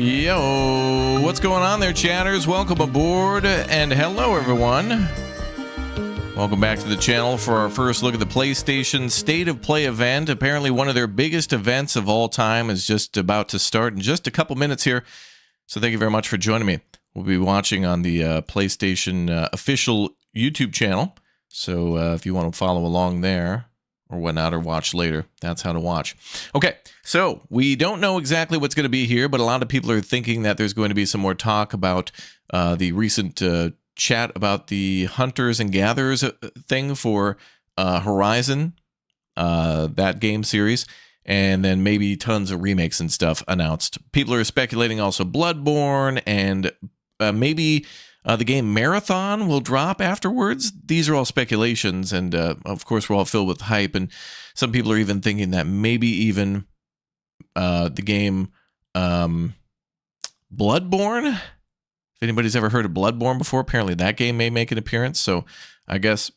Yo, what's going on there, chatters? Welcome aboard, and hello, everyone. Welcome back to the channel for our first look at the PlayStation State of Play event. Apparently, one of their biggest events of all time is just about to start in just a couple minutes here. So thank you very much for joining me. We'll be watching on the PlayStation official YouTube channel. So if you want to follow along there, or whatnot, or watch later, that's how to watch. Okay, so we don't know exactly what's going to be here, but a lot of people are thinking that there's going to be some more talk about the recent chat about the Hunters and Gatherers thing for Horizon, that game series, and then maybe tons of remakes and stuff announced. People are speculating also Bloodborne and maybe the game Marathon will drop afterwards. These are all speculations, and of course we're all filled with hype, and some people are even thinking that maybe even the game Bloodborne, if anybody's ever heard of Bloodborne before, apparently that game may make an appearance, so I guess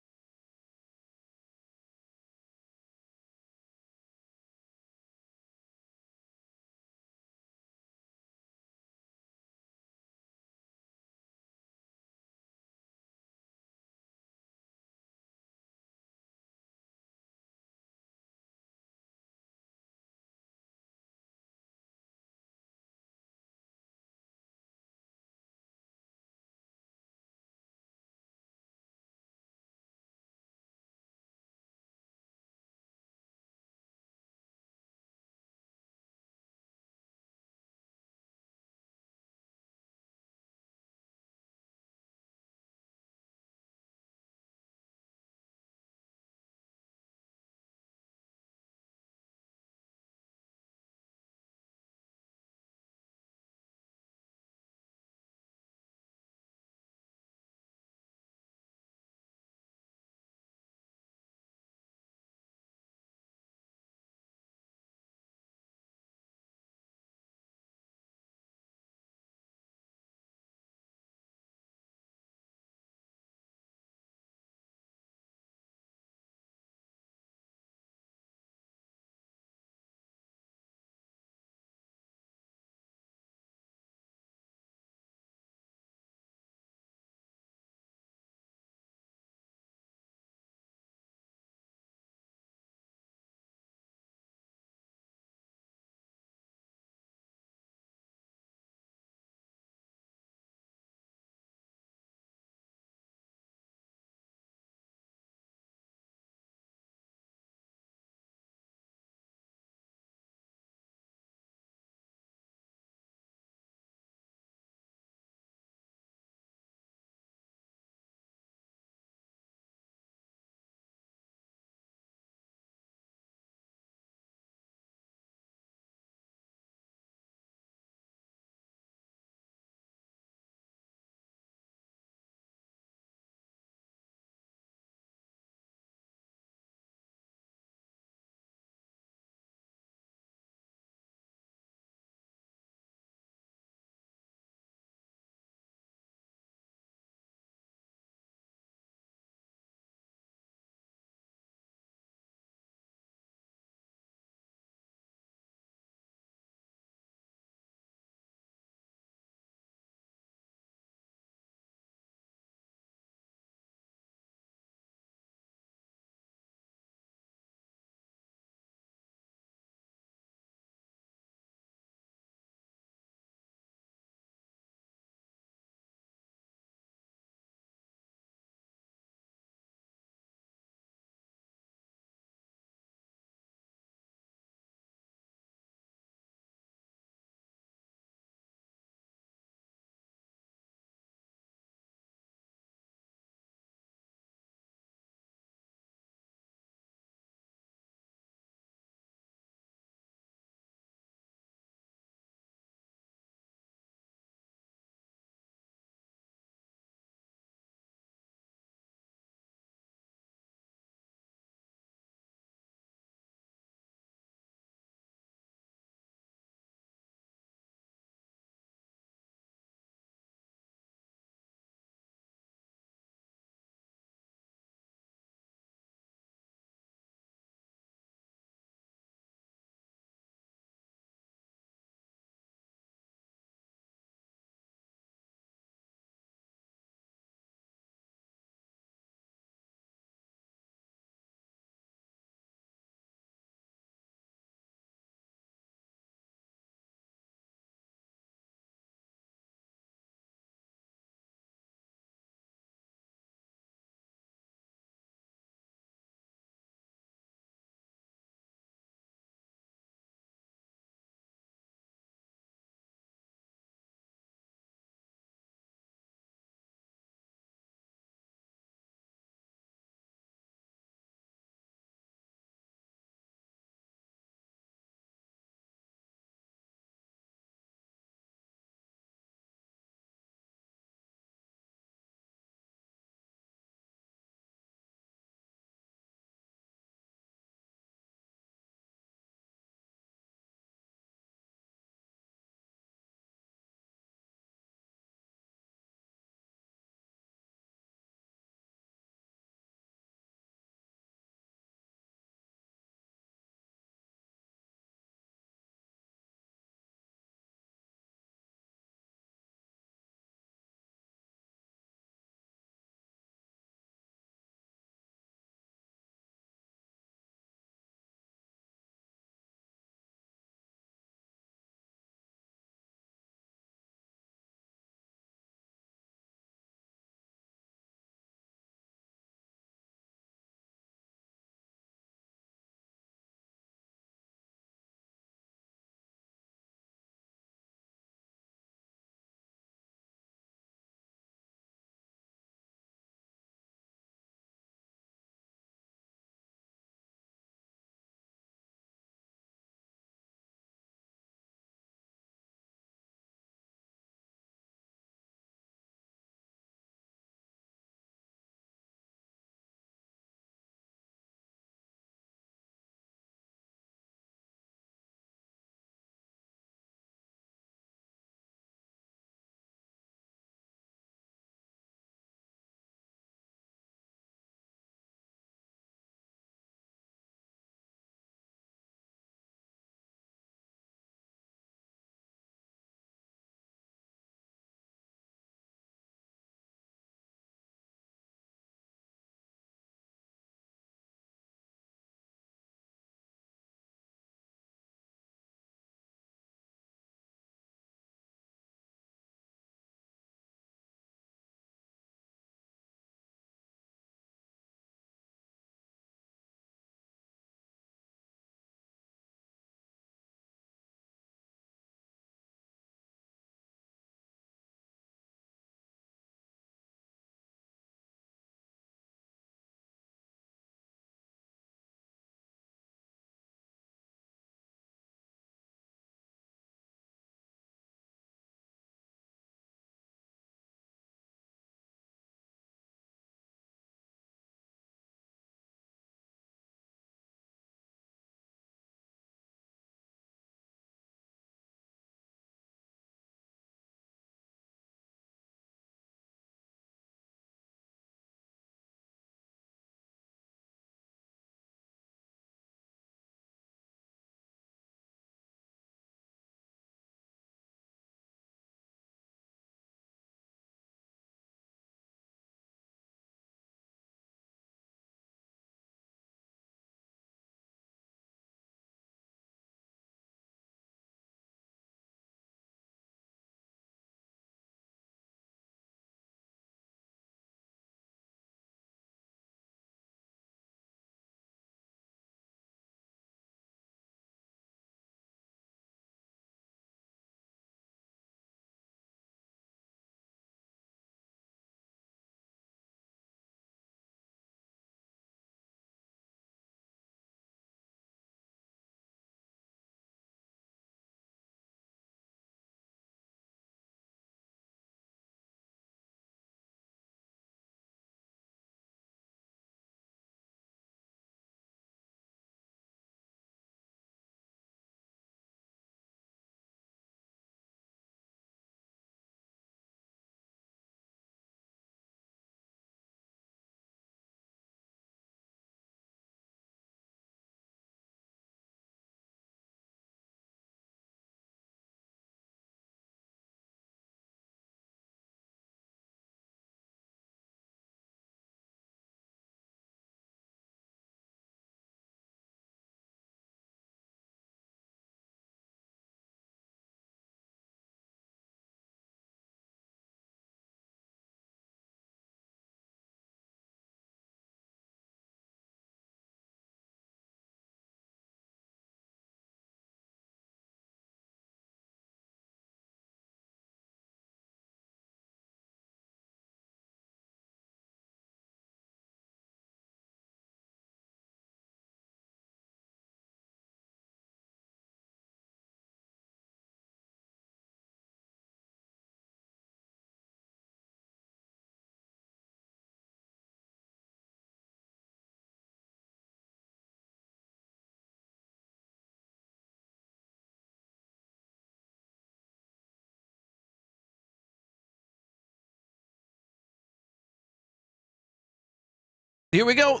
Here we go.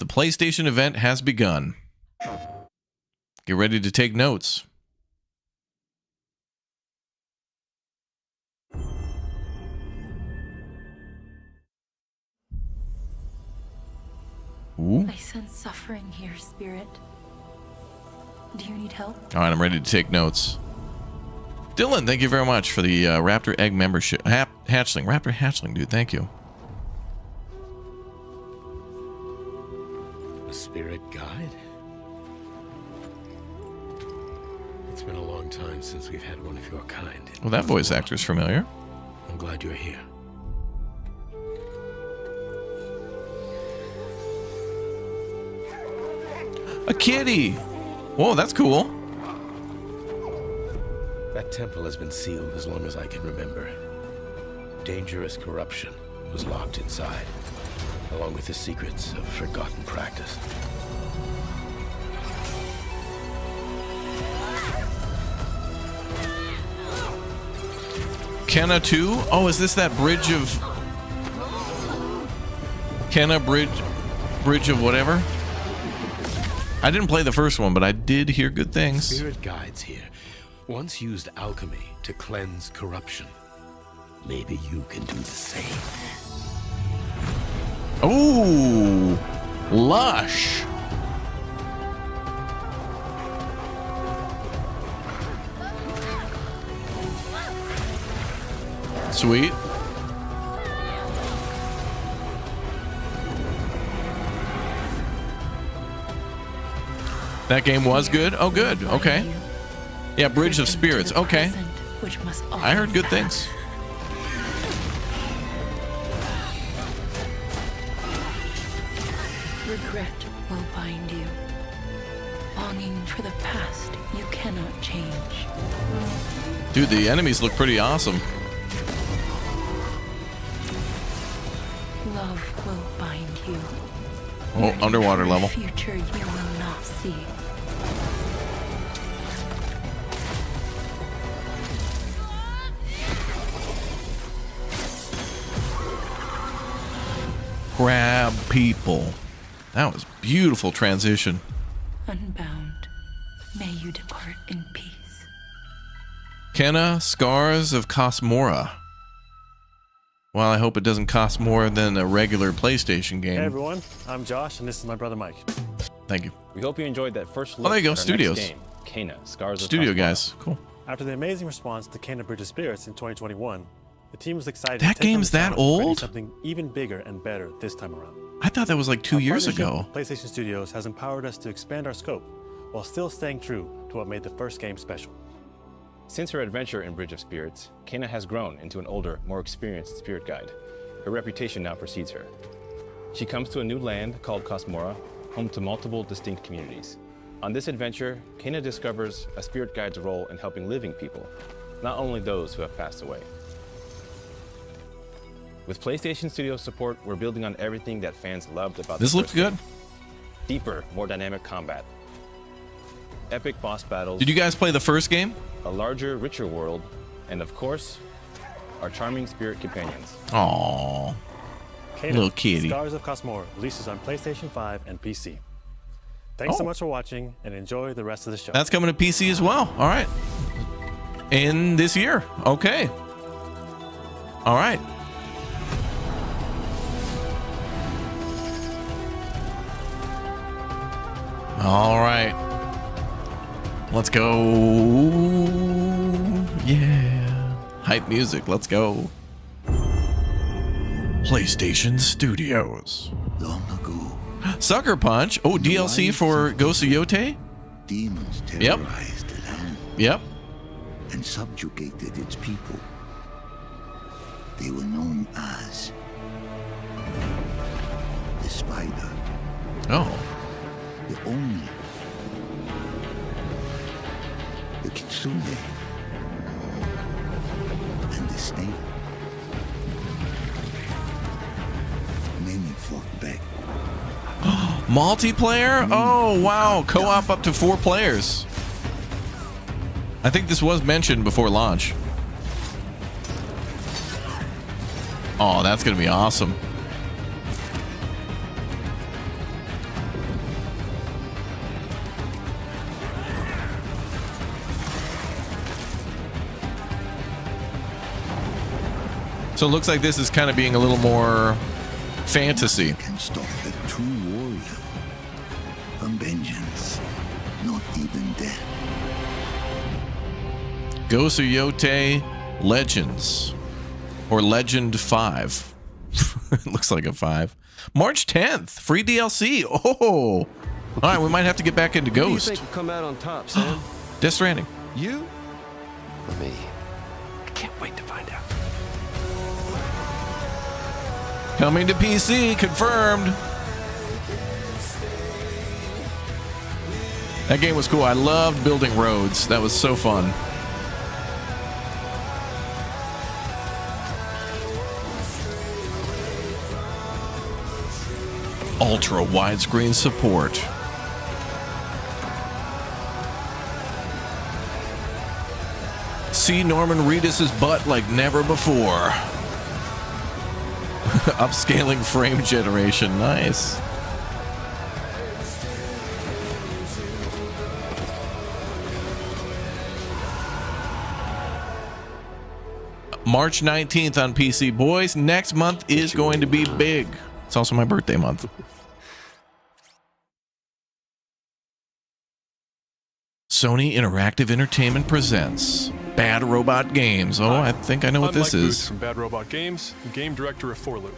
The PlayStation event has begun. Get ready to take notes. Ooh. I sense suffering here, Spirit. Do you need help? All right, I'm ready to take notes. Dylan, thank you very much for the Raptor Egg membership. Hatchling, Raptor Hatchling, dude, thank you. A spirit guide? It's been a long time since we've had one of your kind. Well, that voice actor's familiar. I'm glad you're here. A kitty! Whoa, that's cool. That temple has been sealed as long as I can remember. Dangerous corruption was locked inside, along with the secrets of forgotten practice. Kenna 2? Oh, is this that bridge of... Kenna bridge of whatever? I didn't play the first one, but I did hear good things. Spirit guides here once used alchemy to cleanse corruption. Maybe you can do the same. Ooh, lush. Sweet. That game was good? Oh, good. Okay. Yeah, Bridge of Spirits. Okay. I heard good things. Regret will bind you. Longing for the past you cannot change. Dude, the enemies look pretty awesome. Love will bind you. Oh, underwater level. Future you will not see. Grab people. That was beautiful transition. Unbound, may you depart in peace. Kenna, Scars of Kosmora. Well, I hope it doesn't cost more than a regular PlayStation game. Hey everyone, I'm Josh, and this is my brother Mike. Thank you. We hope you enjoyed that first look. Oh, there you go, at our Studios. next game, Kain, Scars of Studio Kosmora. guys, cool. After the amazing response to Kain Bridge of Spirits in 2021, the team was excited That to take on game's the that challenge to create old? something even bigger and better this time around. I thought that was like 2 Our years partnership ago. with PlayStation Studios has empowered us to expand our scope while still staying true to what made the first game special. Since her adventure in Bridge of Spirits, Kain has grown into an older, more experienced spirit guide. Her reputation now precedes her. She comes to a new land called Kosmora, home to multiple distinct communities. On this adventure, Kain discovers a spirit guide's role in helping living people, not only those who have passed away. With PlayStation Studios support, we're building on everything that fans loved about This the looks first game. good. Deeper, more dynamic combat, epic boss battles, Did you guys play the first game? a larger, richer world, and of course, our charming spirit companions. Aww. Kain, Little kitty. Scars of Kosmora releases on PlayStation 5 and PC. Thanks so much for watching, and enjoy the rest of the show. That's coming to PC as well. All right. In this year. Okay. All right. All right. Let's go. Yeah. Hype music. Let's go. PlayStation Studios. Long ago, Sucker Punch. Oh, DLC for Ghost of Yotei? demons Yep. terrorized the land Yep. and subjugated its people. They were known as the Spider, Oh. the Oni, the Kitsune, and the Snake. Many fought back. Multiplayer? Oh, wow. Co-op up to 4 players. I think this was mentioned before launch. Oh, that's going to be awesome. So it looks like this is kind of being a little more fantasy. Can stop the true warrior from vengeance, not even death. Ghost of Yotei Legends. Or Legend 5. It looks like a 5. March 10th, free DLC. Oh! Alright, we might have to get back into Who do you Ghost. think will come out on top, Sam? Death Stranding. You? For me. I can't wait to find out. Coming to PC, confirmed. That game was cool. I loved building roads. That was so fun. Ultra widescreen support. See Norman Reedus' butt like never before. Upscaling frame generation. Nice. March 19th on PC. Boys, next month is going to be big. It's also my birthday month. Sony Interactive Entertainment presents Bad Robot Games. Oh, I think I know what this I'm Mike is. Booth from Bad Robot Games, game director of 4Loop.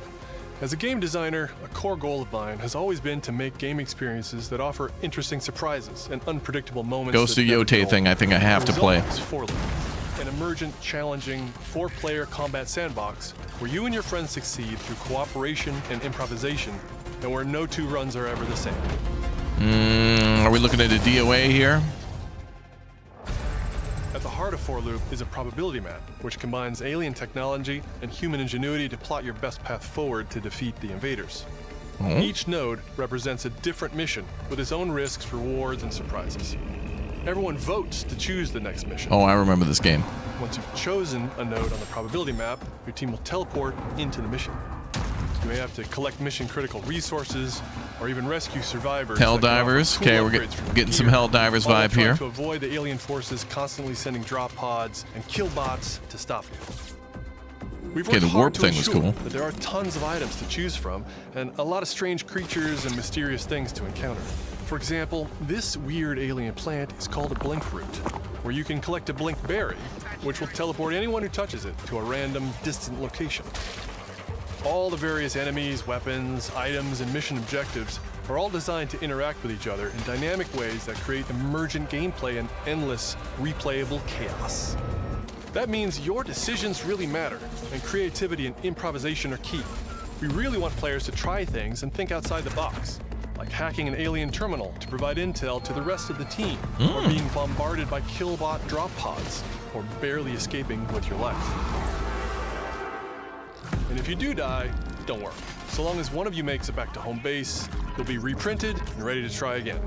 As a game designer, a core goal of mine has always been to make game experiences that offer interesting surprises and unpredictable moments. Ghost of that never Yotei dull. thing I think I have The to play. result is 4Loop, an emergent, challenging, 4-player combat sandbox where you and your friends succeed through cooperation and improvisation, and where no two runs are ever the same. Are we looking at a DOA here? At the heart of 4Loop is a probability map, which combines alien technology and human ingenuity to plot your best path forward to defeat the invaders. Each node represents a different mission with its own risks, rewards, and surprises. Everyone votes to choose the next mission. Oh, I remember this game. Once you've chosen a node on the probability map, your team will teleport into the mission. You may have to collect mission-critical resources, or even rescue survivors. Hell that can offer divers. cool Okay, we're upgrades from getting some gear, Hell divers all while vibe trying here. to avoid the alien forces constantly sending drop pods and kill bots to stop you. We've Okay, worked the hard warp to thing was ensure cool. that there are tons of items to choose from, and a lot of strange creatures and mysterious things to encounter. For example, this weird alien plant is called a blink root, where you can collect a blink berry, which will teleport anyone who touches it to a random, distant location. All the various enemies, weapons, items, and mission objectives are all designed to interact with each other in dynamic ways that create emergent gameplay and endless, replayable chaos. That means your decisions really matter, and creativity and improvisation are key. We really want players to try things and think outside the box, like hacking an alien terminal to provide intel to the rest of the team, or being bombarded by killbot drop pods, or barely escaping with your life. And if you do die, don't worry. So long as one of you makes it back to home base, you'll be reprinted and ready to try again.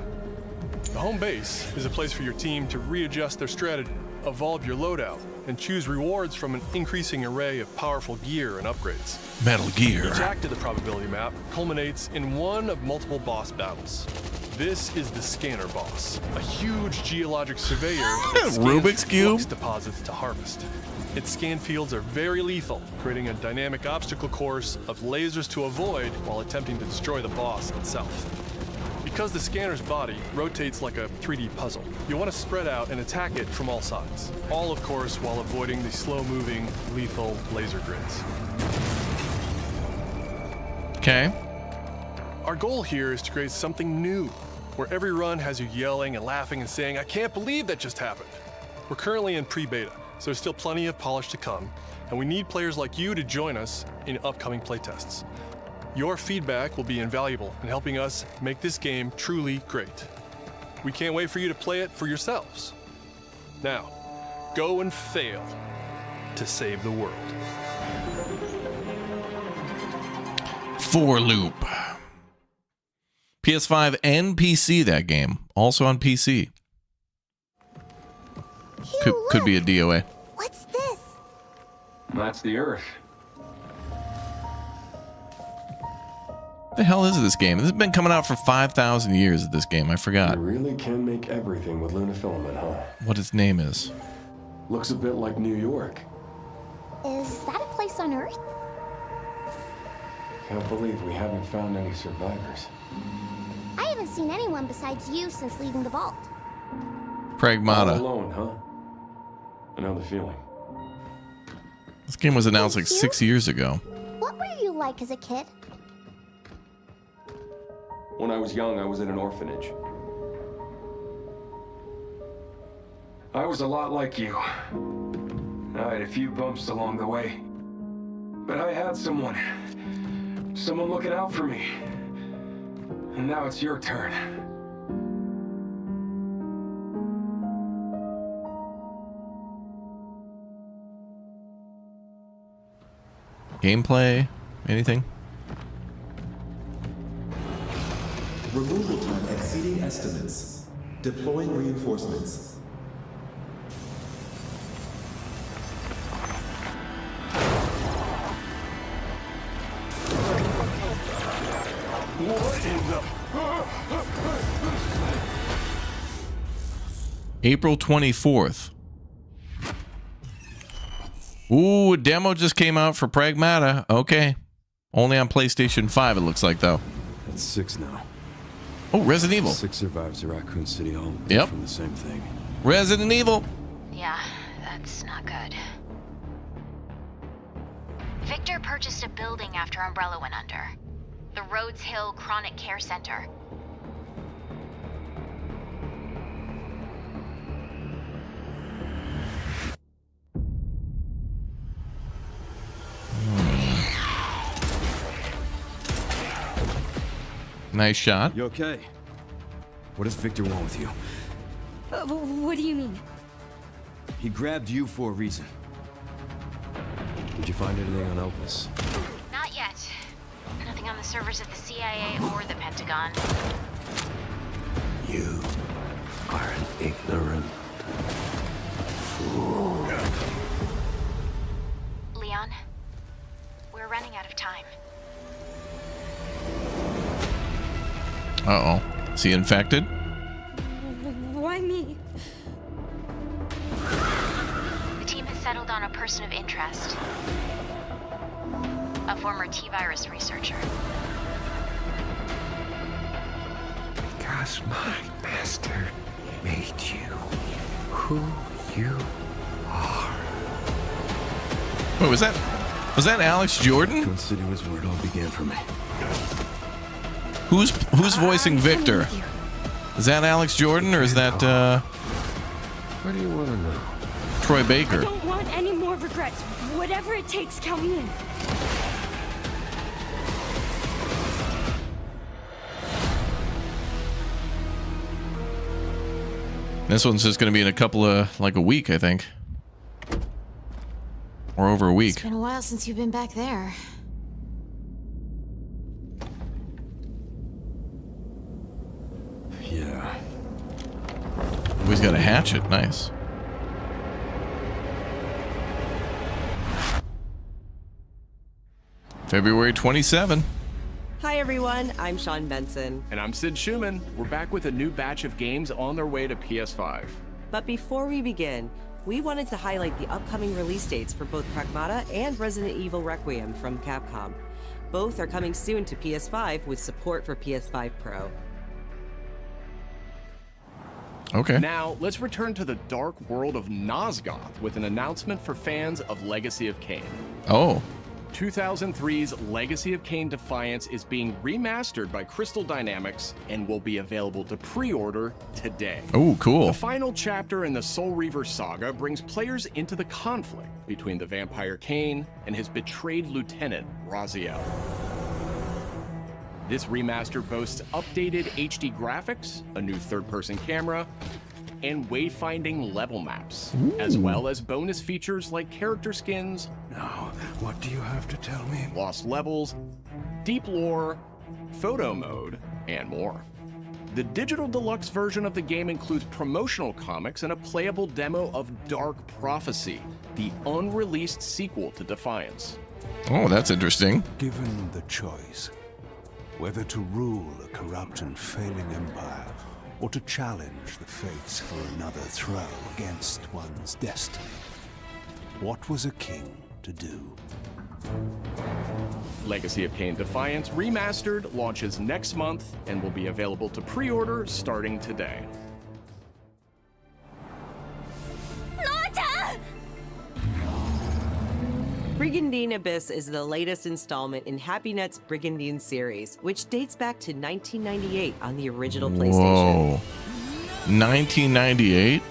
The home base is a place for your team to readjust their strategy, evolve your loadout, and choose rewards from an increasing array of powerful gear and upgrades. Metal Gear. Each act of the probability map culminates in one of multiple boss battles. This is the Scanner Boss, a huge geologic surveyor that scans Rubik's Cube? flux deposits to harvest. Its scan fields are very lethal, creating a dynamic obstacle course of lasers to avoid while attempting to destroy the boss itself. Because the scanner's body rotates like a 3D puzzle, you want to spread out and attack it from all sides. All, of course, while avoiding the slow-moving, lethal laser grids. Okay. Our goal here is to create something new, where every run has you yelling and laughing and saying, "I can't believe that just happened." We're currently in pre-beta, so there's still plenty of polish to come, and we need players like you to join us in upcoming playtests. Your feedback will be invaluable in helping us make this game truly great. We can't wait for you to play it for yourselves. Now, go and fail to save the world. 4Loop. PS5 and PC, that game. Also on PC. Could be a DOA. What's this? That's the Earth. What the hell is this game? This has been coming out for 5,000 years, this game. I forgot You really can make everything with lunafilament, huh? what its name is. Looks a bit like New York. Is that a place place on Earth? Can't believe we haven't found any survivors. I haven't seen anyone besides you since leaving the vault. Pragmata. All alone, huh? I know the feeling. This game was announced like 6 years ago. What were you like as a kid? When I was young, I was in an orphanage. I was a lot like you. I had a few bumps along the way. But I had someone looking out for me. And now it's your turn. Gameplay? Anything? Removal time exceeding estimates. Deploying reinforcements. What in the... April 24th. Ooh, a demo just came out for Pragmata. Okay. Only on PlayStation 5, it looks like, though. That's 6 now. Oh, Resident Evil. 6 survivors of Raccoon City all Yep. from the same thing. Resident Evil. Yeah, that's not good. Victor purchased a building after Umbrella went under. The Rhodes Hill Chronic Care Center. Nice shot. You okay? What does Victor want with you? What do you mean? He grabbed you for a reason. Did you find anything on Elpis? Not yet. Nothing on the servers at the CIA or the Pentagon. You are an ignorant fool. Leon, we're running out of time. Uh-oh. Is he infected? Why me? The team has settled on a person of interest. A former T-virus researcher. Because my master made you who you are. Wait, was that Alex Jordan? Consider was where it all began for me. Who's voicing Victor? Is that Alex Jordan or is that What do you want to know? Troy Baker? I don't want any more regrets. Whatever it takes, count me in. This one's just going to be in a couple of, like a week, I think. Or over a week. It's been a while since you've been back there. Yeah. Oh, he's got a hatchet. Nice. February 27. Hi everyone, I'm Sean Benson. And I'm Sid Schumann. We're back with a new batch of games on their way to PS5. But before we begin, we wanted to highlight the upcoming release dates for both Pragmata and Resident Evil Requiem from Capcom. Both are coming soon to PS5 with support for PS5 Pro. Okay. Now, let's return to the dark world of Nosgoth with an announcement for fans of Legacy of Kain. Oh. 2003's Legacy of Kain Defiance is being remastered by Crystal Dynamics and will be available to pre-order today. Oh, cool. The final chapter in the Soul Reaver saga brings players into the conflict between the vampire Kain and his betrayed lieutenant, Raziel. This remaster boasts updated HD graphics, a new third-person camera, and wayfinding level maps, as well as bonus features like character skins. Now, what do you have to tell me? Lost levels, deep lore, photo mode, and more. The digital deluxe version of the game includes promotional comics and a playable demo of Dark Prophecy, the unreleased sequel to Defiance. Oh, that's interesting. Given the choice, whether to rule a corrupt and failing empire, or to challenge the fates for another throw against one's destiny, what was a king to do? Legacy of Kain Defiance Remastered launches next month and will be available to pre-order starting today. Brigandine Abyss is the latest installment in HappyNet's Brigandine series, which dates back to 1998 on the original PlayStation. Whoa. 1998?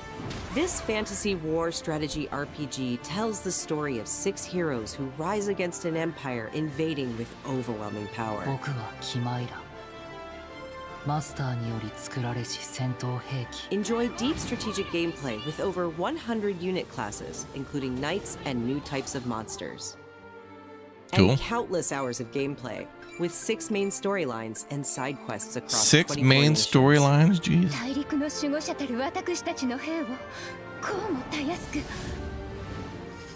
This fantasy war strategy RPG tells the story of 6 heroes who rise against an empire invading with overwhelming power. Enjoy deep strategic gameplay with over 100 unit classes, including knights and new types of monsters. Cool. And countless hours of gameplay, with 6 main storylines and side quests across 6 24 main missions. storylines? Jeez.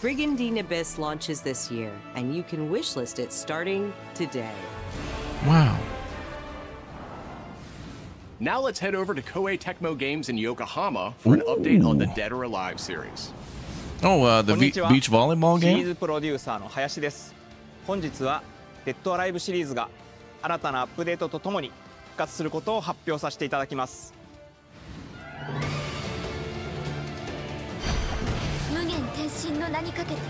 Brigandine Abyss launches this year, and you can wishlist it starting today. Wow. Now let's head over to Koei Tecmo Games in Yokohama for an update on the Dead or Alive series. Oh, the beach volleyball シリー game? ズプロデューサーの林です。本日はデッドアライブシリーズが新たなアップデートとともに復活することを発表させていただきます。無限転身の名にかけて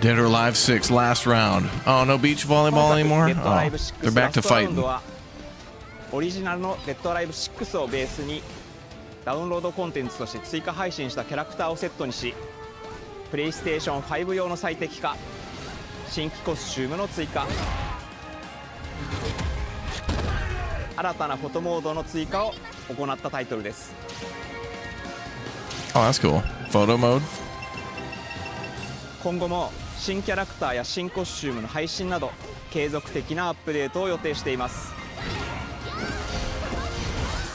Dead or Alive 6, last round. Oh, no beach volleyball anymore? デッドアライ Oh, ブ6 they're back to ラストラウン fighting. ドはオリジナルのデッドアライブ6をベースにダウンロードコンテンツとして追加配信したキャラクターをセットにし、プレイステーション5用の最適化、新規コスチュームの追加、新たなフォトモードの追加を行ったタイトルです。 Oh, that's cool. Photo mode? 今後も新キャラクターや新コスチュームの配信など継続的なアップデートを予定しています。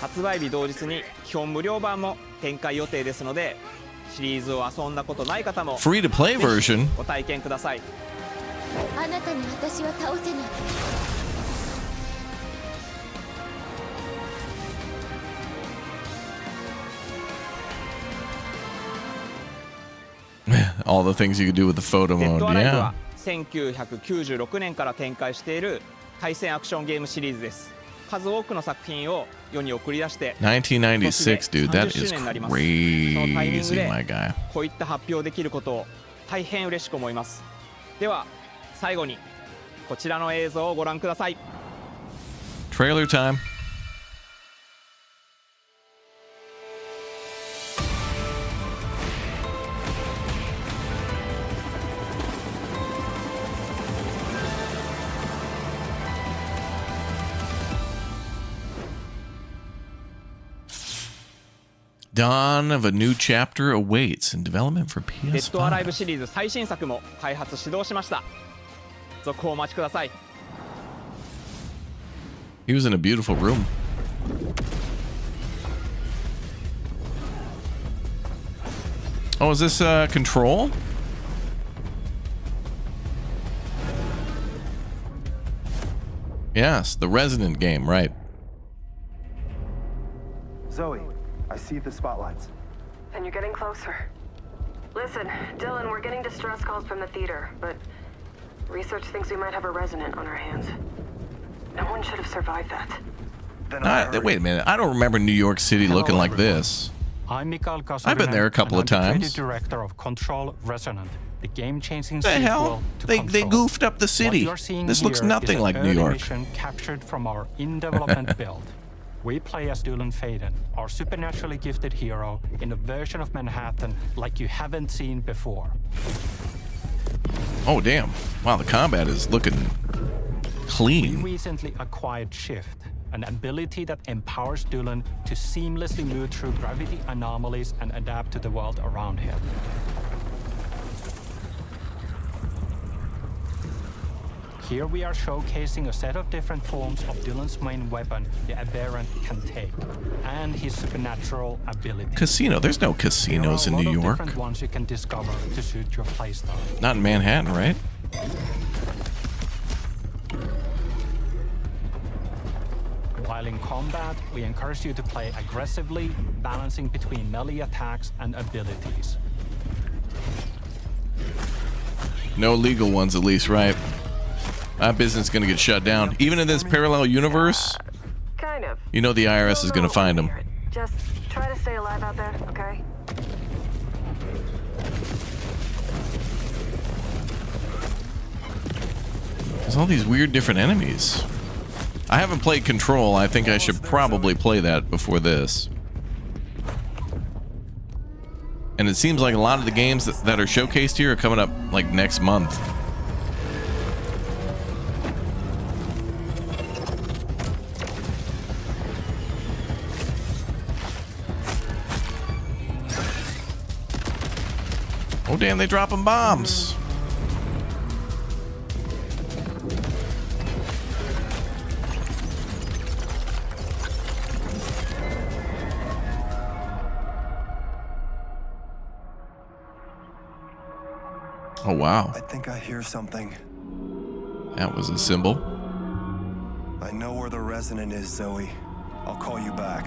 発売日同日に基本無料版も展開予定ですので、シリーズを遊んだことない方も Free to play ぜ version? ひご体験ください。あなたに私は倒せない。 All the things you could do with the photo デッ mode, ドアライブ yeah. は1996年から展開している対戦アクションゲームシリーズです。数多くの作品を世に送り出して1996, dude, that is 30周年になります。そのタイミング crazy, で my guy. こういった発表できることを大変嬉しく思います。では最後にこちらの映像をご覧ください。 Trailer time. Dawn of a new chapter awaits in development for デッドアライ PS5. ブシリーズ最新作も開発始動しました。続報をお待ちください。 He was in a beautiful room. Oh, is this Control? Yes, the Resonant game, right. Zoe, I see the spotlights. And you're getting closer. Listen, Dylan, we're getting distress calls from the theater, but research thinks we might have a Resonant on our hands. No one should have survived that. Wait a minute. I don't remember New York City looking like this. I'm Mikhail Kosovinan, I've been there a couple of and I'm the times. creative director of Control Resonant, the game-changing The sequel hell? to They Control. goofed up the What city. you're seeing This looks here nothing is an like New early York. mission captured from our in-development build. We play as Dylan Faden, our supernaturally gifted hero, in a version of Manhattan like you haven't seen before. Oh, damn. Wow, the combat is looking We clean. recently acquired Shift, an ability that empowers Dylan to seamlessly move through gravity anomalies and adapt to the world around him. Here we are showcasing a set of different forms of Dylan's main weapon, the Aberrant, can take, and his supernatural abilities. Casino. There's no casinos in There are a New lot of York. different ones you can discover to suit your playstyle. Not in Manhattan, right? While While in combat, we encourage you to play aggressively, balancing between melee attacks and abilities. No legal ones, at least, right? That business is going to get shut down. Even in this parallel universe, Kind of. you know the IRS is going to find them. Just try to stay alive out there, okay? There's all these weird different enemies. I haven't played Control. I think I should probably play that before this. And it seems like a lot of the games that are showcased here are coming up like next month. Oh damn, they dropping bombs. Oh wow. I think I hear something. That was a symbol. I know where the Resonant is, Zoe. I'll call you back.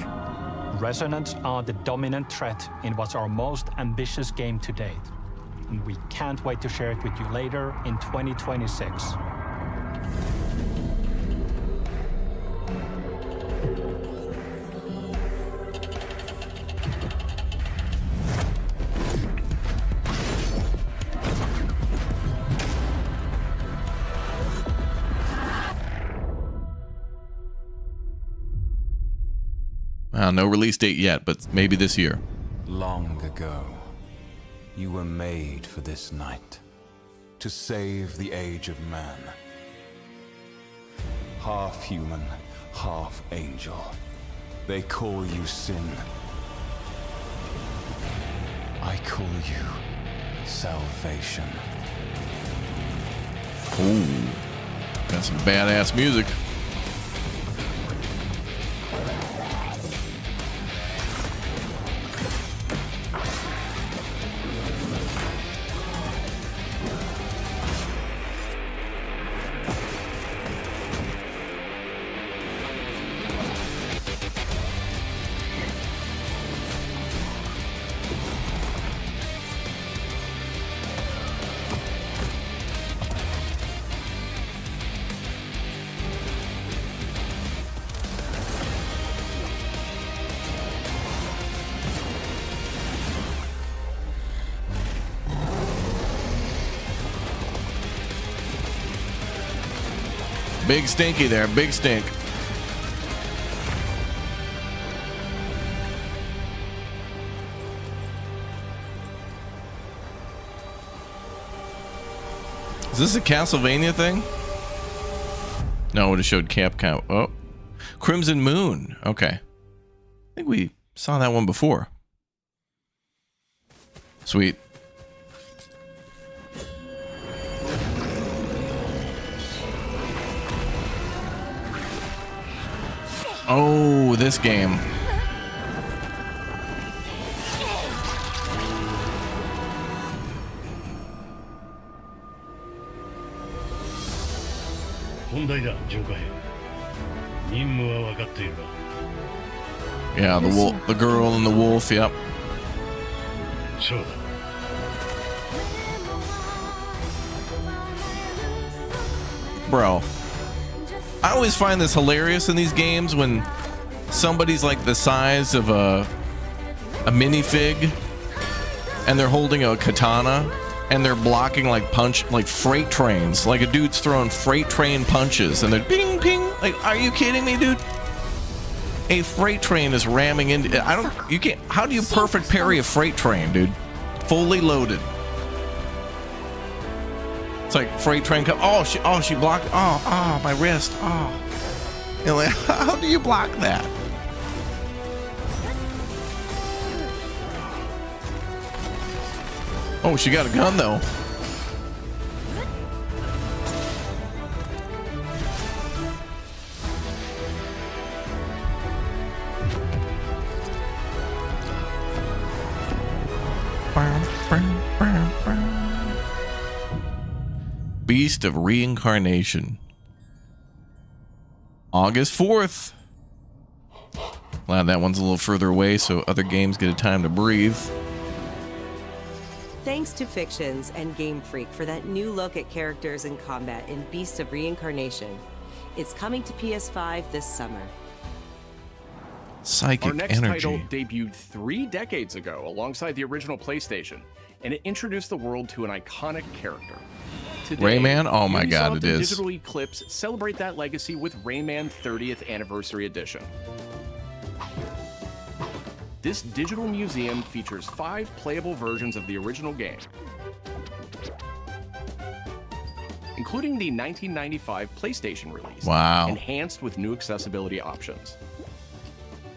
Resonants are the dominant threat in what's our most ambitious game to date. And we can't wait to share it with you later in 2026. No release date yet, but maybe this year. Long ago, you were made for this night, to save the age of man. Half human, half angel. They call you sin. I call you salvation. Ooh, got some badass music. Big stinky there, big stink. Is this a Castlevania thing? No, it would have showed Capcom. Oh, Crimson Moon. Okay. I think we saw that one before. Sweet. Oh, this game. Yeah, the wolf, the girl and the wolf, yep. Bro, I always find this hilarious in these games when somebody's like the size of a minifig and they're holding a katana and they're blocking like freight trains. Like a dude's throwing freight train punches and they're ping ping. Like, are you kidding me, dude? A freight train is ramming into. You can't. How do you perfect parry a freight train, dude? Fully loaded. It's like freight train come. Oh, she blocked. Oh, my wrist. Oh. You know, like, how do you block that? Oh, she got a gun though. Beast of Reincarnation. August 4th. Glad that one's a little further away so other games get a time to breathe. Thanks to Fictions and Game Freak for that new look at characters and combat in Beast of Reincarnation. It's coming to PS5 this summer. Psychic Our next energy. title debuted 3 decades ago alongside the original PlayStation, and it introduced the world to an iconic character. Today, Rayman? Oh my God, Ubisoft it and is. Digital Eclipse celebrate that legacy with Rayman 30th Anniversary Edition. This digital museum features 5 playable versions of the original game, including the 1995 PlayStation release, Wow. enhanced with new accessibility options.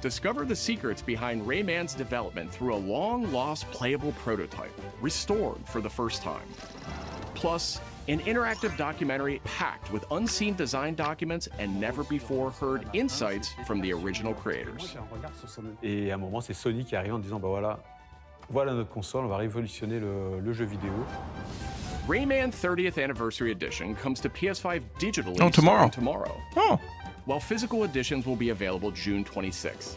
Discover the secrets behind Rayman's development through a long-lost playable prototype, restored for the first time. Plus, an interactive documentary packed with unseen design documents and never-before-heard insights from the original creators. Et à un moment, c'est Sony qui arrive en disant, bah voilà notre console, on va révolutionner le jeu vidéo. Rayman 30th Anniversary Edition comes to PS5 digitally tomorrow. starting tomorrow. Oh. While physical editions will be available June 26th.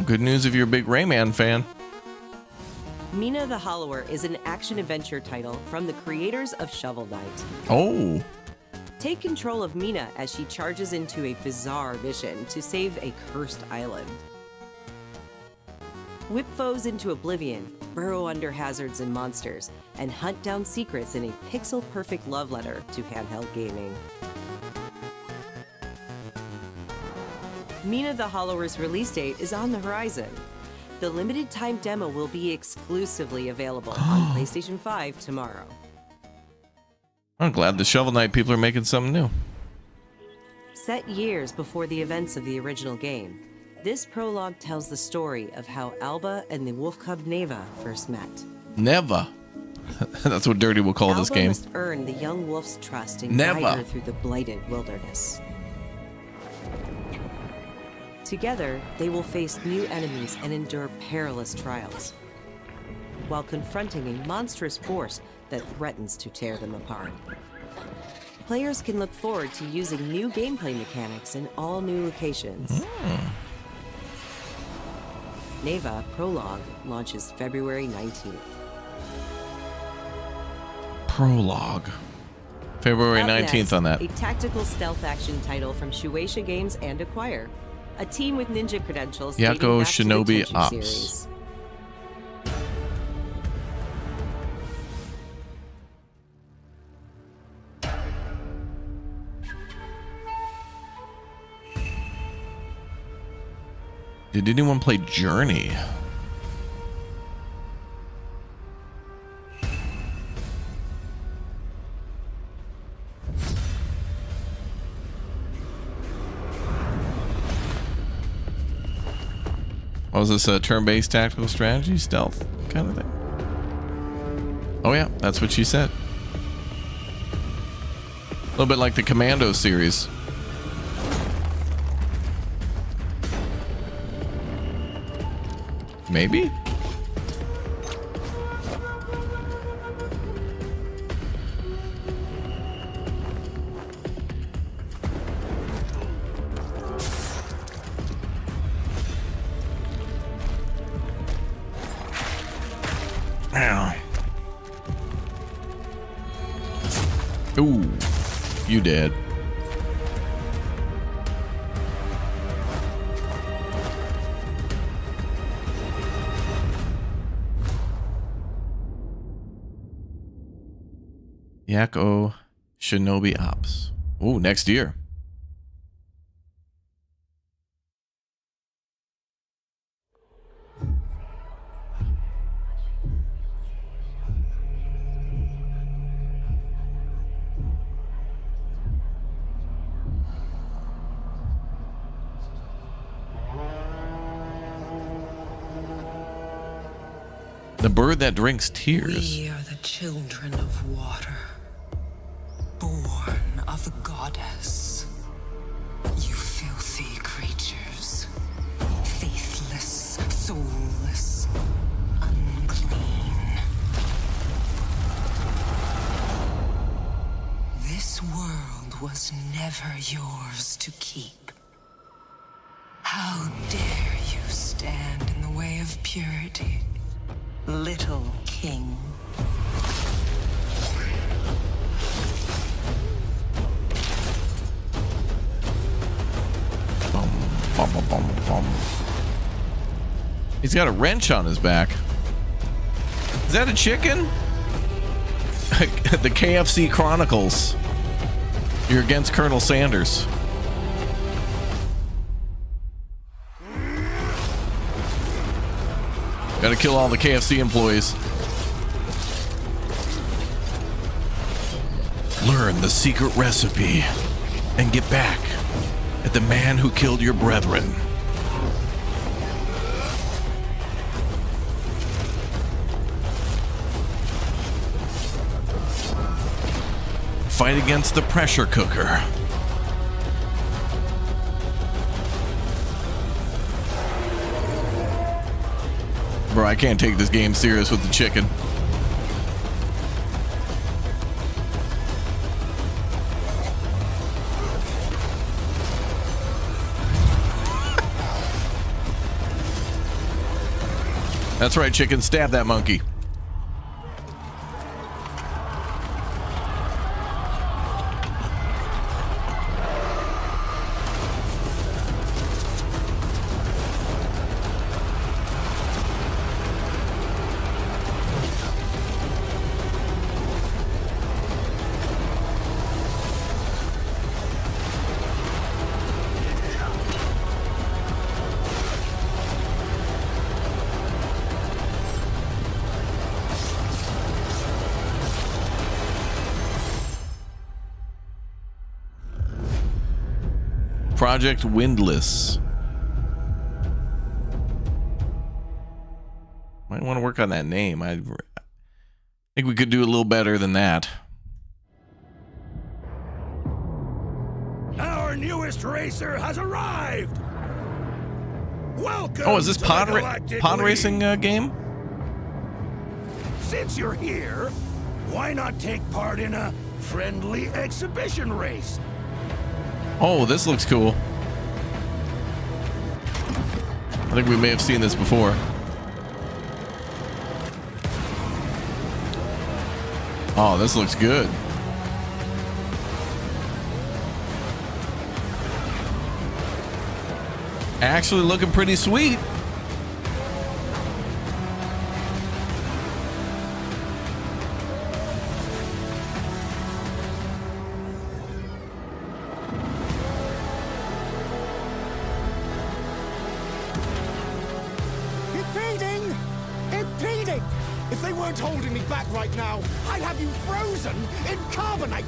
Good news if you're a big Rayman fan. Mina the Hollower is an action-adventure title from the creators of Shovel Knight. Oh. Take control of Mina as she charges into a bizarre mission to save a cursed island. Whip foes into oblivion, burrow under hazards and monsters, and hunt down secrets in a pixel-perfect love letter to handheld gaming. Mina the Hollower's release date is on the horizon. The limited time demo will be exclusively available on PlayStation 5 tomorrow. I'm glad the Shovel Knight people are making something new. Set years before the events of the original game, this prologue tells the story of how Alba and the wolf cub Neva first met. Neva. That's what Dirty will call this Alba game. must earn the young wolf's trust and Neva. guide her through the blighted wilderness. Together, they will face new enemies and endure perilous trials, while confronting a monstrous force that threatens to tear them apart. Players can look forward to using new gameplay mechanics in all new locations. Neva Prologue launches February 19th. Prologue. February Up 19th next, on that. A tactical stealth action title from Shueisha Games and Acquire. A team with ninja credentials dating Yako back to the Shinobi Tenchu Ops. series. Did anyone play Journey? Was this a turn-based tactical strategy stealth kind of thing? Oh yeah, that's what she said. A little bit like the Commando series. Maybe? Ow. Ooh, you dead. Yako Shinobi Ops. Ooh, next year. The bird that drinks tears. We are the children of water, born of the goddess. You filthy creatures, faithless, soulless, unclean. This world was never yours to keep. How dare you stand in the way of purity, little king? Bum, bum, bum, bum. He's got a wrench on his back. Is that a chicken? The KFC Chronicles. You're against Colonel Sanders. Gotta kill all the KFC employees. Learn the secret recipe and get back at the man who killed your brethren. Fight against the pressure cooker. Bro, I can't take this game serious with the chicken. That's right, chicken. Stab that monkey. Project Windless. Might want to work on that name. I think we could do a little better than that. Our newest racer has arrived. Welcome. Oh, is this to pod the Galactic racing game? Since you're here, why not take part in a friendly exhibition race? Oh, this looks cool. I think we may have seen this before. Oh, this looks good. Actually looking pretty sweet. If they weren't holding me back right now, I'd have you frozen in carbonite.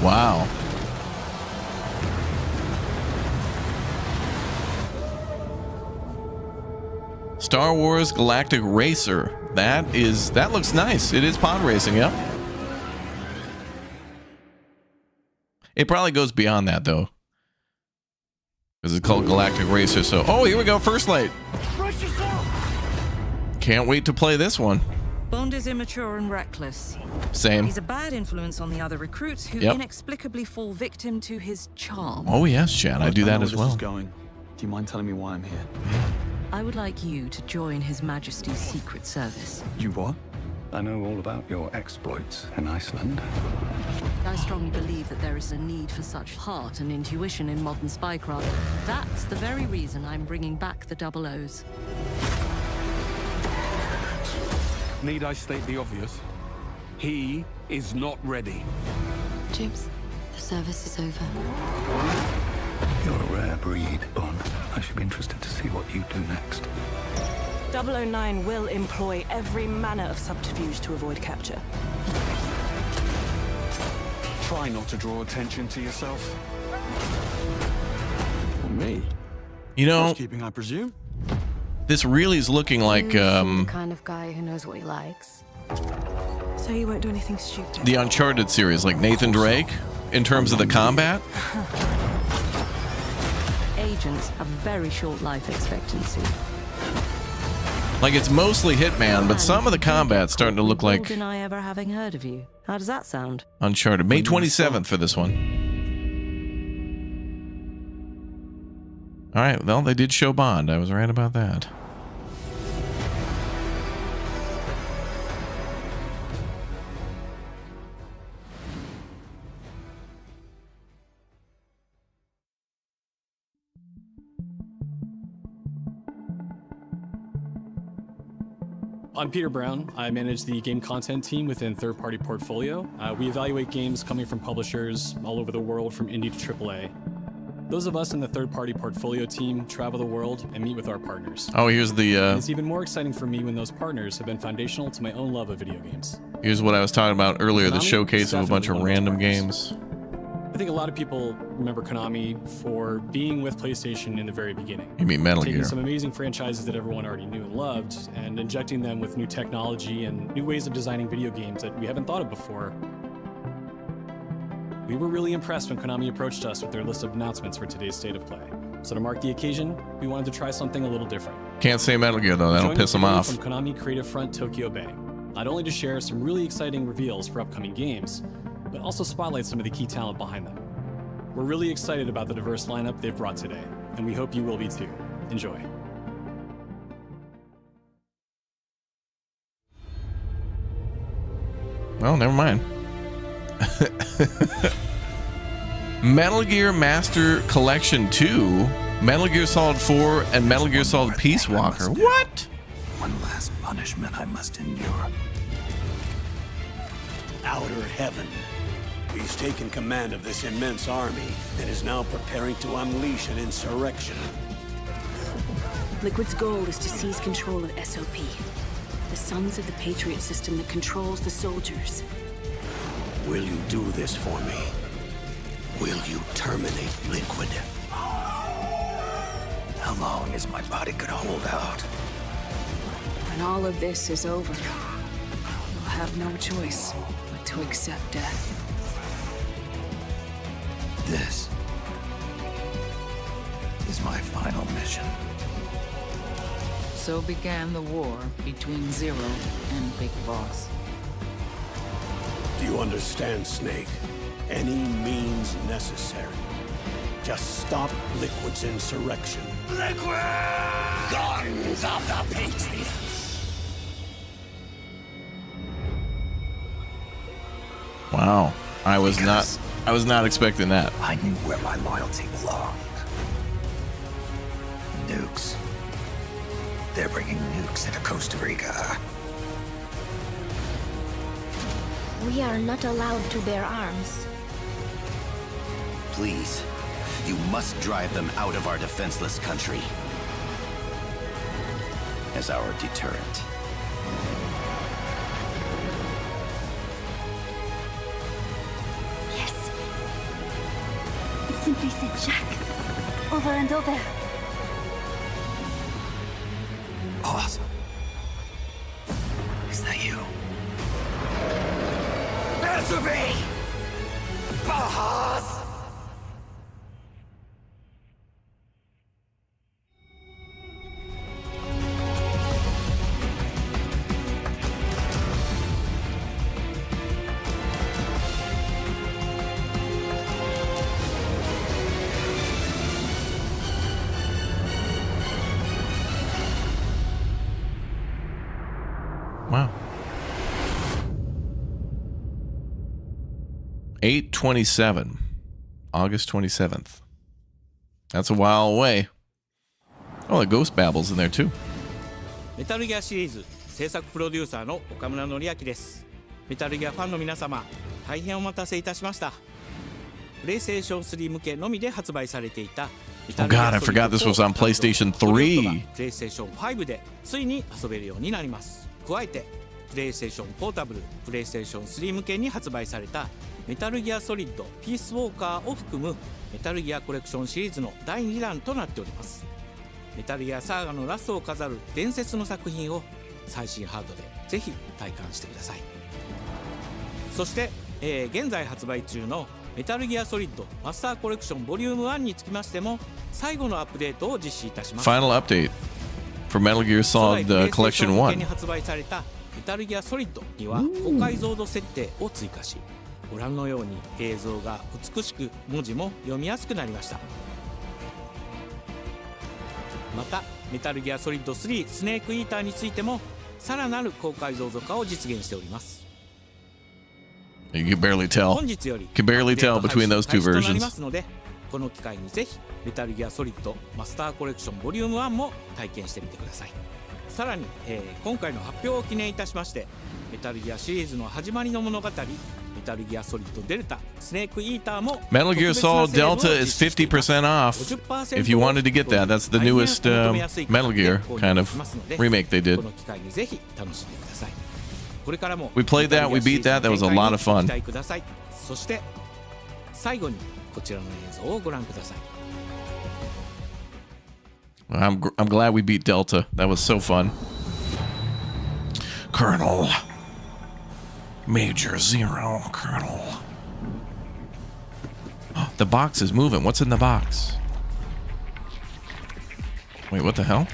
Wow. Star Wars Galactic Racer. That looks nice. It is pod racing, yep. It probably goes beyond that though, because it's called Galactic Racer. So, oh, here we go, First Light. Can't wait to play this one. Bond is immature and reckless. Same. He's a bad influence on the other recruits who inexplicably fall victim to his charm. Oh yes, Chad, I do that as well. Do you mind telling me why I'm here? I would like you to join His Majesty's Secret Service. You what? I know all about your exploits in Iceland. I strongly believe that there is a need for such heart and intuition in modern spycraft. That's the very reason I'm bringing back the Double O's. Need I state the obvious? He is not ready. Jibs, the service is over. You're a rare breed, Bond. I should be interested to see what you do next. 009 will employ every manner of subterfuge to avoid capture. Try not to draw attention to yourself. Or me. You know, housekeeping, I presume. This really is looking like the kind of guy who knows what he likes. So you won't do anything stupid. the Uncharted series, like Nathan Drake, in terms of the combat. Agents have very short life expectancy. Like, it's mostly Hitman, but some of the combat's starting to look like deny ever having heard of you. How does that sound? Uncharted. May 27th for this one. All right, well, they did show Bond. I was right about that. I'm Peter Brown. I manage the game content team within Third Party Portfolio. We evaluate games coming from publishers all over the world, from indie to AAA. Those of us in the Third Party Portfolio team travel the world and meet with our partners. Oh, here's the... It's even more exciting for me when those partners have been foundational to my own love of video games. Here's what I was talking about earlier, the Konami showcase of a bunch of random games. I think a lot of people remember Konami for being with PlayStation in the very beginning. You mean Metal Taking Gear. some amazing franchises that everyone already knew and loved, and injecting them with new technology and new ways of designing video games that we haven't thought of before. We were really impressed when Konami approached us with their list of announcements for today's State of Play. So to mark the occasion, we wanted to try something a little different. Can't say Metal Gear, though. That'll piss them off. From Konami Creative Front Tokyo Bay, not only to share some really exciting reveals for upcoming games, but also spotlight some of the key talent behind them. We're really excited about the diverse lineup they've brought today, and we hope you will be too. Enjoy. Well, never mind. Metal Gear Master Collection 2, Metal Gear Solid 4, and Metal Gear Solid Peace Walker. What? One last punishment I must endure. Outer Heaven. He's taken command of this immense army and is now preparing to unleash an insurrection. Liquid's goal is to seize control of SOP, the Sons of the Patriot system that controls the soldiers. Will you do this for me? Will you terminate Liquid? How long is my body gonna hold out? When all of this is over, you'll have no choice but to accept death. This is my final mission. So began the war between Zero and Big Boss. Do you understand, Snake? Any means necessary. Just stop Liquid's insurrection. Liquid! Guns of the Patriots! Wow. I was not expecting that. I knew where my loyalty belonged. Nukes. They're bringing nukes into Costa Rica. We are not allowed to bear arms. Please, you must drive them out of our defenseless country as our deterrent. Yes. It simply said Jack. Over and over. Awesome. Is that you? Answer me! Bahas! Wow. 8/27, August 27th. That's a while away. Oh, the Ghost Babbles in there too. メタルギアシリーズ制作プロデューサーの岡村典明です。メタルギアファンの皆様、大変お待たせいたしました。プレイステーション3向けのみで発売されていた Oh God, I forgot this was on PlayStation 3. プレイステーション5でついに遊べるようになります。加えてプレイステーションポータブル、プレイステーション3向けに発売されたメタルギアソリッドピースウォーカーを含むメタルギアコレクションシリーズの第2弾となっております。メタルギアサーガのラストを飾る伝説の作品を最新ハードでぜひ体感してください。そして、現在発売中のメタルギアソリッドマスターコレクションボリューム1につきましても最後のアップデートを実施いたします。 Final update. for Metal Gear Solid Collection 1. に発売されたメタルギアソリッドには高解像度設定を追加し、ご覧のように映像が美しく文字も読みやすくなりました。またメタルギアソリッド3スネークイーターについてもさらなる高解像度化を実現しております。 You can barely tell. 本日より Can barely tell between those two 開始となりま versions. すので、この機会にぜひメタルギアソリッドマスターコレクションボリューム1も体験してみてください。さらに、今回の発表を記念いたしまして、メタルギアシリーズの始まりの物語、メタルギアソリッドデルタスネークイーターも Metal Gear Solid Delta is 50% off. If you wanted to get that, that's the newest Metal Gear kind of remake they did. この機会にぜひ楽しんでください。これからも We played that, we beat that, that was a lot of fun. ご期待ください。そして最後にこちらの映像をご覧ください。I'm glad we beat Delta. That was so fun. Colonel. Major Zero, Colonel. The box is moving. What's in the box? Wait, what the hell?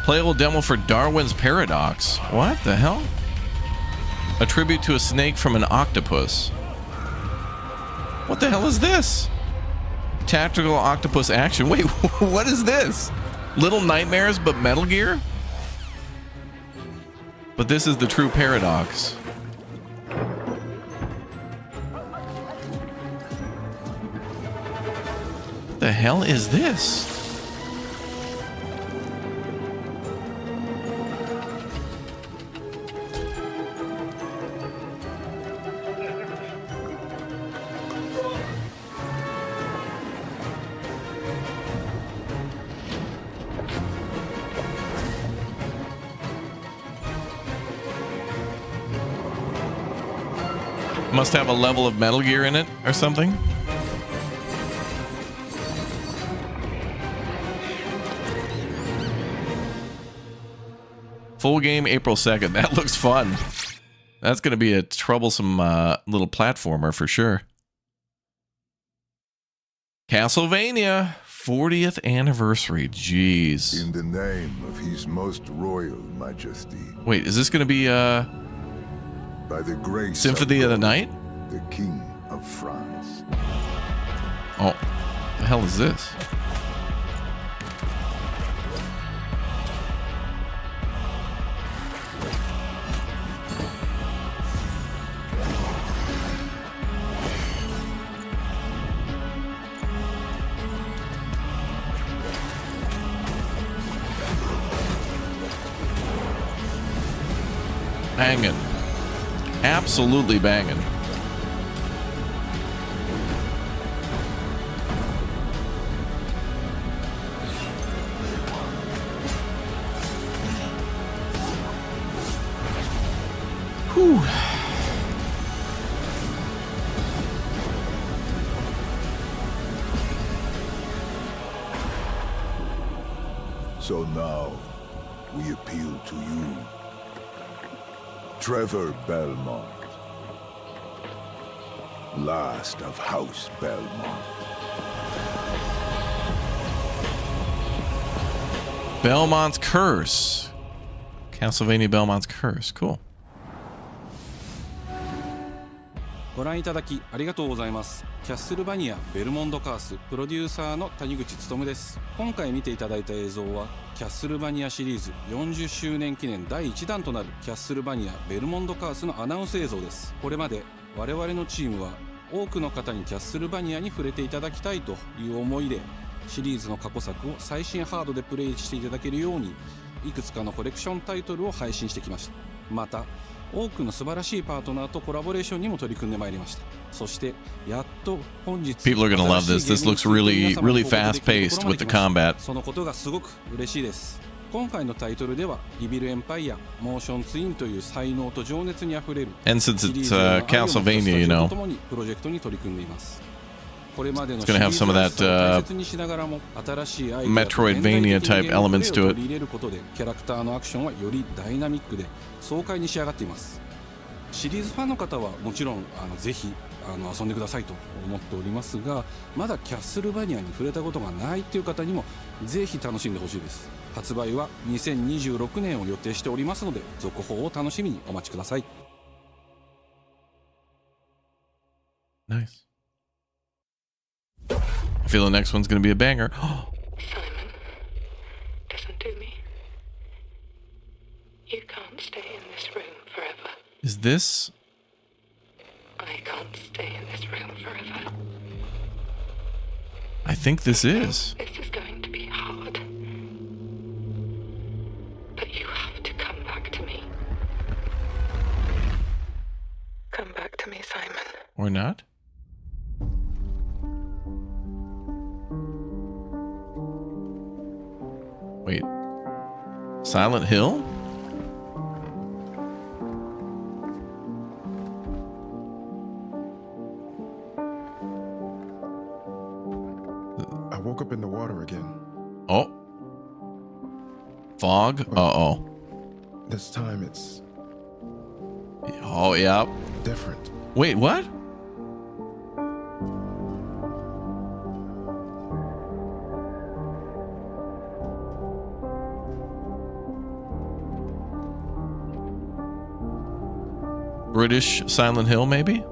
Playable demo for Darwin's Paradox. What the hell? A tribute to a snake from an octopus. What the hell is this? Tactical octopus action. Wait, what is this? Little Nightmares but Metal Gear? But this is the true Paradox. What the hell is this? Must have a level of Metal Gear in it or something. Full game April 2nd. That looks fun. That's going to be a troublesome little platformer for sure. Castlevania 40th anniversary. Jeez. In the name of His Most Royal Majesty. Wait, is this going to be by the grace Symphony of the Night? The King of France. Oh, the hell is this? Banging. Absolutely banging. Whew. So now we appeal to you, Trevor Belmont, last of House Belmont. Belmont's Curse. Castlevania Belmont's Curse. Cool. ご覧いただきありがとうございます。キャッスルバニアベルモンドカースプロデューサーの谷口勉です。今回見ていただいた映像はキャッスルバニアシリーズ40周年記念第1弾となるキャッスルバニアベルモンドカースのアナウンス映像です。これまで我々のチームは多くの方にキャッスルバニアに触れていただきたいという思いでシリーズの過去作を最新ハードでプレイしていただけるようにいくつかのコレクションタイトルを配信してきました。また多くの素晴らしいパートナーとコラボレーションにも取り組んでまいりました。そしてやっと本日 People are gonna love this. This looks really fast paced with the combat. そのことがすごく嬉しいです。今回のタイトルではイビルエンパイアモーションツインという才能と情熱にあふれる And since it's Castlevania, you know, ともにプロジェクトに取り組んでいます。これまでの it's gonna have some of that Metroidvania type elements to it. キャラクターのアクションはよりダイナミックで爽快に仕上がっています。シリーズファンの方はもちろんぜひ遊んでくださいと思っておりますが、まだキャッスルバニアに触れたことがないっていう方にもぜひ楽しんでほしいです。発売は2026年を予定しておりますので、続報を楽しみにお待ちください。Nice. I feel the next one's going to be a banger. Simon, listen to me. You can't stay in this room forever. Is this? I can't stay in this room forever. I think this is. This is going to be hard. But you have to come back to me. Come back to me, Simon. Or not? Wait. Silent Hill? I woke up in the water again. Oh. Fog? Uh-oh. This time it's... Oh, yeah. different. Wait, what? British Silent Hill, maybe?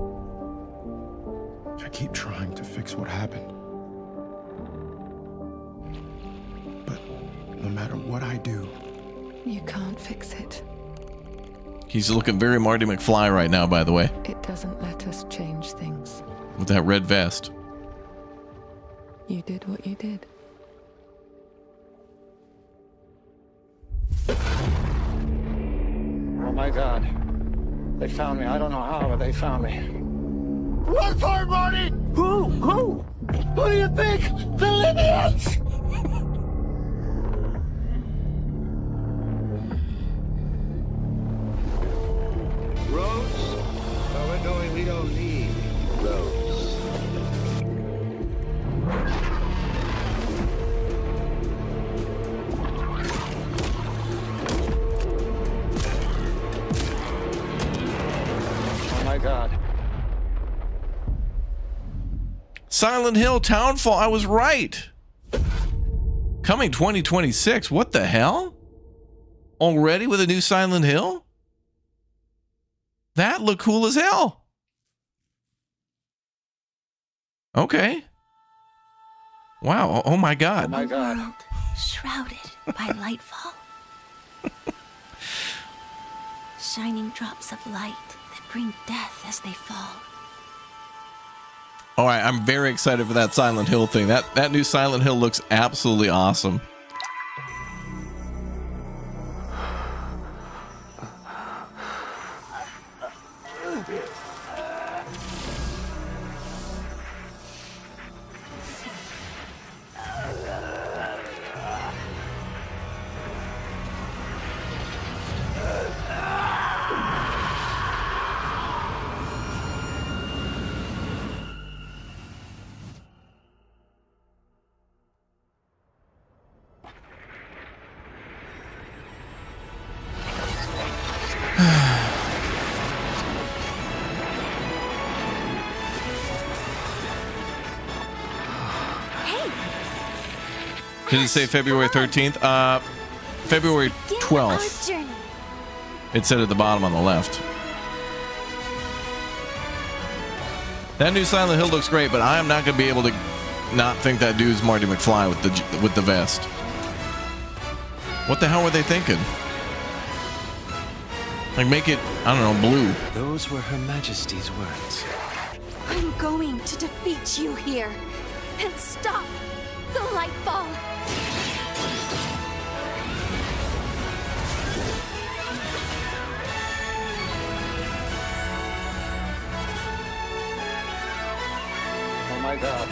I keep trying to fix what happened. But no matter what I do... You can't fix it. He's looking very Marty McFly right now, by the way. It doesn't let us change things. With that red vest. You did what you did. Oh my God. They found me. I don't know how, but they found me. Run for it, Marty! Who? Who do you think? The Libyans! Roads? Where we're going, we don't need roads. Oh my God. Silent Hill Townfall, I was right. Coming 2026, what the hell? Already with a new Silent Hill? That looked cool as hell. Okay. Wow, oh my God. Oh my God. World shrouded by lightfall. Shining drops of light that bring death as they fall. All right, I'm very excited for that Silent Hill thing. That new Silent Hill looks absolutely awesome. Did it say February 13th? February 12th. It said at the bottom on the left. That new Silent Hill looks great, but I am not going to be able to not think that dude's Marty McFly with the vest. What the hell were they thinking? Like make it, I don't know, blue. Those were Her Majesty's words. I'm going to defeat you here and stop the lightfall. Oh my God.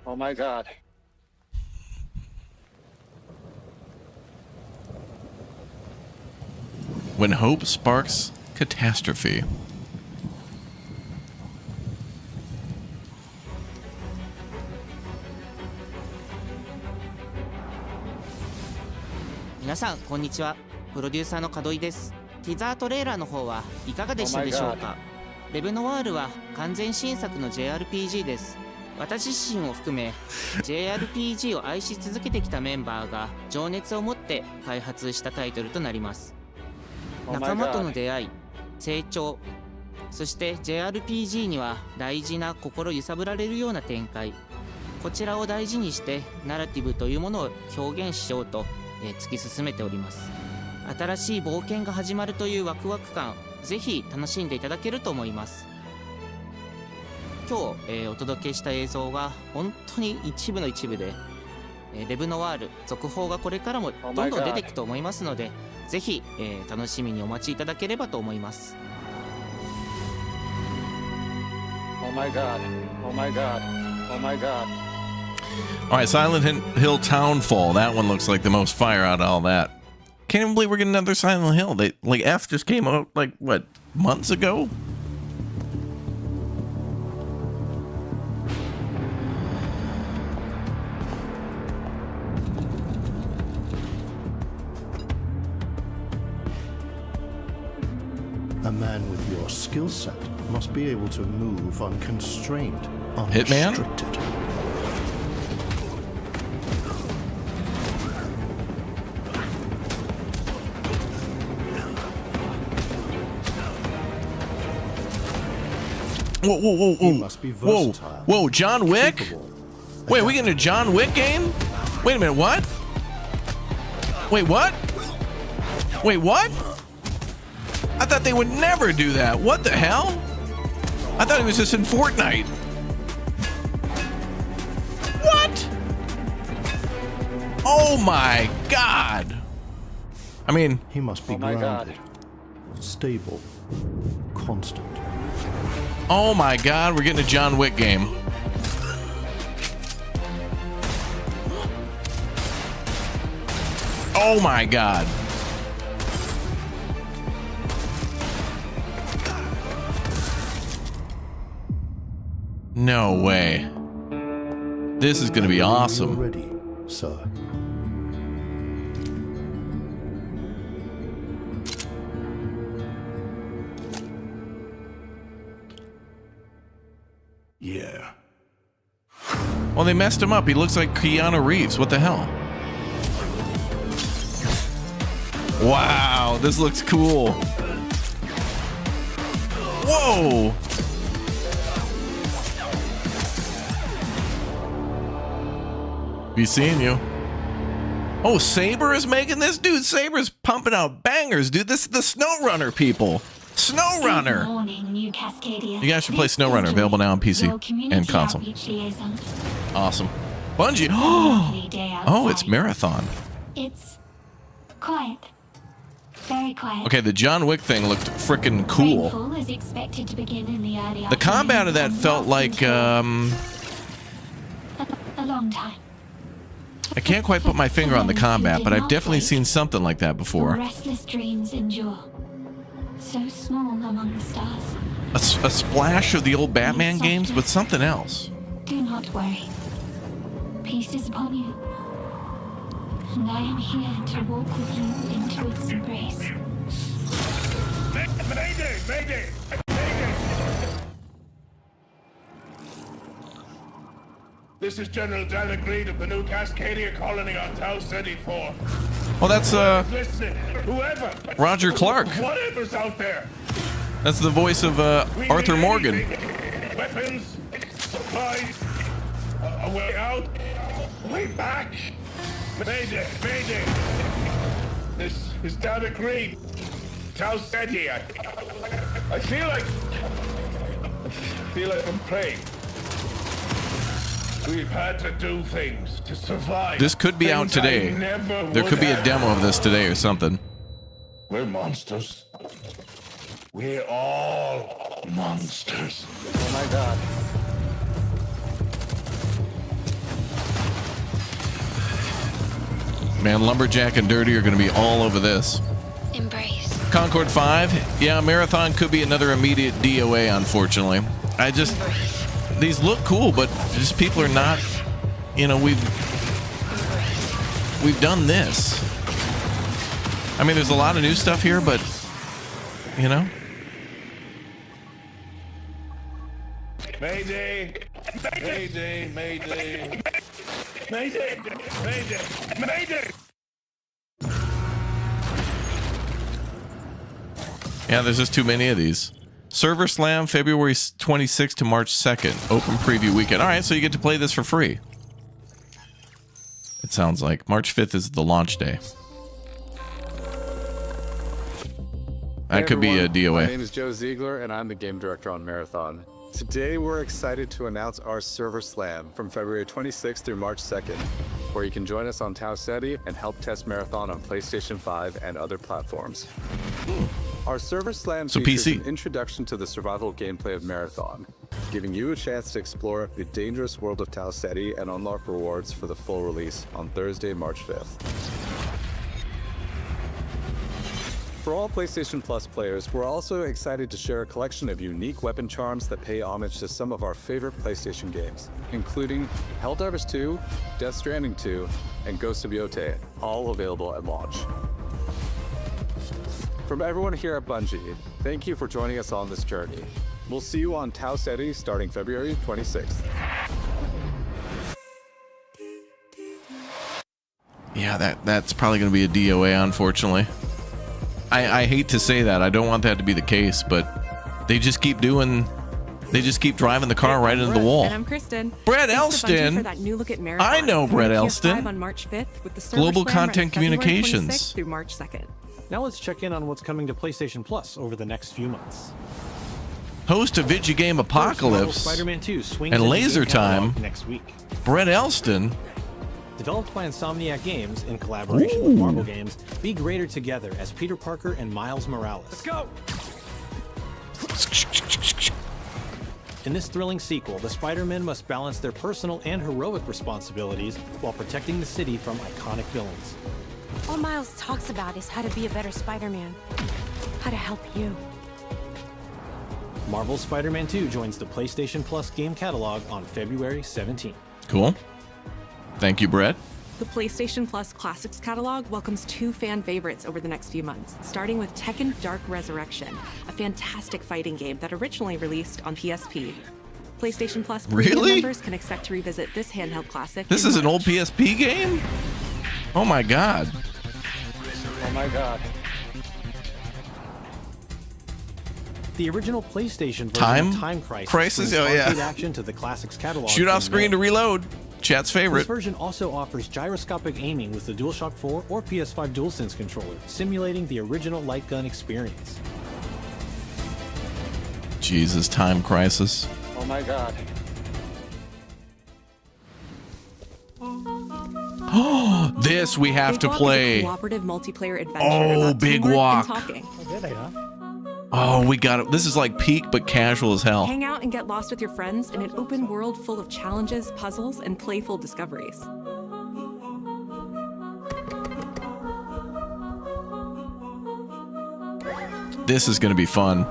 Oh my God. When hope sparks catastrophe. Minasan, こんにちは。プロデューサーの門井です。ティザートレーラーの方はいかがでしたでしょうか。レブノワールは完全新作の JRPG です。私自身を含め JRPG を愛し続けてきたメンバーが情熱を持って開発したタイトルとなります。仲間との出会い、成長、そして JRPG には大事な心揺さぶられるような展開、こちらを大事にしてナラティブというものを表現しようと、突き進めております。新しい冒険が始まるというワクワク感、ぜひ楽しんでいただけると思います。今日、お届けした映像は本当に一部の一部で、レブノワール続報がこれからもどんどん出ていくと思いますので、ぜひ、楽しみにお待ちいただければと思います。Oh my god. Oh my god. Oh my god. All right, Silent Hill Townfall. That one looks like the most fire out of all that. Can't even believe we're getting another Silent Hill. They like F just came out like what, months ago? A man with your skill set must be able to move unconstrained, Hitman? unrestricted. Whoa, whoa, whoa, whoa. He must be versatile. Whoa, John Wick? Wait, are we getting a John Wick game? Wait a minute, what? Wait, what? Wait, what? I thought they would never do that. What the hell? I thought he was just in Fortnite. What? Oh my god. I mean, he must be grounded, stable, constant. Oh my god, we're getting a John Wick game. Oh my god. No way. This is going to be awesome. Ready, sir. Yeah. Well, they messed him up. He looks like Keanu Reeves. What the hell? Wow, this looks cool. Whoa! Be seeing you. Oh, Saber is making this? Dude, Saber's pumping out bangers, dude. This is the SnowRunner people. SnowRunner! You guys should play SnowRunner, available now on PC and console. Awesome. Bungie. Oh, it's Marathon. It's quiet. Very quiet. Okay, the John Wick thing looked freaking cool. Rainfall is expected to begin in the early The combat of that felt like, a long time. I can't quite put my finger on the combat, but I've definitely seen something like that before. Restless dreams endure. So small among the stars. A splash of the old Batman games, but something else. Do not worry. Peace is upon you. And I am here to walk with you into its embrace. Mayday! Mayday! This is General Dan Agreed of the new Cascadia colony on Tau City 4. Well, that's Listen, whoever, Roger Clark. Whatever's out there. That's the voice of Arthur Morgan. Weapons, supplies, a way out, a way back. Mayday, mayday. This is Dan Agreed. Tau City. I feel like I'm praying. We've had to do things to survive. This could be out today. There could be a demo of this today or something. We're monsters. We're all monsters. Oh my god. Man, Lumberjack and Dirty are going to be all over this. Embrace. Concord 5. Yeah, Marathon could be another immediate DOA, unfortunately. These look cool, but just people are not, you know, we've done this. I mean, there's a lot of new stuff here, but you know? Mayday! Mayday! Mayday! Mayday! Mayday! Mayday! Yeah, there's just too many of these. Server Slam, February 26th to March 2nd. Open preview weekend. All right, so you get to play this for free. It sounds like. March 5th is the launch day. That could be a DOA. My name is Joe Ziegler, and I'm the game director on Marathon. Today, we're excited to announce our Server Slam from February 26th through March 2nd, where you can join us on Tau Ceti and help test Marathon on PlayStation 5 and other platforms. Our Server Slam features an introduction to the survival gameplay of Marathon, giving you a chance to explore the dangerous world of Tau Ceti and unlock rewards for the full release on Thursday, March 5th. For all PlayStation Plus players, we're also excited to share a collection of unique weapon charms that pay homage to some of our favorite PlayStation games, including Helldivers 2, Death Stranding 2, and Ghost of Yotei, all available at launch. From everyone here at Bungie, thank you for joining us on this journey. We'll see you on Tau Ceti starting February 26th. Yeah, that's probably going to be a DOA, unfortunately. I hate to say that. I don't want that to be the case, but they just keep driving the car right into the wall. And I'm Kristen. Brett Thanks to Bungie Elston. for that new look at Marathon. I know Brett Elston. On March 5th with the Server Global Slam Content February Communications. 26th through March 2nd. Now let's check in on what's coming to PlayStation Plus over the next few months. Host of Video Game Apocalypse Spider-Man 2 swings and into Laser game catalog Time. next week. Brett Elston. Developed by Insomniac Games in collaboration with Marvel Games, be greater together as Peter Parker and Miles Morales. Let's go! In this thrilling sequel, the Spider-Men must balance their personal and heroic responsibilities while protecting the city from iconic villains. All Miles talks about is how to be a better Spider-Man. How to help you. Marvel's Spider-Man 2 joins the PlayStation Plus game catalog on February 17th. Cool. Thank you, Brett. The PlayStation Plus Classics catalog welcomes two fan favorites over the next few months, starting with Tekken Dark Resurrection, a fantastic fighting game that originally released on PSP. PlayStation Plus Premium members can expect to revisit this handheld classic. This is an old PSP game? Oh my god. Oh my god. The original PlayStation version of Time Crisis Oh brings yeah. arcade action to the Classics catalog. Shoot off screen to reload. Chat's favorite. This version also offers gyroscopic aiming with the DualShock 4 or PS5 DualSense controller, simulating the original light gun experience. Jesus, Time Crisis. Oh my god. Oh, this we have to play. Big Walk is a cooperative multiplayer adventure Oh, about Big teamwork Walk. and talking. Oh, we got it. This is like peak, but casual as hell. Hang out and get lost with your friends in an open world full of challenges, puzzles, and playful discoveries. This is going to be fun.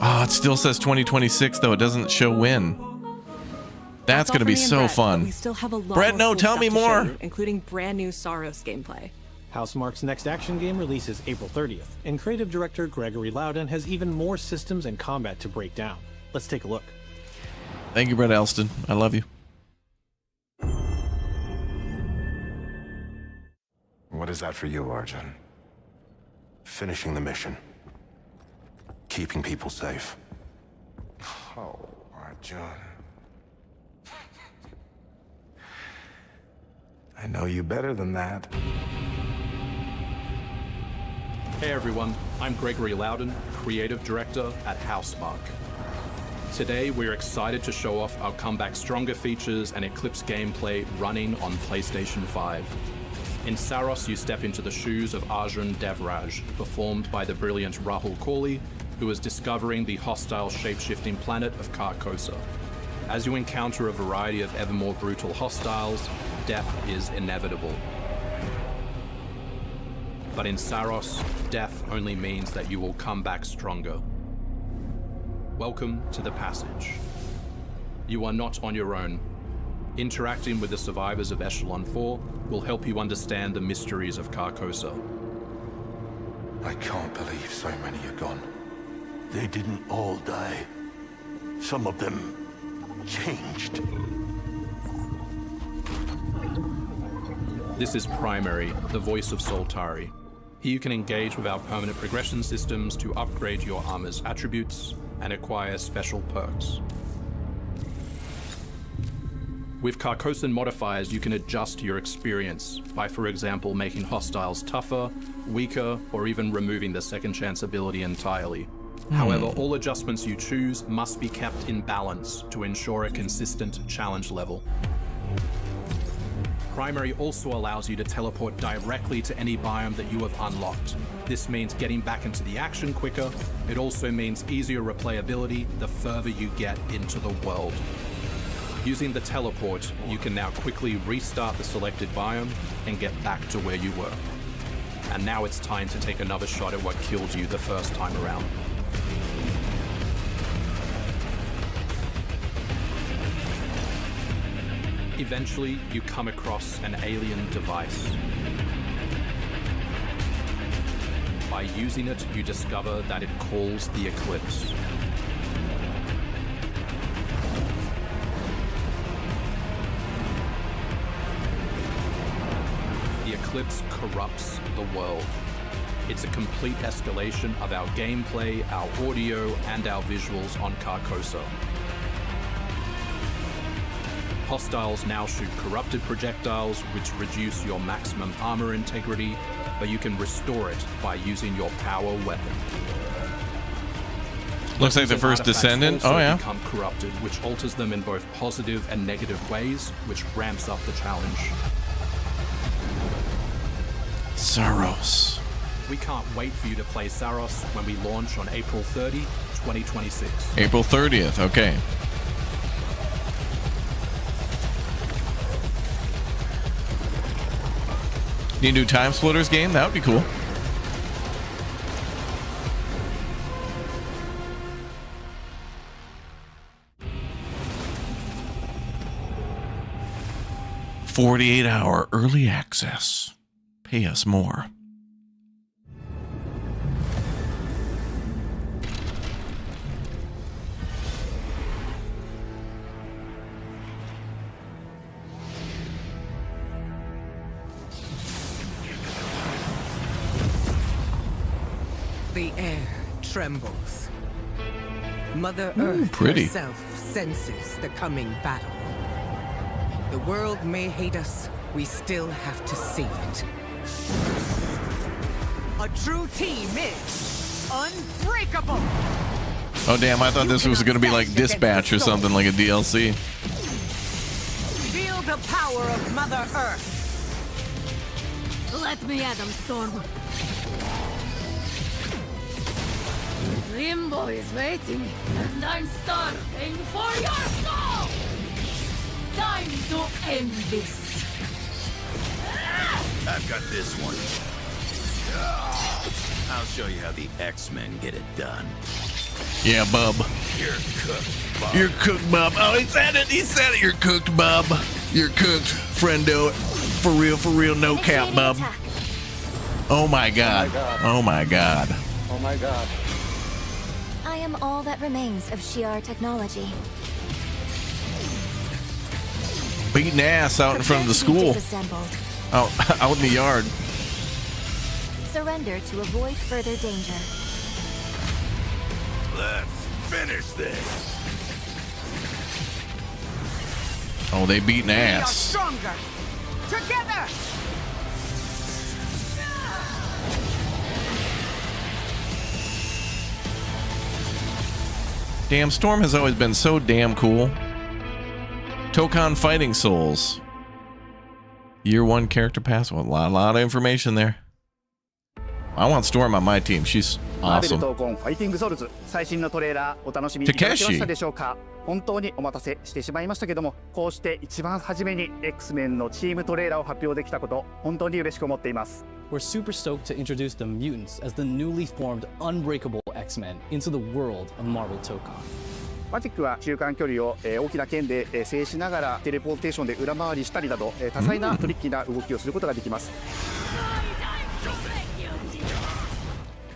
Oh, it still says 2026, though. It doesn't show when. That's going to be so fun. We still have a lot Brett, more no, cool tell stuff me to show more. you, including brand new Sorrowos gameplay. Housemarque's next action game releases April 30th, and creative director Gregory Loudon has even more systems and combat to break down. Let's take a look. Thank you, Brett Elston. I love you. What is that for you, Arjun? Finishing the mission. Keeping people safe. Oh, Arjun. I know you better than that. Hey everyone, I'm Gregory Loudon, Creative Director at Housemarque. Today we're excited to show off our Comeback Stronger features and Eclipse gameplay running on PlayStation 5. In Saros, you step into the shoes of Arjun Devraj, performed by the brilliant Rahul Kohli, who is discovering the hostile shape-shifting planet of Carcosa. As you encounter a variety of ever more brutal hostiles, death is inevitable. But in Saros, death only means that you will come back stronger. Welcome to the Passage. You are not on your own. Interacting with the survivors of Echelon 4 will help you understand the mysteries of Carcosa. I can't believe so many are gone. They didn't all die. Some of them changed. This is Primary, the voice of Soltari. Here you can engage with our permanent progression systems to upgrade your armor's attributes and acquire special perks. With Carcosan modifiers, you can adjust your experience by, for example, making hostiles tougher, weaker, or even removing the second chance ability entirely. However, all adjustments you choose must be kept in balance to ensure a consistent challenge level. Primary also allows you to teleport directly to any biome that you have unlocked. This means getting back into the action quicker. It also means easier replayability the further you get into the world. Using the teleport, you can now quickly restart the selected biome and get back to where you were. And now it's time to take another shot at what killed you the first time around. Eventually, you come across an alien device. By using it, you discover that it calls the Eclipse. The Eclipse corrupts the world. It's a complete escalation of our gameplay, our audio, and our visuals on Carcosa. Hostiles now shoot corrupted projectiles, which reduce your maximum armor integrity, but you can restore it by using your power weapon. Looks like the first Descendant. Oh yeah. Become corrupted, which alters them in both positive and negative ways, which ramps up the challenge. Sorrowos. We can't wait for you to play Sorrowos when we launch on April 30, 2026. April 30th. Okay. Need a new Time Splitters game? That would be cool. $48-hour early access. Pay us more. The air trembles. Mother Earth pretty. herself senses the coming battle. The world may hate us, we still have to save it. A true team is unbreakable! Oh damn, I thought this was going to be like Dispatch or something, like a DLC. Feel the power of Mother Earth! Let me at 'em, Storm. Limbo is waiting, and I'm starving for your soul! Time to end this. I've got this one. I'll show you how the X-Men get it done. Yeah, bub. You're cooked, Bob. You're cooked, bub. Oh, he said it. He said it. You're cooked, bub. You're cooked, friendo. For real, no cap, bub. Oh my god. Oh my god. Oh my god. I am all that remains of Shi'ar technology. Beating ass out in front of the school. Out in the yard. Surrender to avoid further danger. Let's finish this. Oh, they beating ass. Stronger! Together! Damn, Storm has always been so damn cool. Tocon Fighting Souls. Year 1 character pass. Well, a lot of information there. I want Storm on my team. She's awesome. Takeshi. 本当にお待たせしてしまいましたけども、こうして一番初めに X-Men のチームトレーラーを発表できたこと、本当に嬉しく思っています。We're super stoked to introduce the mutants as the newly formed unbreakable X-Men into the world of Marvel Tocon. マジックは中間距離を大きな剣で制しながらテレポーテーションで裏回りしたりなど多彩なトリッキーな動きをすることができます。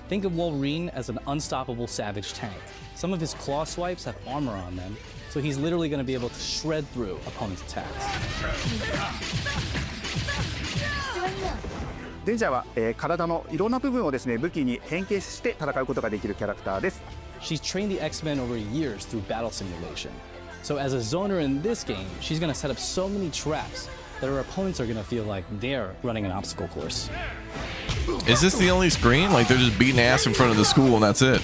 Think of Wolverine as an unstoppable savage tank. Some of his claw swipes have armor on them, so he's literally going to be able to shred through opponents' attacks. デンジャーは、体のいろんな部分をですね武器に変形して戦うことができるキャラクターです。 She's trained the X-Men over years through battle simulation. So as a zoner in this game, she's going to set up so many traps that her opponents are going to feel like they're running an obstacle course. Is this the only screen? Like they're just beating ass in front of the school and that's it?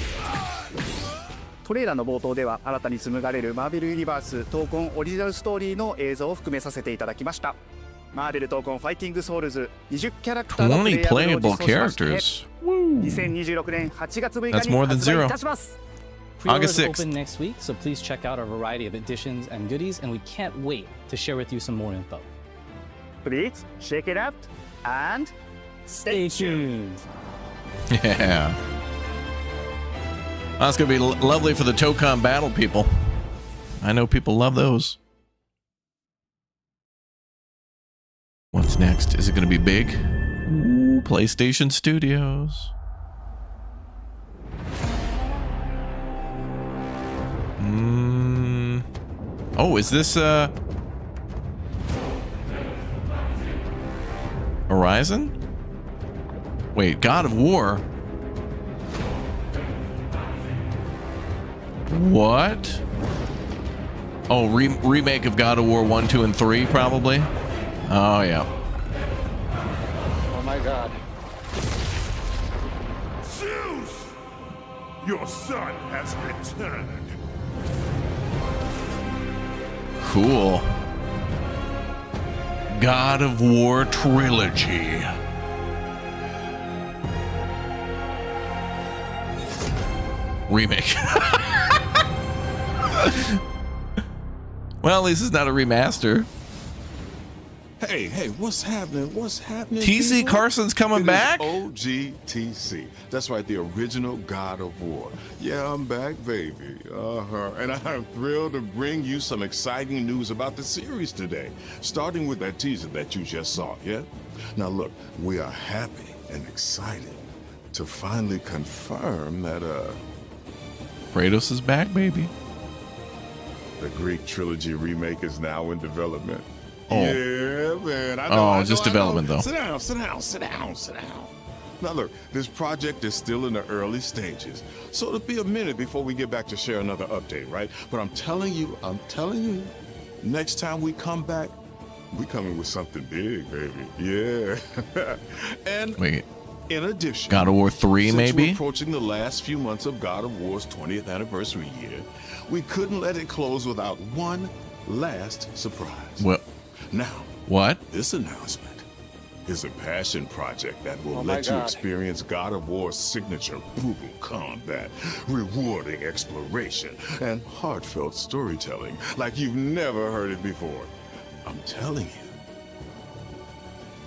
トレーラーの冒頭では新たに紡がれるマーベルユニバーストーコンオリジナルストーリーの映像を含めさせていただきました。マーベルトーコンファイティングソウルズ20キャラクターのプレイヤーを実装しまして、2026年8月6日に発売いたします。Pre-orders open next week, so please check out our variety of editions and goodies, and we can't wait to share with you some more info. Please check it out and stay tuned. Yeah. That's going to be lovely for the Tocon battle people. I know people love those. What's next? Is it going to be big? Ooh, PlayStation Studios. Oh, is this Horizon? Wait, God of War? What? Oh, remake of God of War 1, 2, and 3, probably? Oh, yeah. Oh, my God. Zeus! Your son has returned. Cool. God of War trilogy. Remake. Well, at least it's not a remaster. Hey, what's happening? What's happening? TC people? Carson's coming back? OGTC. That's right, the original God of War. Yeah, I'm back, baby. And I'm thrilled to bring you some exciting news about the series today, starting with that teaser that you just saw, yeah? Now look, we are happy and excited to finally confirm that, Kratos is back, baby. The Greek trilogy remake is now in development. Oh. Yeah, man. I know, just development, though. Sit down. Now, look, this project is still in the early stages, so it'll be a minute before we get back to share another update, right? But I'm telling you, next time we come back, we coming with something big, baby. Yeah. And wait. In addition, God of War 3, maybe? We're approaching the last few months of God of War's 20th anniversary year, we couldn't let it close without one last surprise. Well, now, what? This announcement is a passion project that will let you experience God of War's signature brutal combat, rewarding exploration, and heartfelt storytelling like you've never heard it before. I'm telling you.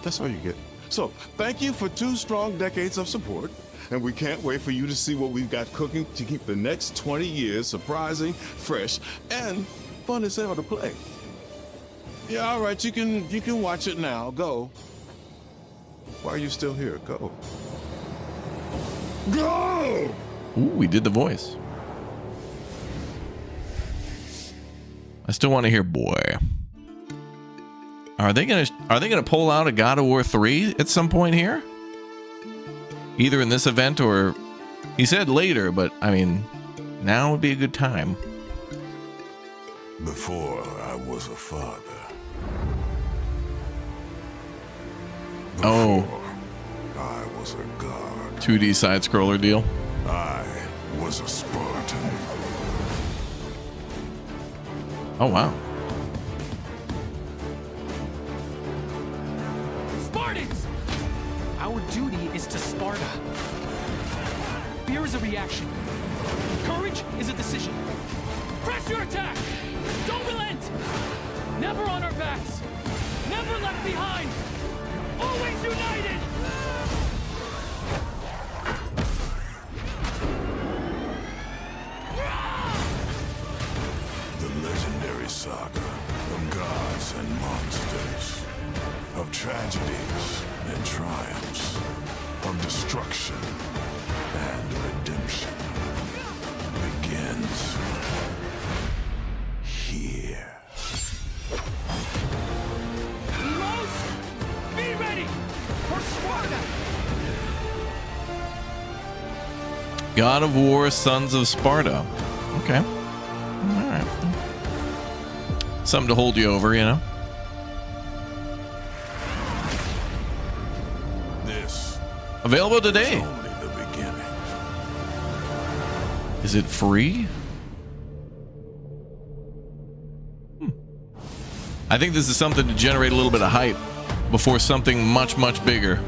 That's all you get. So, thank you for 2 strong decades of support, and we can't wait for you to see what we've got cooking to keep the next 20 years surprising, fresh, and fun as hell to play. Yeah, all right, you can watch it now. Go. Why are you still here? Go. Go! Ooh, we did the voice. I still want to hear boy. Are they gonna pull out a God of War 3 at some point here? Either in this event or he said later, but I mean, now would be a good time. Before I was a father. Oh. I was a god. 2D side scroller deal. I was a Spartan. Oh wow. Spartans! Our duty is to Sparta. Fear is a reaction. Courage is a decision. Press your attack! Don't relent! Never on our backs! Never left behind! Always united! The legendary saga of gods and monsters, of tragedies and triumphs, of destruction God of War, Sons of Sparta. Okay. All right. Something to hold you over, you know? This available today. is only the beginning. Is it free? I think this is something to generate a little bit of hype before something much, much bigger.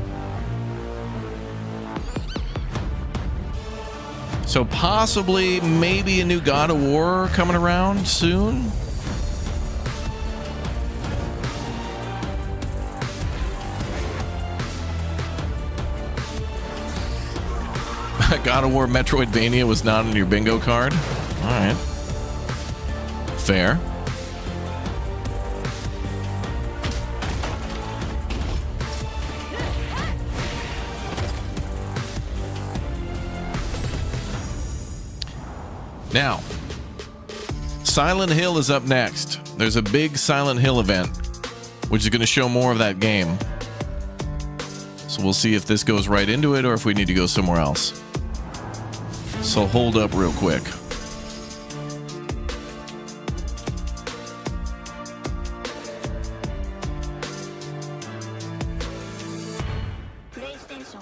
So possibly, maybe a new God of War coming around soon. God of War Metroidvania was not on your bingo card. All right. Fair. Now, Silent Hill is up next. There's a big Silent Hill event, which is going to show more of that game. So we'll see if this goes right into it or if we need to go somewhere else. So hold up real quick. PlayStation.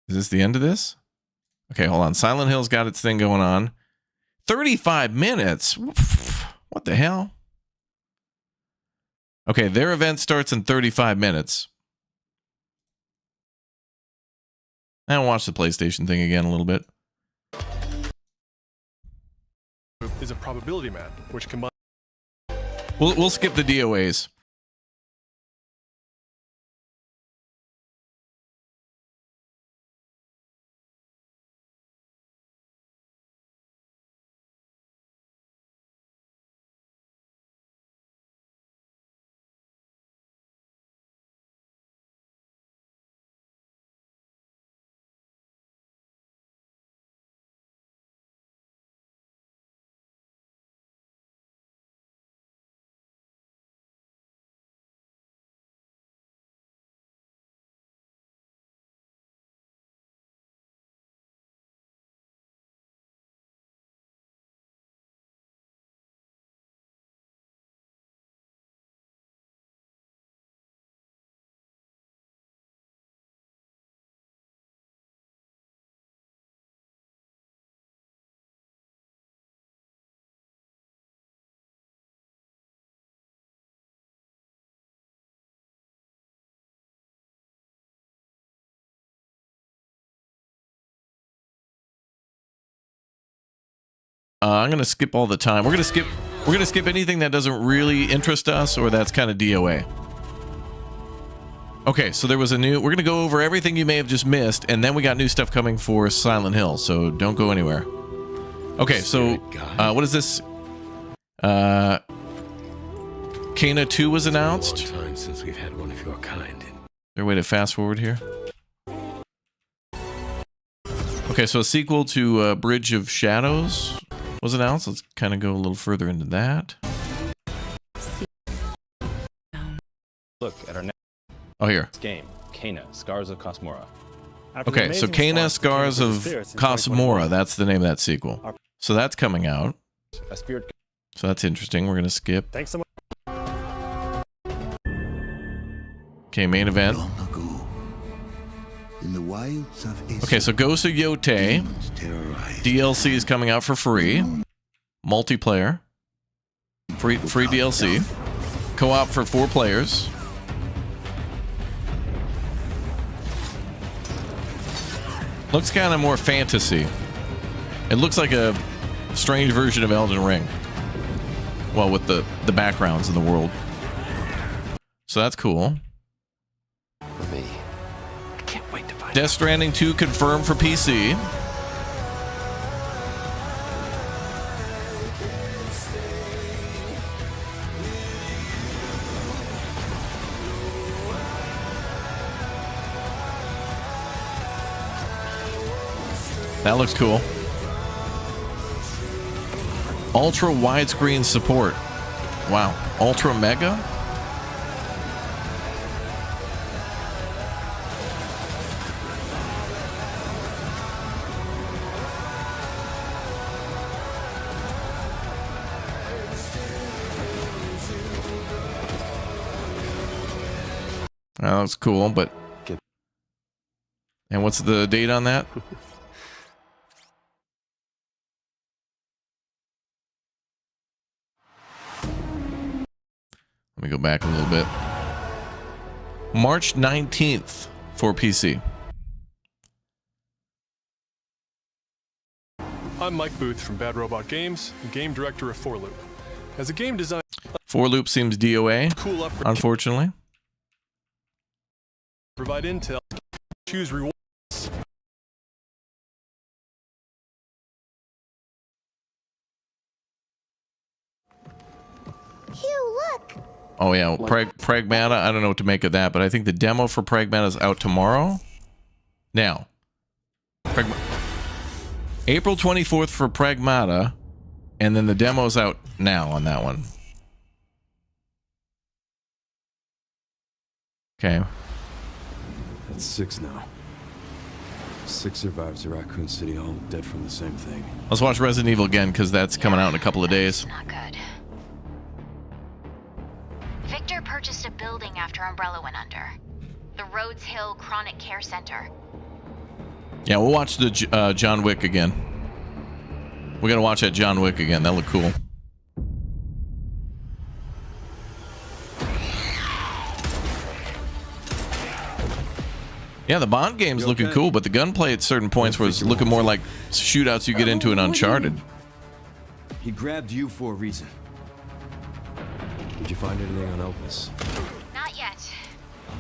Is this the end of this? Okay, hold on. Silent Hill's got its thing going on. 35 minutes? What the hell? Okay, their event starts in 35 minutes. I'll watch the PlayStation thing again a little bit. Is a probability map, which combines... We'll skip the DOAs. I'm gonna skip all the time. We're gonna skip anything that doesn't really interest us or that's kind of DOA. Okay, so there was a new. We're gonna go over everything you may have just missed, and then we got new stuff coming for Silent Hill. So don't go anywhere. Okay, so what is this? Kain 2 was announced. Time since we've had one of your kind. Is there a way to fast forward here? Okay, so a sequel to Bridge of Shadows was announced. Let's kind of go a little further into that. Look at our next here. game, Kain, Scars of Kosmora. Okay, so Kain, Scars of Kosmora. That's the name of that sequel. So that's coming out. So that's interesting. We're going to skip. Thanks so much. Okay, main event. In the wilds of Okay, so Ghost of Yotei. DLC is coming out for free. Multiplayer. Free DLC. Co-op for 4 players. Looks kind of more fantasy. It looks like a strange version of Elden Ring. Well, with the backgrounds in the world. So that's cool. For me. I can't wait to find Death Stranding 2 confirmed for PC. That looks cool. Ultra widescreen support. Wow. Ultra Mega? That looks cool, but... And what's the date on that? Let me go back a little bit. March 19th for PC. I'm Mike Booth from Bad Robot Games, game director of 4Loop. As a game designer... 4Loop seems DOA, cool up unfortunately. Provide intel, choose rewards. Hugh, look! Oh yeah, Pragmata, I don't know what to make of that, but I think the demo for Pragmata is out tomorrow. Now, April 24th for Pragmata, and then the demo's out now on that one. Okay. That's 6 now. 6 survivors of Raccoon City, all dead from the same thing. Let's watch Resident Evil again, because that's coming out in a couple of days. Not good. Victor purchased a building after Umbrella went under. The Rhodes Hill Chronic Care Center. Yeah, we'll watch the John Wick again. We're gonna watch that John Wick again. That looked cool. Yeah, the Bond game's looking cool, but the gunplay at certain points was looking more like shootouts you get into in Uncharted. He grabbed you for a reason. Did you find anything on Elvis? Not yet.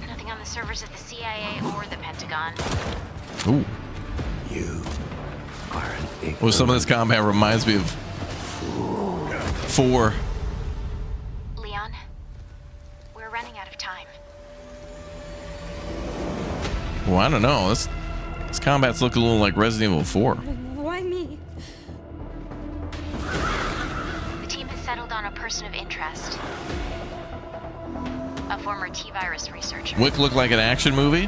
Nothing on the servers at the CIA or the Pentagon. Ooh. You are an ignorant... Well, some of this combat reminds me of 4. Leon, we're running out of time. Well, I don't know. This combat's looking a little like Resident Evil 4. Why me? The team has settled on a person of interest. A former T-virus researcher. Wick looked like an action movie?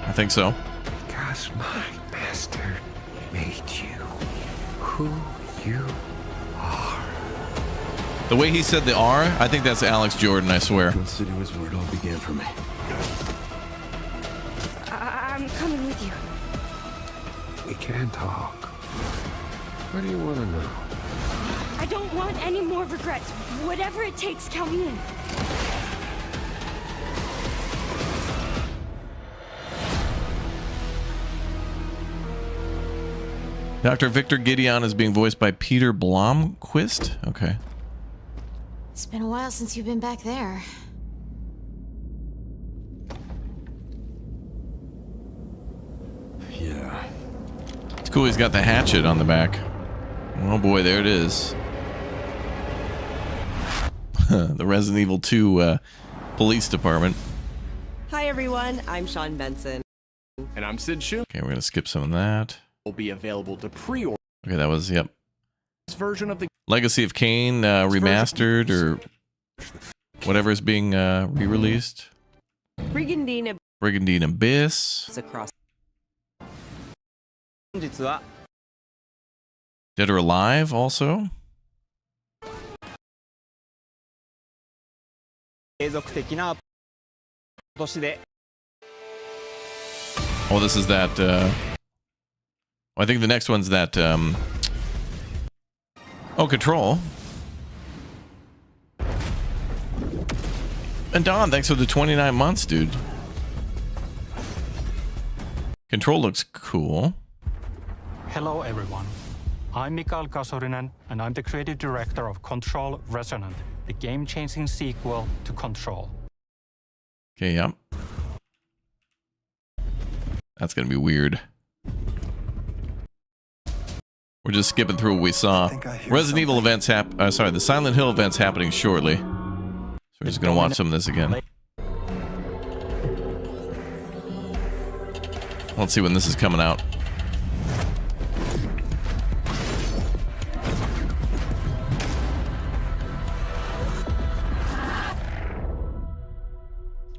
I think so. Because my master made you who you are. The way he said the R, I think that's Alex Jordan, I swear. Raccoon City was where it all began for me. I'm coming with you. We can talk. What do you want to know? I don't want any more regrets. Whatever it takes, count me in. Dr. Victor Gideon is being voiced by Peter Blomquist. Okay. It's been a while since you've been back there. Yeah. It's cool he's got the hatchet on the back. Oh boy, there it is. The Resident Evil 2 police department. Hi everyone, I'm Sean Benson. And I'm Sid Shum. Okay, we're gonna skip some of that. Will be available to pre-order. Okay, that was, yep. This version of the Legacy of Kain remastered or whatever is being re-released. Brigandine Abyss. Across. Dead or Alive also. Oh, this is that I think the next one's that Control. And Don, thanks for the 29 months, dude. Control looks cool. Hello everyone. I'm Mikael Kasurinen, and I'm the creative director of Control Resonant, the game-changing sequel to Control. Okay, yep. That's gonna be weird. We're just skipping through what we saw. Resident Evil events sorry, the Silent Hill events happening shortly. So we're just gonna watch some of this again. Let's see when this is coming out.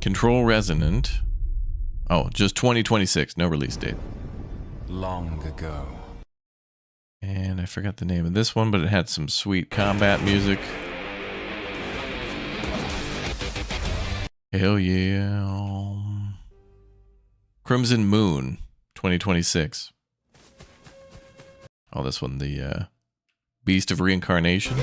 Control Resonant. Oh, just 2026. No release date. Long ago. And I forgot the name of this one, but it had some sweet combat music. Hell yeah. Crimson Moon, 2026. Oh, this one, the Beast of Reincarnation.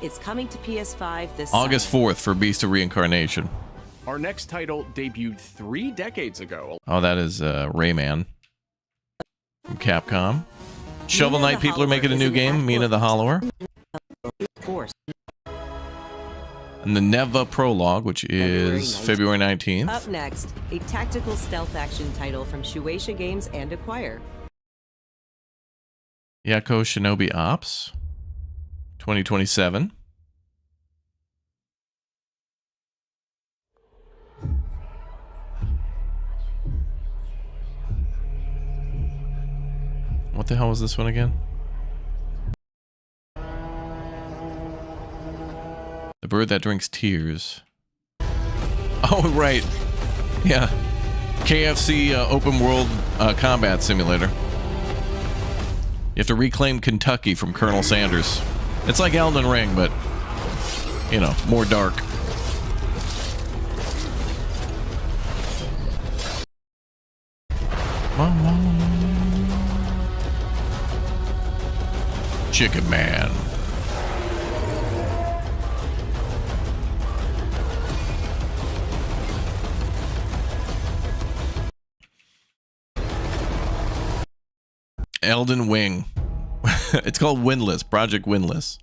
It's coming to PS5 this August 4th for Beast of Reincarnation. Our next title debuted 3 decades ago. Oh, that is Rayman from Capcom. Shovel Knight people are making a new game, Mina the Hollower. And the Neva Prologue, which is February 19th. Up next, a tactical stealth action title from Shueisha Games and Acquire. Yako Shinobi Ops, 2027. What the hell was this one again? The bird that drinks tears. Oh, right. Yeah. KFC open world combat simulator. You have to reclaim Kentucky from Colonel Sanders. It's like Elden Ring, but, you know, more dark. Chicken Man. Elden Wing. It's called Windless, Project Windless.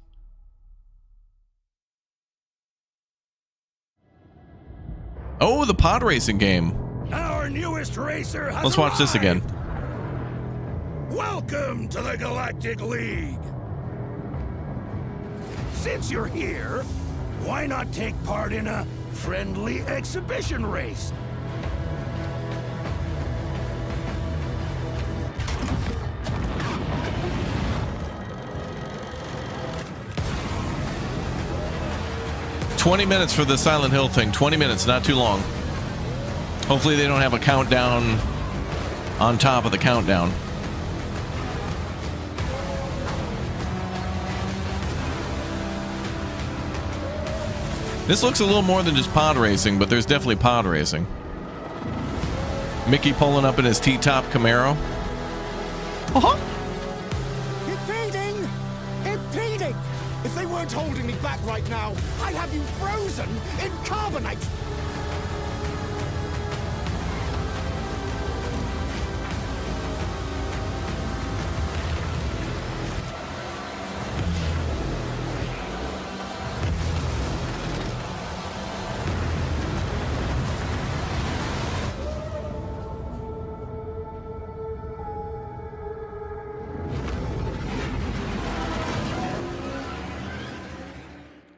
Oh, the pod racing game. Our newest racer has Let's watch this again. Welcome to the Galactic League. Since you're here, why not take part in a friendly exhibition race? $20 minutes for the Silent Hill thing. 20 minutes, not too long. Hopefully they don't have a countdown on top of the countdown. This looks a little more than just pod racing, but there's definitely pod racing. Mickey pulling up in his T-top Camaro. Impeding! Impeding! If they weren't holding me back right now, I'd have you frozen in carbonite!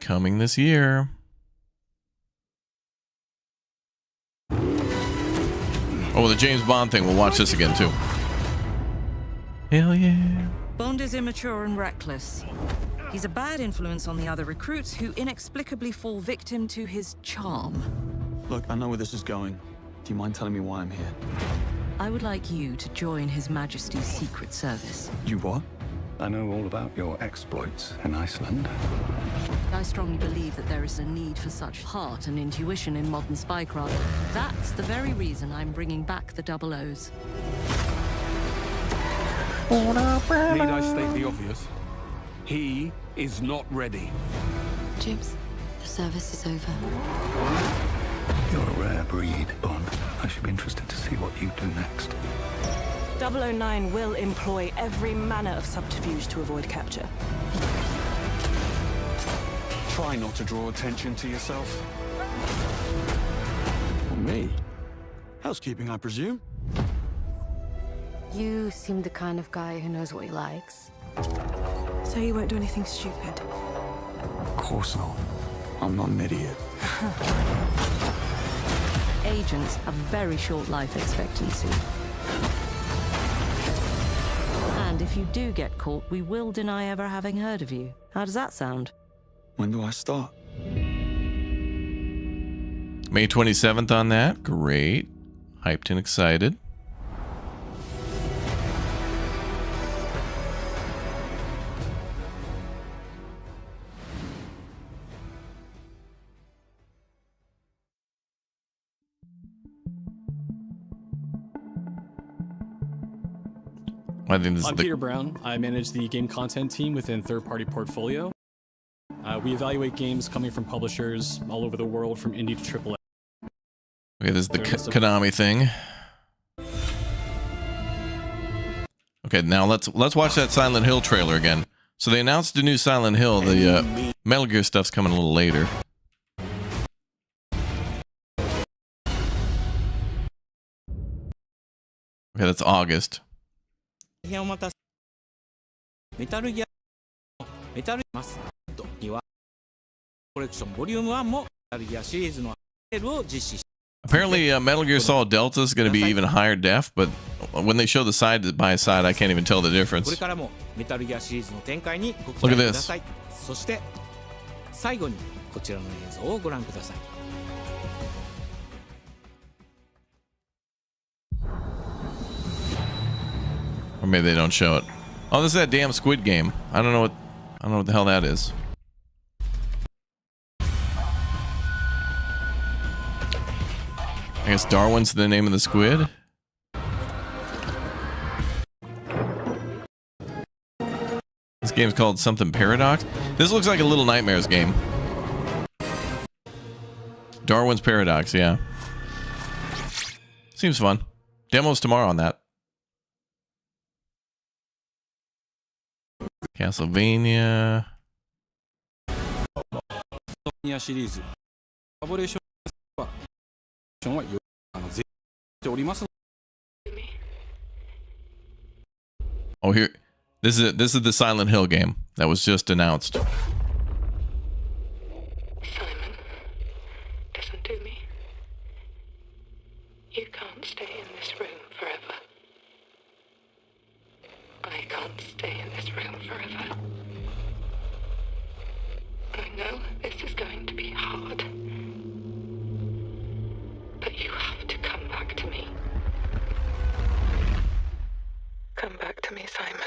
Coming this year. Oh, the James Bond thing. We'll watch this again, too. Hell yeah. Bond is immature and reckless. He's a bad influence on the other recruits who inexplicably fall victim to his charm. Look, I know where this is going. Do you mind telling me why I'm here? I would like you to join His Majesty's Secret Service. You what? I know all about your exploits in Iceland. I strongly believe that there is a need for such heart and intuition in modern spycraft. That's the very reason I'm bringing back the Double O's. Need I state the obvious? He is not ready. James, the service is over. You're a rare breed, Bond. I should be interested to see what you do next. 009 will employ every manner of subterfuge to avoid capture. Try not to draw attention to yourself. Or me? Housekeeping, I presume? You seem the kind of guy who knows what he likes. So you won't do anything stupid? Of course not. I'm not an idiot. Agents have very short life expectancy. And if you do get caught, we will deny ever having heard of you. How does that sound? When do I start? May 27th on that. Great. Hyped and excited. I think this I'm is Peter Brown. I manage the game content team within Third Party Portfolio. We evaluate games coming from publishers all over the world, from indie to AAA. Okay, this is the Konami thing. Okay, now let's watch that Silent Hill trailer again. So they announced a new Silent Hill. The Metal Gear stuff's coming a little later. Okay, that's August. メタルギアメタルマスにはコレクションボリューム1もメタルギアシリーズのセールを実施し Apparently, Metal Gear Solid Delta is going to be even higher def, but when they show the side by side, I can't even tell the difference. これからもメタルギアシリーズの展開にご期 Look 待 at くださ this. い。そして最後にこちらの映像をご覧ください。 Or maybe they don't show it. Oh, this is that damn Squid Game. I don't know what the hell that is. I guess Darwin's the name of the squid. This game's called something Paradox. This looks like a Little Nightmares game. Darwin's Paradox, yeah. Seems fun. Demos tomorrow on that. Castlevania. シリーズコラボレーションはぜひおります。 Oh, here. This is the Silent Hill game that was just announced. Simon, listen to me. You can't stay in this room forever. I can't stay in this room forever. I know this is going to be hard. But you have to come back to me. Come back to me, Simon.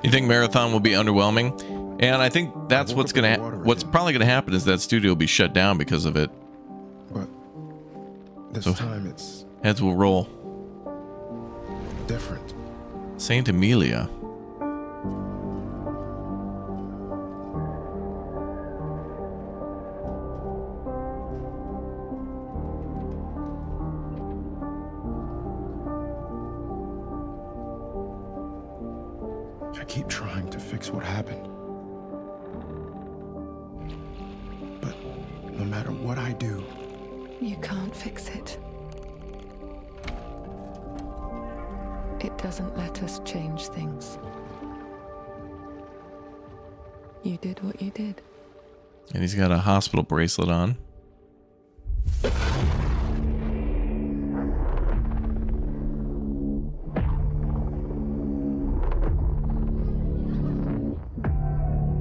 You think Marathon will be underwhelming? And I think that's what's probably gonna happen is that studio will be shut down because of it. But this So, time it's heads will roll. different. Saint Emilia. I keep trying to fix what happened. But no matter what I do, You can't fix it. It doesn't let us change things. You did what you did. And he's got a hospital bracelet on.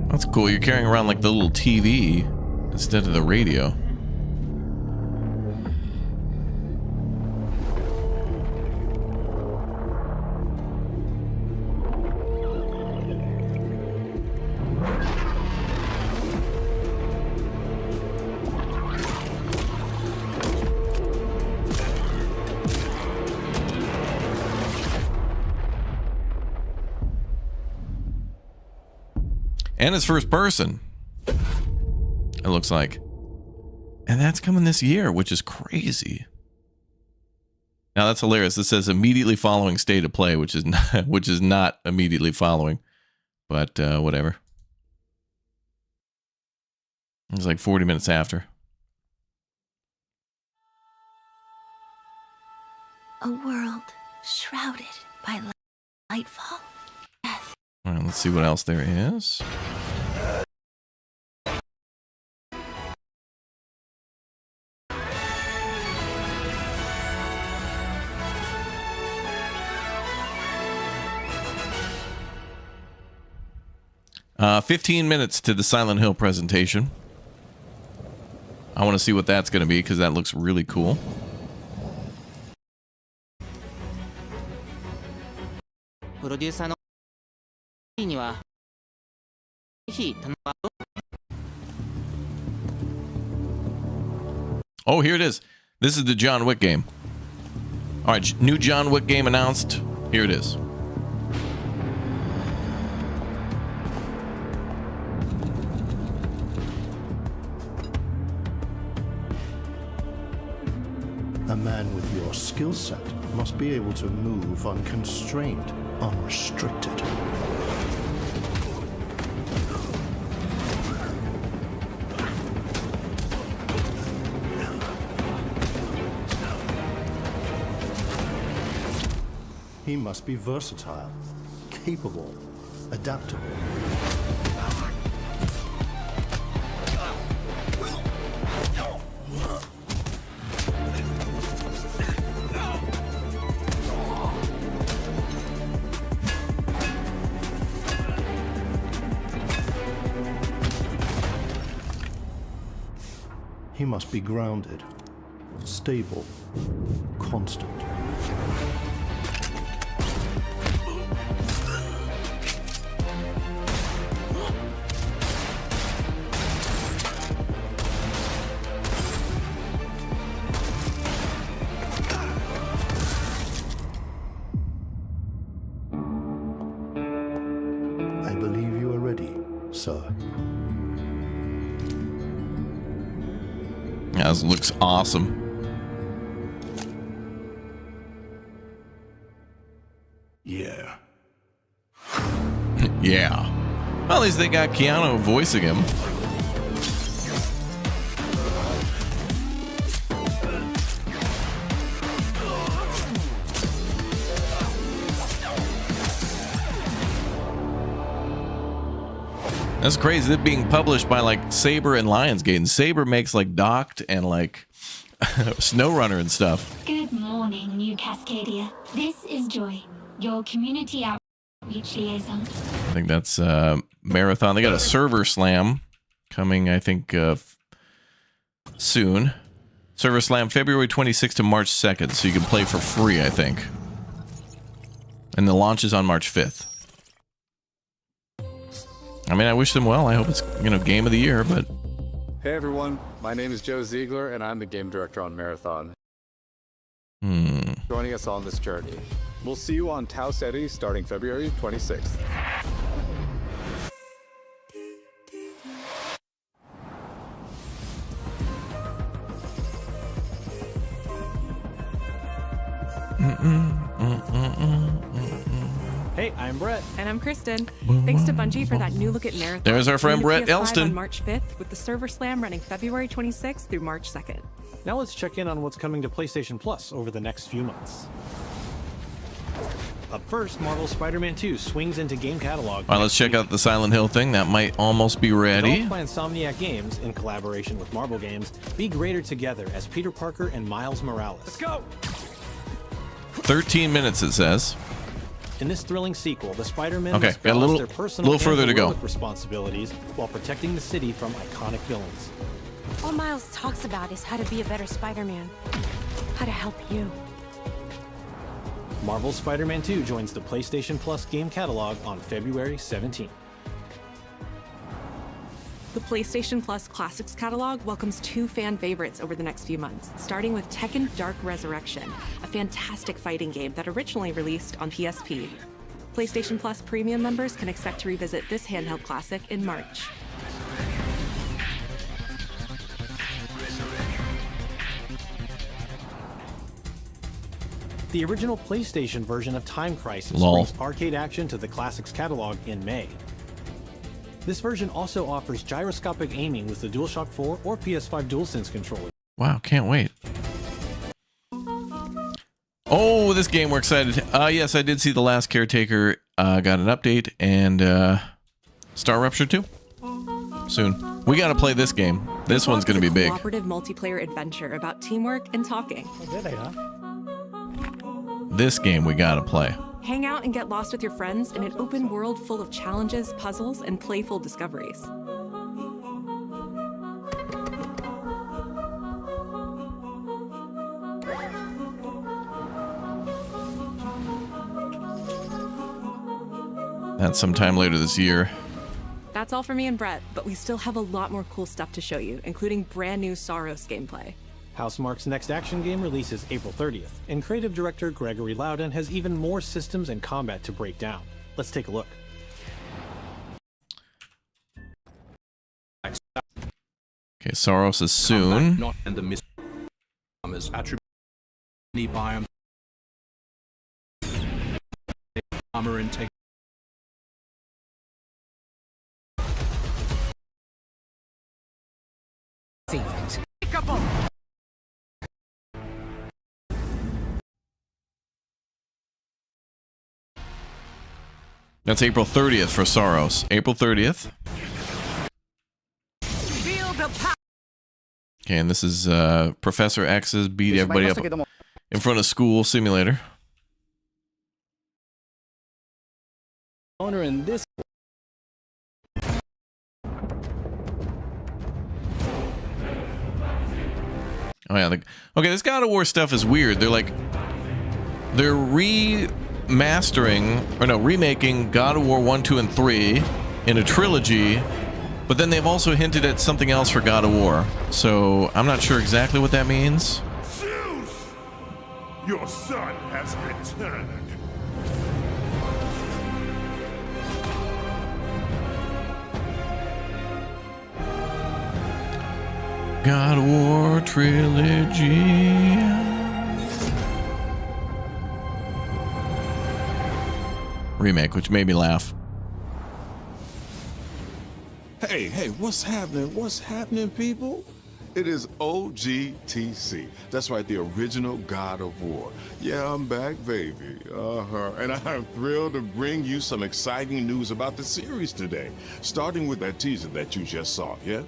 That's cool. You're carrying around like the little TV instead of the radio. And it's first person, it looks like. And that's coming this year, which is crazy. Now that's hilarious. This says immediately following State of Play, which is not immediately following. But whatever. It's like 40 minutes after. A world shrouded by lightfall. Death. All right, let's see what else there is. 15 minutes to the Silent Hill presentation. I want to see what that's going to be because that looks really cool. Oh, here it is. This is the John Wick game. All right, new John Wick game announced. Here it is. A man with your skill set must be able to move unconstrained, unrestricted. He must be versatile, capable, adaptable. He must be grounded, stable, constant. I believe you are ready, sir. Yeah, this looks awesome. Yeah. Yeah. Well, at least they got Keanu voicing him. That's crazy. It being published by like Saber and Lionsgate. And Saber makes like Docked and like SnowRunner and stuff. Good morning, New Cascadia. This is Joy, your community outreach liaison. I think that's Marathon. They got a server slam coming, I think, soon. Server slam February 26th to March 2nd, so you can play for free, I think. And the launch is on March 5th. I mean, I wish them well. I hope it's, you know, game of the year, but... Hey everyone, my name is Joe Ziegler, and I'm the game director on Marathon. Joining us on this journey. We'll see you on Tau Ceti starting February 26th. Hey, I'm Brett. And I'm Kristen. Thanks to Bungie for that new look at Marathon. There's our friend Brett PS5 Elston. On March 5th, with the server slam running February 26th through March 2nd. Now let's check in on what's coming to PlayStation Plus over the next few months. Up first, Marvel's Spider-Man 2 swings into game catalog. All right, let's check out the Silent Hill thing. That might almost be ready. Developed by Insomniac Games in collaboration with Marvel Games, be greater together as Peter Parker and Miles Morales. Let's go! 13 minutes, it says. In this thrilling sequel, the Spider-Man Okay, must got a balance little- their personal little further and to go. heroic responsibilities while protecting the city from iconic villains. All Miles talks about is how to be a better Spider-Man. How to help you. Marvel's Spider-Man 2 joins the PlayStation Plus game catalog on February 17th. The PlayStation Plus Classics catalog welcomes two fan favorites over the next few months, starting with Tekken Dark Resurrection, a fantastic fighting game that originally released on PSP. PlayStation Plus Premium members can expect to revisit this handheld classic in March. The original PlayStation version of Time Crisis Lol. brings arcade action to the Classics catalog in May. This version also offers gyroscopic aiming with the DualShock 4 or PS5 DualSense controller. Wow, can't wait. Oh, this game, we're excited. Yes, I did see The Last Caretaker got an update, and Star Rupture 2 soon. We got to play this game. This one's going to be big. Cooperative multiplayer adventure about teamwork and talking. This game we got to play. Hang out and get lost with your friends in an open world full of challenges, puzzles, and playful discoveries. That's sometime later this year. That's all for me and Brett, but we still have a lot more cool stuff to show you, including brand new Sorrowos gameplay. Housemarque's next action game releases April 30th, and creative director Gregory Loudon has even more systems and combat to break down. Let's take a look. Okay, Sorrowos is soon. Not and the is attributed by armor intake. That's April 30th for Sorrowos. April 30th. Okay, and this is Professor X's beat everybody up in front of school simulator. Owner in this. Oh yeah, okay, this God of War stuff is weird. They're remaking God of War 1, 2, and 3 in a trilogy, but then they've also hinted at something else for God of War. So I'm not sure exactly what that means. Zeus! Your son has returned. God of War trilogy. Remake, which made me laugh. Hey, what's happening? What's happening, people? It is OGTC. That's right, the original God of War. Yeah, I'm back, baby. And I'm thrilled to bring you some exciting news about the series today, starting with that teaser that you just saw, yeah?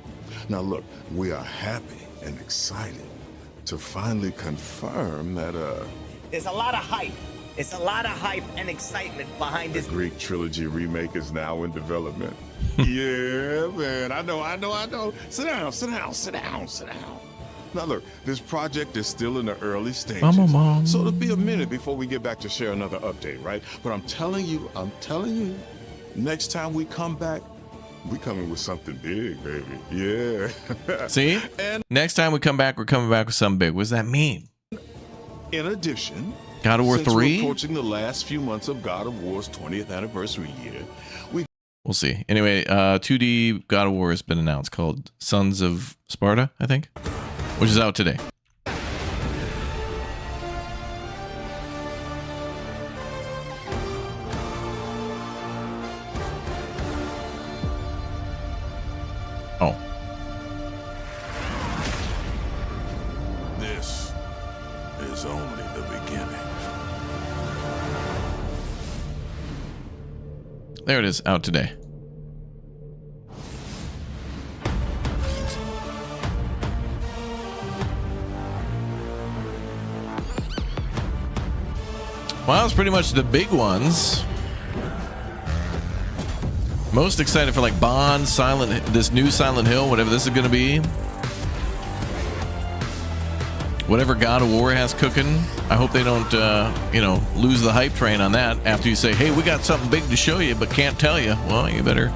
Now look, we are happy and excited to finally confirm that, There's a lot of hype. It's a lot of hype and excitement behind this. The Greek trilogy remake is now in development. Yeah, man, I know. Sit down. Now look, this project is still in the early stages. So it'll be a minute before we get back to share another update, right? But I'm telling you, next time we come back, we coming with something big, baby. Yeah. See? And next time we come back, we're coming back with something big. What does that mean? In addition, God of War 3? We're approaching the last few months of God of War's 20th anniversary year. We'll see. Anyway, 2D God of War has been announced, called Sons of Sparta, I think, which is out today. Oh. This is only the beginning. There it is, out today. Well, that's pretty much the big ones. Most excited for like Bond, this new Silent Hill, whatever this is going to be. Whatever God of War has cooking. I hope they don't, lose the hype train on that after you say, hey, we got something big to show you, but can't tell you. Well, you better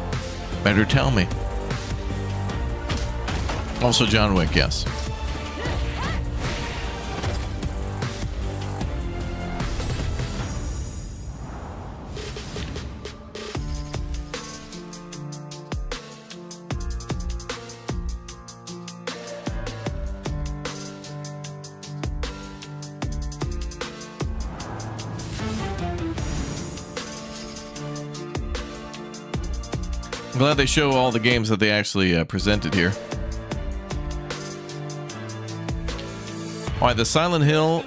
tell me. Also, John Wick, yes. I'm glad they show all the games that they actually presented here. All right, the Silent Hill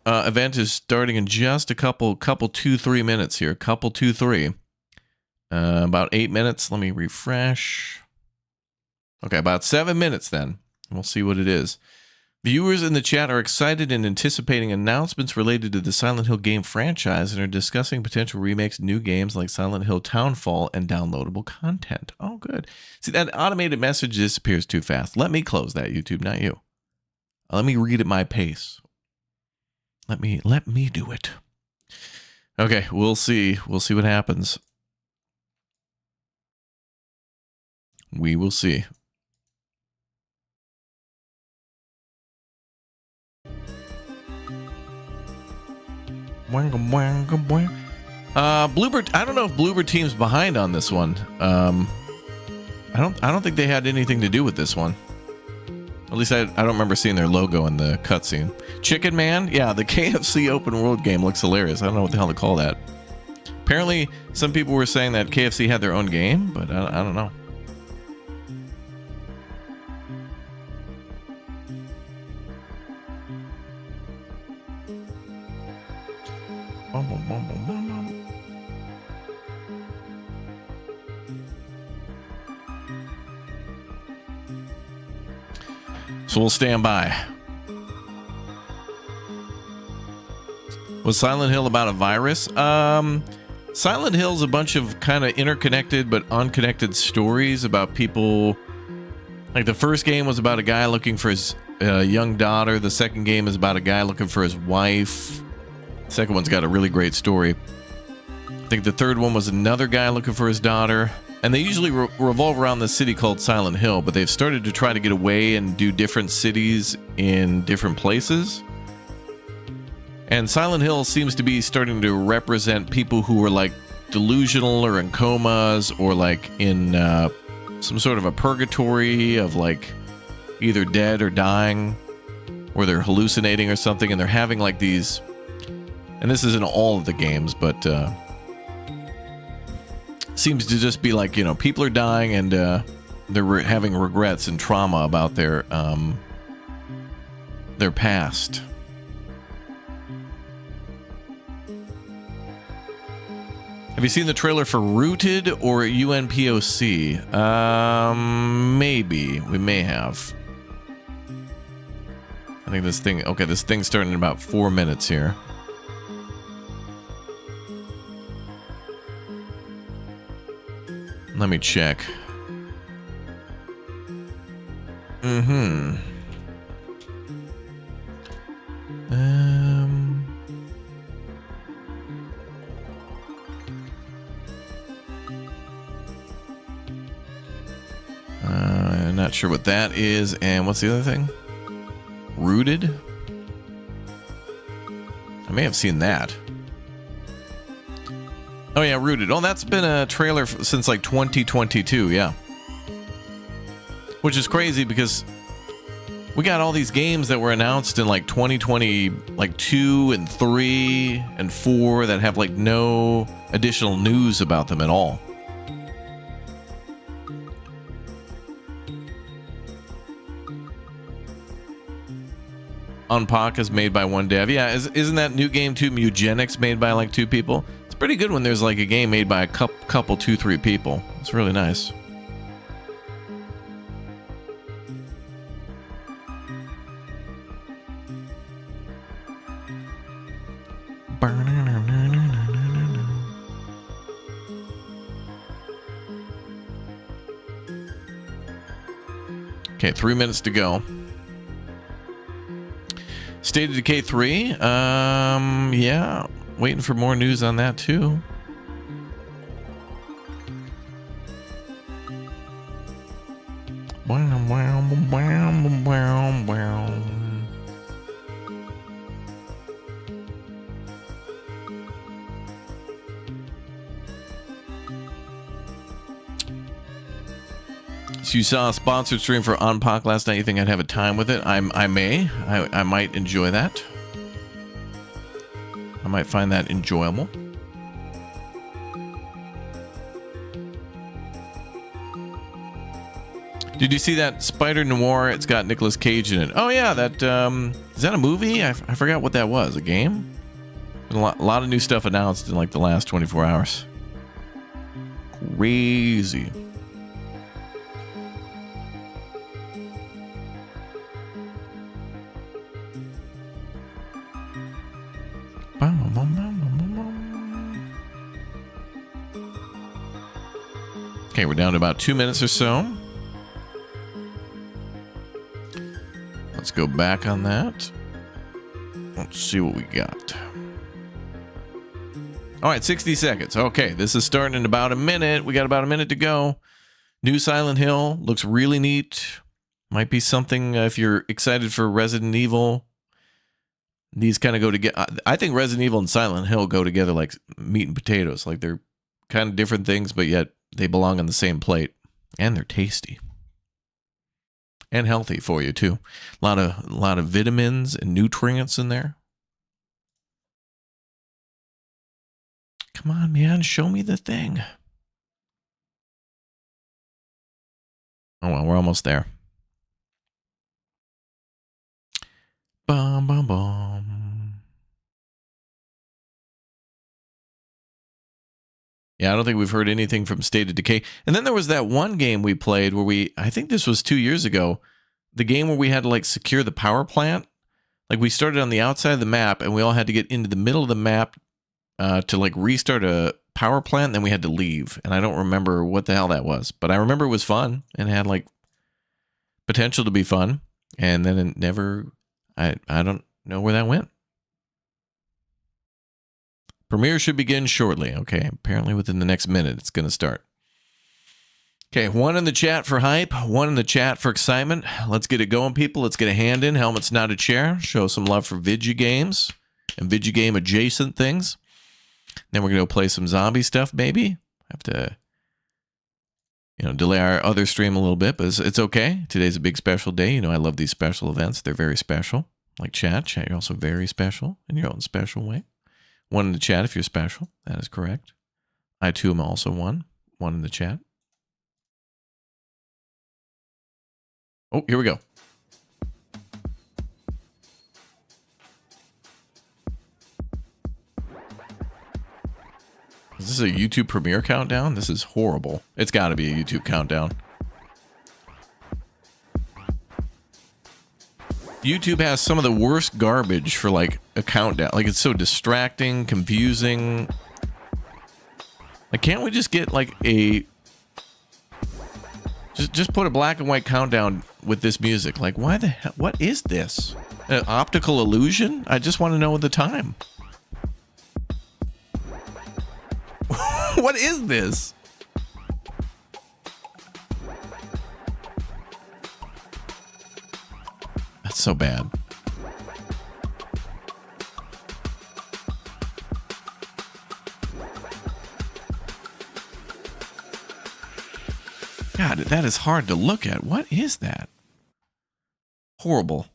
event is starting in just a couple 2-3 minutes here. Couple 2-3. About 8 minutes. Let me refresh. Okay, about 7 minutes then. We'll see what it is. Viewers in the chat are excited and anticipating announcements related to the Silent Hill game franchise and are discussing potential remakes of new games like Silent Hill Townfall and downloadable content. Oh, good. See, that automated message disappears too fast. Let me close that, YouTube, not you. Let me read at my pace. Let me do it. Okay, we'll see. We'll see what happens. We will see. Bluebird, I don't know if Bluebird Team's behind on this one. I don't think they had anything to do with this one. At least I don't remember seeing their logo in the cutscene. Chicken Man? Yeah, the KFC open world game looks hilarious. I don't know what the hell to call that. Apparently, some people were saying that KFC had their own game, but I don't know. So we'll stand by. Was Silent Hill about a virus? Silent Hill's a bunch of kind of interconnected but unconnected stories about people. Like the first game was about a guy looking for his young daughter. The second game is about a guy looking for his wife. The second one's got a really great story. I think the third one was another guy looking for his daughter. And they usually revolve around the city called Silent Hill, but they've started to try to get away and do different cities in different places. And Silent Hill seems to be starting to represent people who are like delusional or in comas or like in some sort of a purgatory of like either dead or dying, or they're hallucinating or something, and they're having like these, and this isn't all of the games, but seems to just be like, you know, people are dying and they're having regrets and trauma about their past. Have you seen the trailer for Rooted or UNPOC? Maybe. We may have. I think this thing... Okay, this thing's starting in about 4 minutes here. Let me check. Not sure what that is. And what's the other thing? Rooted? I may have seen that. Oh yeah, Rooted. Oh, that's been a trailer since like 2022, yeah. Which is crazy because we got all these games that were announced in like 2020, like 2 and 3 and 4 that have like no additional news about them at all. Unpoc is made by one dev. Yeah, isn't that new game too? Mugenics made by like 2 people. It's pretty good when there's like a game made by a couple 2-3 people. It's really nice. Okay, 3 minutes to go. State of Decay 3, yeah, waiting for more news on that too. So you saw a sponsored stream for Unpoc last night. You think I'd have a time with it? I might enjoy that. I might find that enjoyable. Did you see that Spider Noir? It's got Nicolas Cage in it. Oh yeah, that is that a movie? I forgot what that was. A game? A lot of new stuff announced in like the last 24 hours. Crazy. Okay, we're down to about 2 minutes or so. Let's go back on that. Let's see what we got. All right, 60 seconds. Okay, this is starting in about a minute. We got about a minute to go. New Silent Hill looks really neat. Might be something if you're excited for Resident Evil. These kind of go together. I think Resident Evil and Silent Hill go together like meat and potatoes. Like they're kind of different things, but yet they belong on the same plate. And they're tasty. And healthy for you too. A lot of vitamins and nutrients in there. Come on, man, show me the thing. Oh well, we're almost there. Bum bum bum. Yeah, I don't think we've heard anything from State of Decay. And then there was that one game we played where I think this was 2 years ago, the game where we had to like secure the power plant. Like we started on the outside of the map and we all had to get into the middle of the map to like restart a power plant. And then we had to leave. And I don't remember what the hell that was, but I remember it was fun and had like potential to be fun. And then it never, I don't know where that went. Premiere should begin shortly. Okay, apparently within the next minute it's going to start. Okay, one in the chat for hype, one in the chat for excitement. Let's get it going, people. Let's get a hand in. Helmet's not a chair. Show some love for Vidgy games and Vidgy game adjacent things. Then we're going to play some zombie stuff, maybe. Have to, delay our other stream a little bit, but it's okay. Today's a big special day. I love these special events. They're very special. Like chat. Chat, you're also very special in your own special way. One in the chat if you're special. That is correct. I too am also one. One in the chat. Oh, here we go. Is this a YouTube premiere countdown? This is horrible. It's got to be a YouTube countdown. YouTube has some of the worst garbage for like a countdown. Like it's so distracting, confusing. Like can't we just get like a just put a black and white countdown with this music? Like why the hell? What is this? An optical illusion? I just want to know the time. What is this? That's so bad. God, that is hard to look at. What is that? Horrible.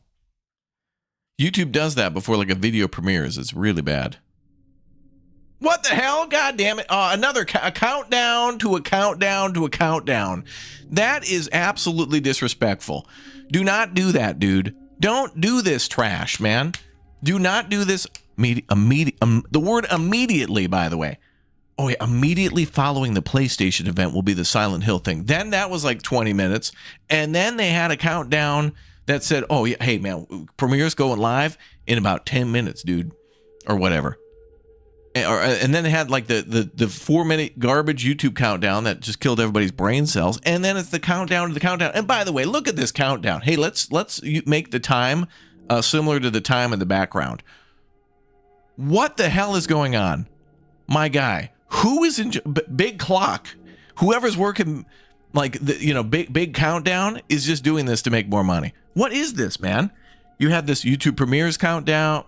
YouTube does that before like a video premieres. It's really bad. What the hell? God damn it. Another a countdown to a countdown to a countdown. That is absolutely disrespectful. Do not do that, dude. Don't do this trash, man. Do not do this. The word immediately, by the way. Oh, yeah, immediately following the PlayStation event will be the Silent Hill thing. Then that was like 20 minutes. And then they had a countdown that said, oh, yeah, hey, man, premiere's going live in about 10 minutes, dude. Or whatever. And then they had like the 4-minute garbage YouTube countdown that just killed everybody's brain cells. And then it's the countdown to the countdown. And by the way, look at this countdown. Hey, let's make the time similar to the time in the background. What the hell is going on? My guy, who is in big clock? Whoever's working like the big countdown is just doing this to make more money. What is this, man? You had this YouTube premieres countdown.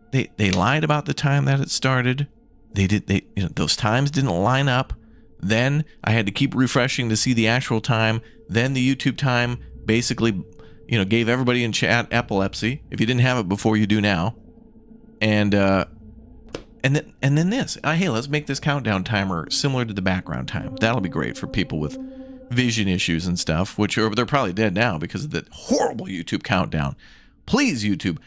They lied about the time that it started. Those times didn't line up. Then I had to keep refreshing to see the actual time. Then the YouTube time basically, gave everybody in chat epilepsy. If you didn't have it before, you do now. And then this. Hey, let's make this countdown timer similar to the background time. That'll be great for people with vision issues and stuff, they're probably dead now because of the horrible YouTube countdown. Please, YouTube.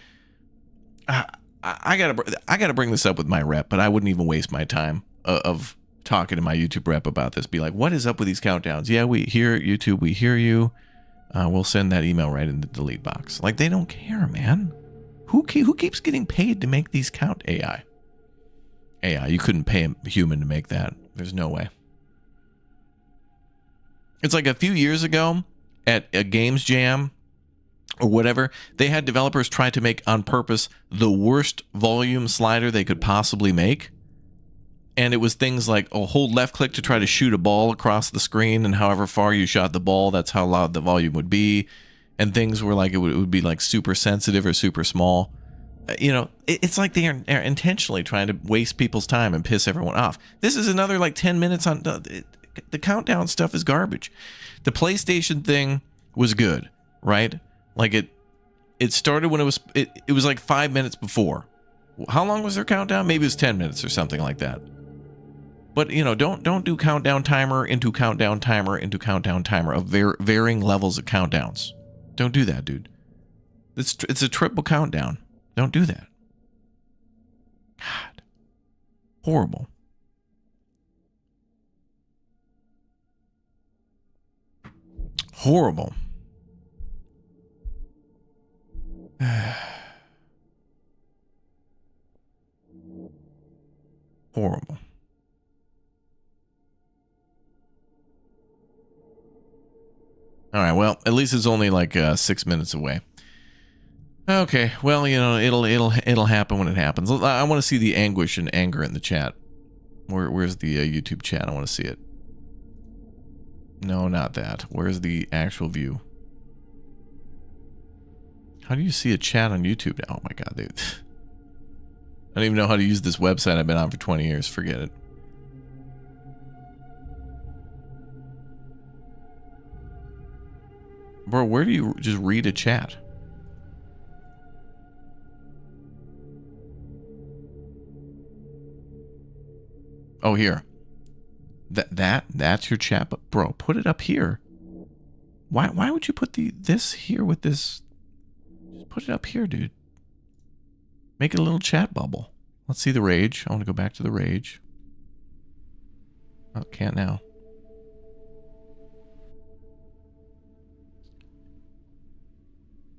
I gotta bring this up with my rep, but I wouldn't even waste my time of talking to my YouTube rep about this. Be like, what is up with these countdowns? Yeah, we hear YouTube, we hear you. We'll send that email right in the delete box. Like they don't care, man. Who keeps getting paid to make these count? AI. You couldn't pay a human to make that. There's no way. It's like a few years ago at a Games Jam or whatever, they had developers try to make on purpose the worst volume slider they could possibly make. And it was things like, oh, hold left click to try to shoot a ball across the screen, and however far you shot the ball, that's how loud the volume would be. And things were like, it would be like super sensitive or super small. You know, it's like they are intentionally trying to waste people's time and piss everyone off. This is another like 10 minutes on the countdown stuff is garbage. The PlayStation thing was good, right? Like it started when it was like 5 minutes before. How long was their countdown? Maybe it was 10 minutes or something like that. But, you know, don't do countdown timer into countdown timer into countdown timer of varying levels of countdowns. Don't do that, dude. It's a triple countdown. Don't do that. God. Horrible. Horrible. Horrible. All right, well, at least it's only like 6 minutes away. Okay, well, you know, it'll happen when it happens. I want to see the anguish and anger in the chat. Where's the YouTube chat? I want to see it. No, not that. Where's the actual view? How do you see a chat on YouTube now? Oh my god, dude. I don't even know how to use this website I've been on for 20 years. Forget it. Bro, where do you just read a chat? Oh, here. That's your chat, but bro, put it up here. Why would you put this here with this? Just put it up here, dude. Make it a little chat bubble. Let's see the rage. I want to go back to the rage. Oh, can't now.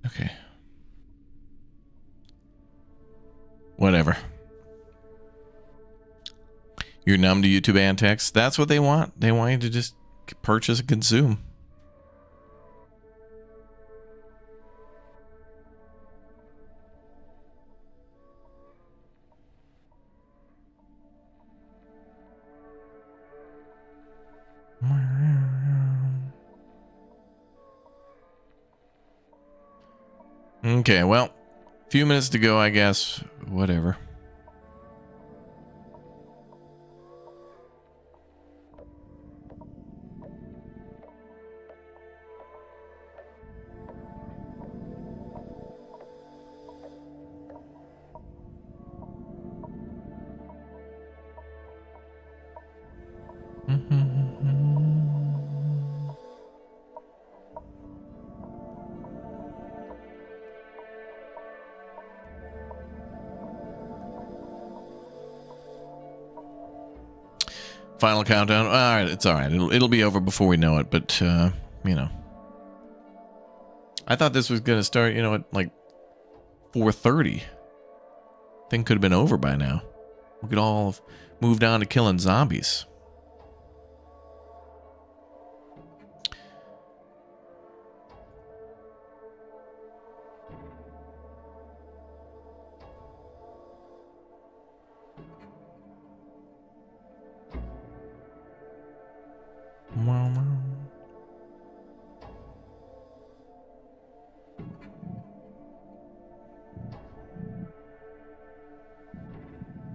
Okay. Whatever. You're numb to YouTube antics. That's what they want. They want you to just purchase and consume. Okay, well, a few minutes to go, I guess. Whatever. Final countdown. All right, it's all right. It'll be over before we know it. But you know, I thought this was gonna start, you know, at like 4:30. Thing could have been over by now. We could all have moved on to killing zombies.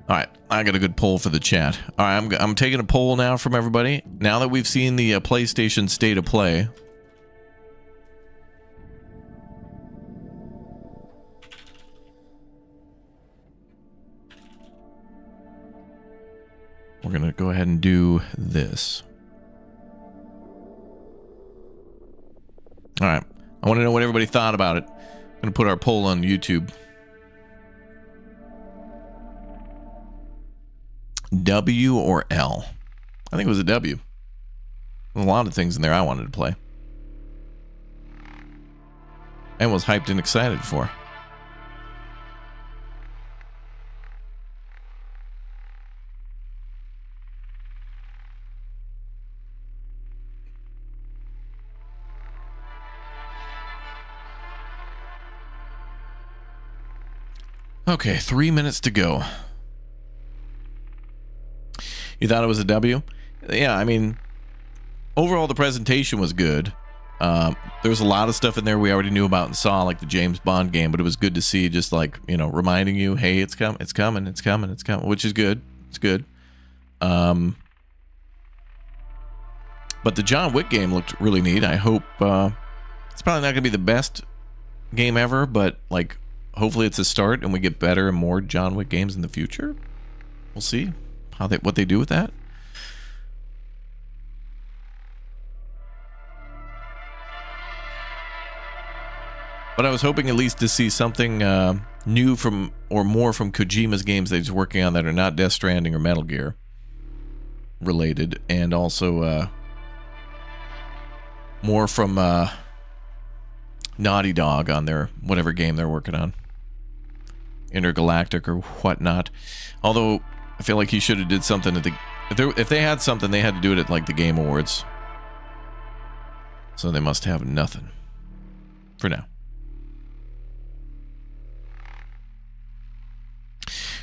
All right, I got a good poll for the chat. All right, I'm taking a poll now from everybody. Now that we've seen the PlayStation State of Play, we're gonna go ahead and do this. All right, I want to know what everybody thought about it. I'm gonna put our poll on YouTube. W or L? I think it was a W. There's a lot of things in there I wanted to play. And was hyped and excited for. Okay, 3 minutes to go. You thought it was a W? Yeah, I mean, overall the presentation was good. There was a lot of stuff in there we already knew about and saw, like the James Bond game, but it was good to see, just like, you know, reminding you, hey, it's coming, which is good. It's good. But the John Wick game looked really neat. I hope it's probably not going to be the best game ever, but like hopefully it's a start and we get better and more John Wick games in the future. We'll see what they do with that. But I was hoping at least to see something new from, or more from Kojima's games that he's working on that are not Death Stranding or Metal Gear related, and also more from Naughty Dog on their whatever game they're working on, Intergalactic or whatnot. Although I feel like he should have did something at the, if they had something, they had to do it at like the Game Awards. So they must have nothing for now.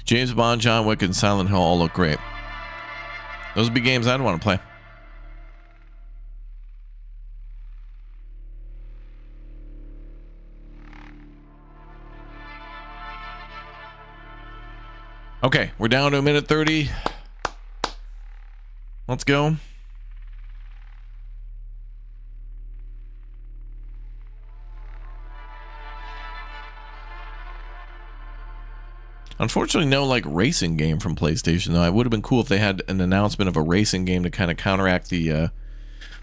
James Bond, John Wick, and Silent Hill all look great. Those would be games I'd want to play. Okay, we're down to 1:30. Let's go. Unfortunately, no like racing game from PlayStation, though. It would have been cool if they had an announcement of a racing game to kind of counteract the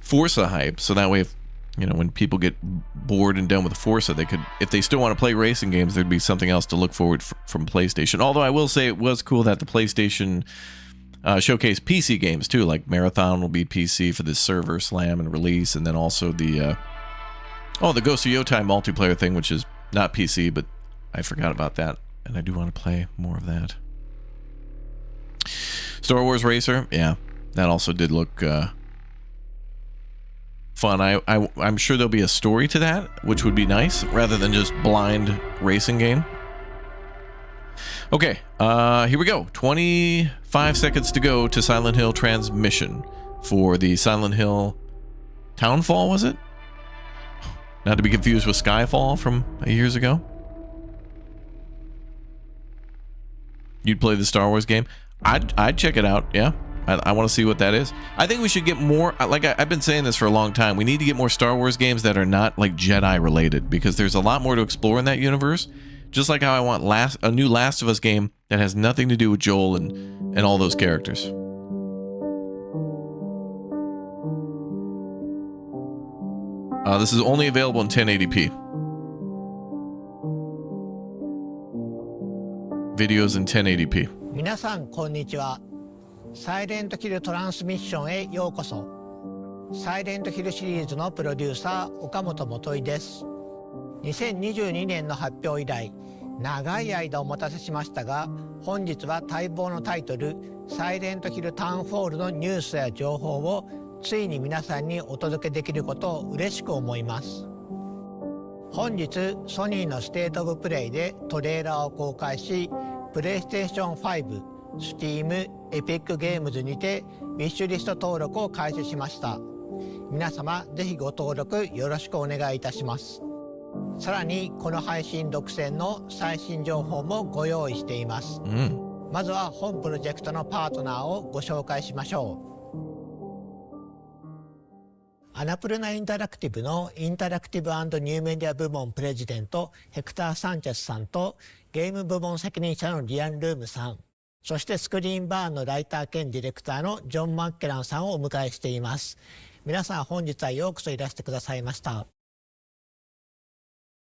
Forza hype. So that way, if, you know, when people get bored and done with Forza, they could, if they still want to play racing games, there'd be something else to look forward from PlayStation. Although I will say it was cool that the PlayStation showcased PC games too, like Marathon will be PC for this server slam and release, and then also the the Ghost of Yotei multiplayer thing, which is not PC, but I forgot about that. And I do want to play more of that. Star Wars Racer, yeah, that also did look fun. I'm sure there'll be a story to that, which would be nice, rather than just blind racing game. Okay, here we go. 25 seconds to go to Silent Hill transmission for the Silent Hill Townfall, was it? Not to be confused with Skyfall from years ago. You'd play the Star Wars game? I'd check it out, yeah. I want to see what that is. I think we should get more, like I've been saying this for a long time, we need to get more Star Wars games that are not like Jedi related, because there's a lot more to explore in that universe. Just like how I want a new Last of Us game that has nothing to do with Joel and all those characters. This is only available in 1080p. Videos in 1080p. 皆さんこんにちは。サイレントヒルトランスミッションへようこそ。サイレントヒルシリーズのプロデューサー岡本元井です。2022年の発表以来、長い間お待たせしましたが、本日は待望のタイトルサイレントヒルタウンフォールのニュースや情報をついに皆さんにお届けできることを嬉しく思います。本日ソニーのステートオブプレイでトレーラーを公開し、プレイステーション5、Steam、エピックゲームズにてウィッシュリスト登録を開始しました。皆様ぜひご登録よろしくお願いいたします。さらにこの配信独占の最新情報もご用意しています。まずは本プロジェクトのパートナーをご紹介しましょう。アナプルナインタラクティブのインタラクティブ&ニューメディア部門プレジデントヘクター・サンチェスさんとゲーム部門責任者のリアン・ルームさん、そしてスクリーンバーンのライター兼ディレクターのジョン・マッケランさんをお迎えしています。皆さん本日はようこそいらしてくださいました。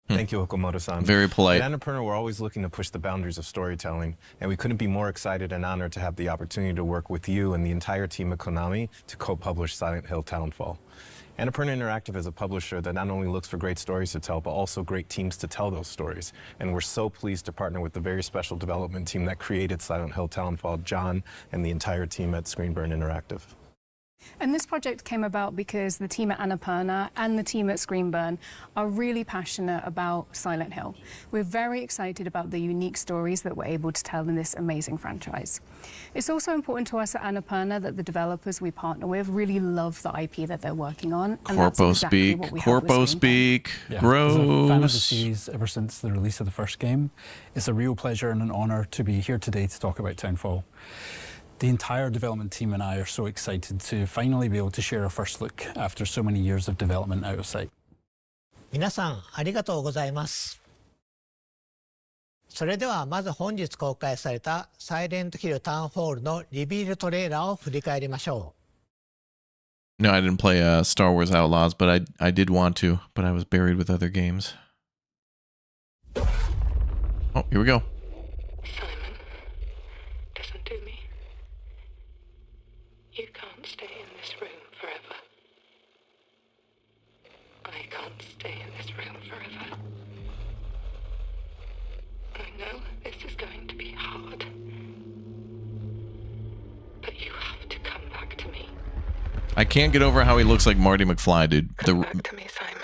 Thank you, Okamoto-san. Very polite. At Annapurna, we're always looking to push the boundaries of storytelling, and we couldn't be more excited and honored to have the opportunity to work with you and the entire team at Konami to co-publish Silent Hill Townfall. Annapurna Interactive is a publisher that not only looks for great stories to tell, but also great teams to tell those stories. And we're so pleased to partner with the very special development team that created Silent Hill Townfall, John, and the entire team at Screenburn Interactive. And this project came about because the team at Annapurna and the team at Screenburn are really passionate about Silent Hill. We're very excited about the unique stories that we're able to tell in this amazing franchise. It's also important to us at Annapurna that the developers we partner with really love the IP that they're working on. And that's Corpo exactly speak, what we have with corpo Screenburn. speak, Yeah, gross. as a fan of the series ever since the release of the first game, it's a real pleasure and an honor to be here today to talk about Townfall. The entire development team and I are so excited to finally be able to share our first look after so many years of development out of sight. 皆さんありがとうございます。それではまず本日公開されたサイレントヒルタウンホールのリビールトレーラーを振り返りましょう。 No, I didn't play Star Wars Outlaws, but I did want to, but I was buried with other games. Oh, here we go. You can't stay in this room forever. I can't stay in this room forever. I know this is going to be hard. But you have to come back to me. I can't get over how he looks like Marty McFly, dude.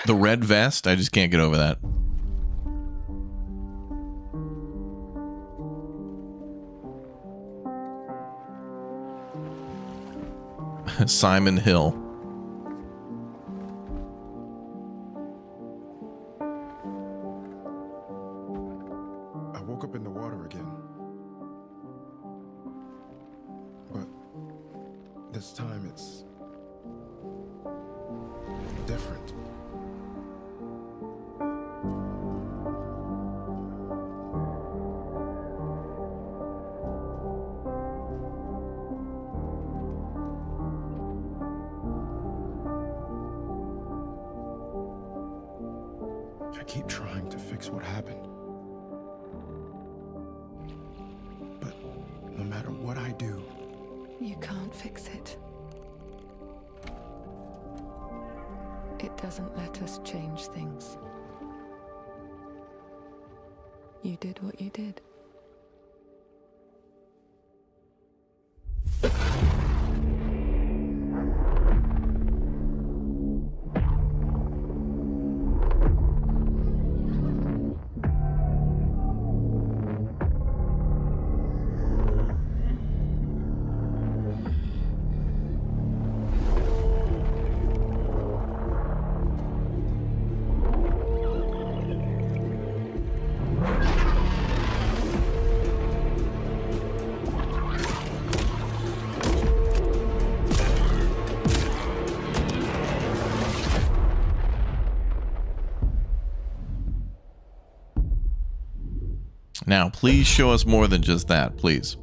The red vest, I just can't get over that. Simon Hill. I woke up in the water again. But this time it's different. I keep trying to fix what happened. But no matter what I do, You can't fix it. It doesn't let us change things. You did what you did. Now, please show us more than just that, please.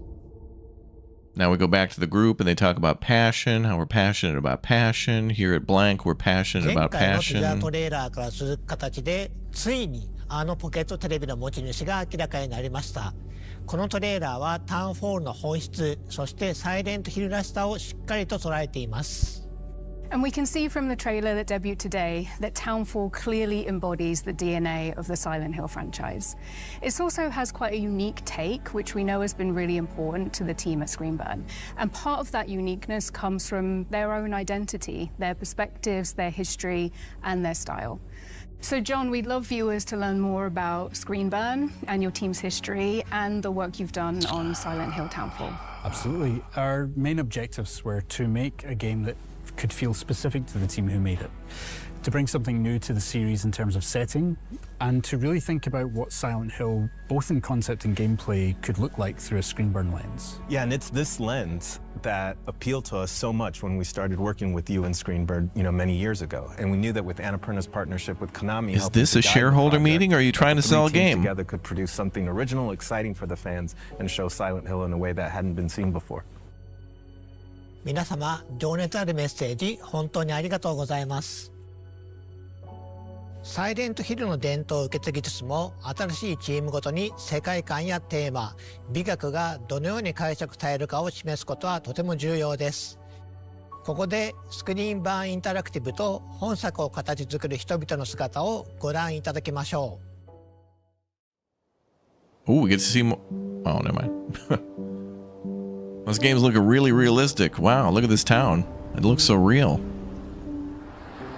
Now we go back to the group and they talk about passion, how we're passionate about passion. Here at Blank, we're passionate 前 about 回のティザー passion. トレーラーから続く形でついにあのポケットテレビの持ち主が明らかになりました。このトレーラーはタウンフォールの本質、そしてサイレントヒルらしさをしっかりと捉えています。 And we can see from the trailer that debuted today that Townfall clearly embodies the DNA of the Silent Hill franchise. It also has quite a unique take, which we know has been really important to the team at Screenburn. And part of that uniqueness comes from their own identity, their perspectives, their history, and their style. So John, we'd love viewers to learn more about Screenburn and your team's history and the work you've done on Silent Hill Townfall. Absolutely. Our main objectives were to make a game that could feel specific to the team who made it, to bring something new to the series in terms of setting, and to really think about what Silent Hill, both in concept and gameplay, could look like through a Screenburn lens. Yeah, and it's this lens that appealed to us so much when we started working with you and Screenburn, many years ago. And we knew that with Annapurna's partnership with Konami, Is this a shareholder meeting or are you trying to sell a game? Together could produce something original, exciting for the fans, and show Silent Hill in a way that hadn't been seen before. 皆様、情熱あるメッセージ本当にありがとうございます。サイレントヒルの伝統を受け継ぎつつも、新しいチームごとに世界観やテーマ、美学がどのように解釈されるかを示すことはとても重要です。ここでスクリーン版インタラクティブと本作を形作る人々の姿をご覧いただきましょう。Oh, we get to see more. Oh, never mind. Those games look really realistic. Wow, look at this town. It looks so real.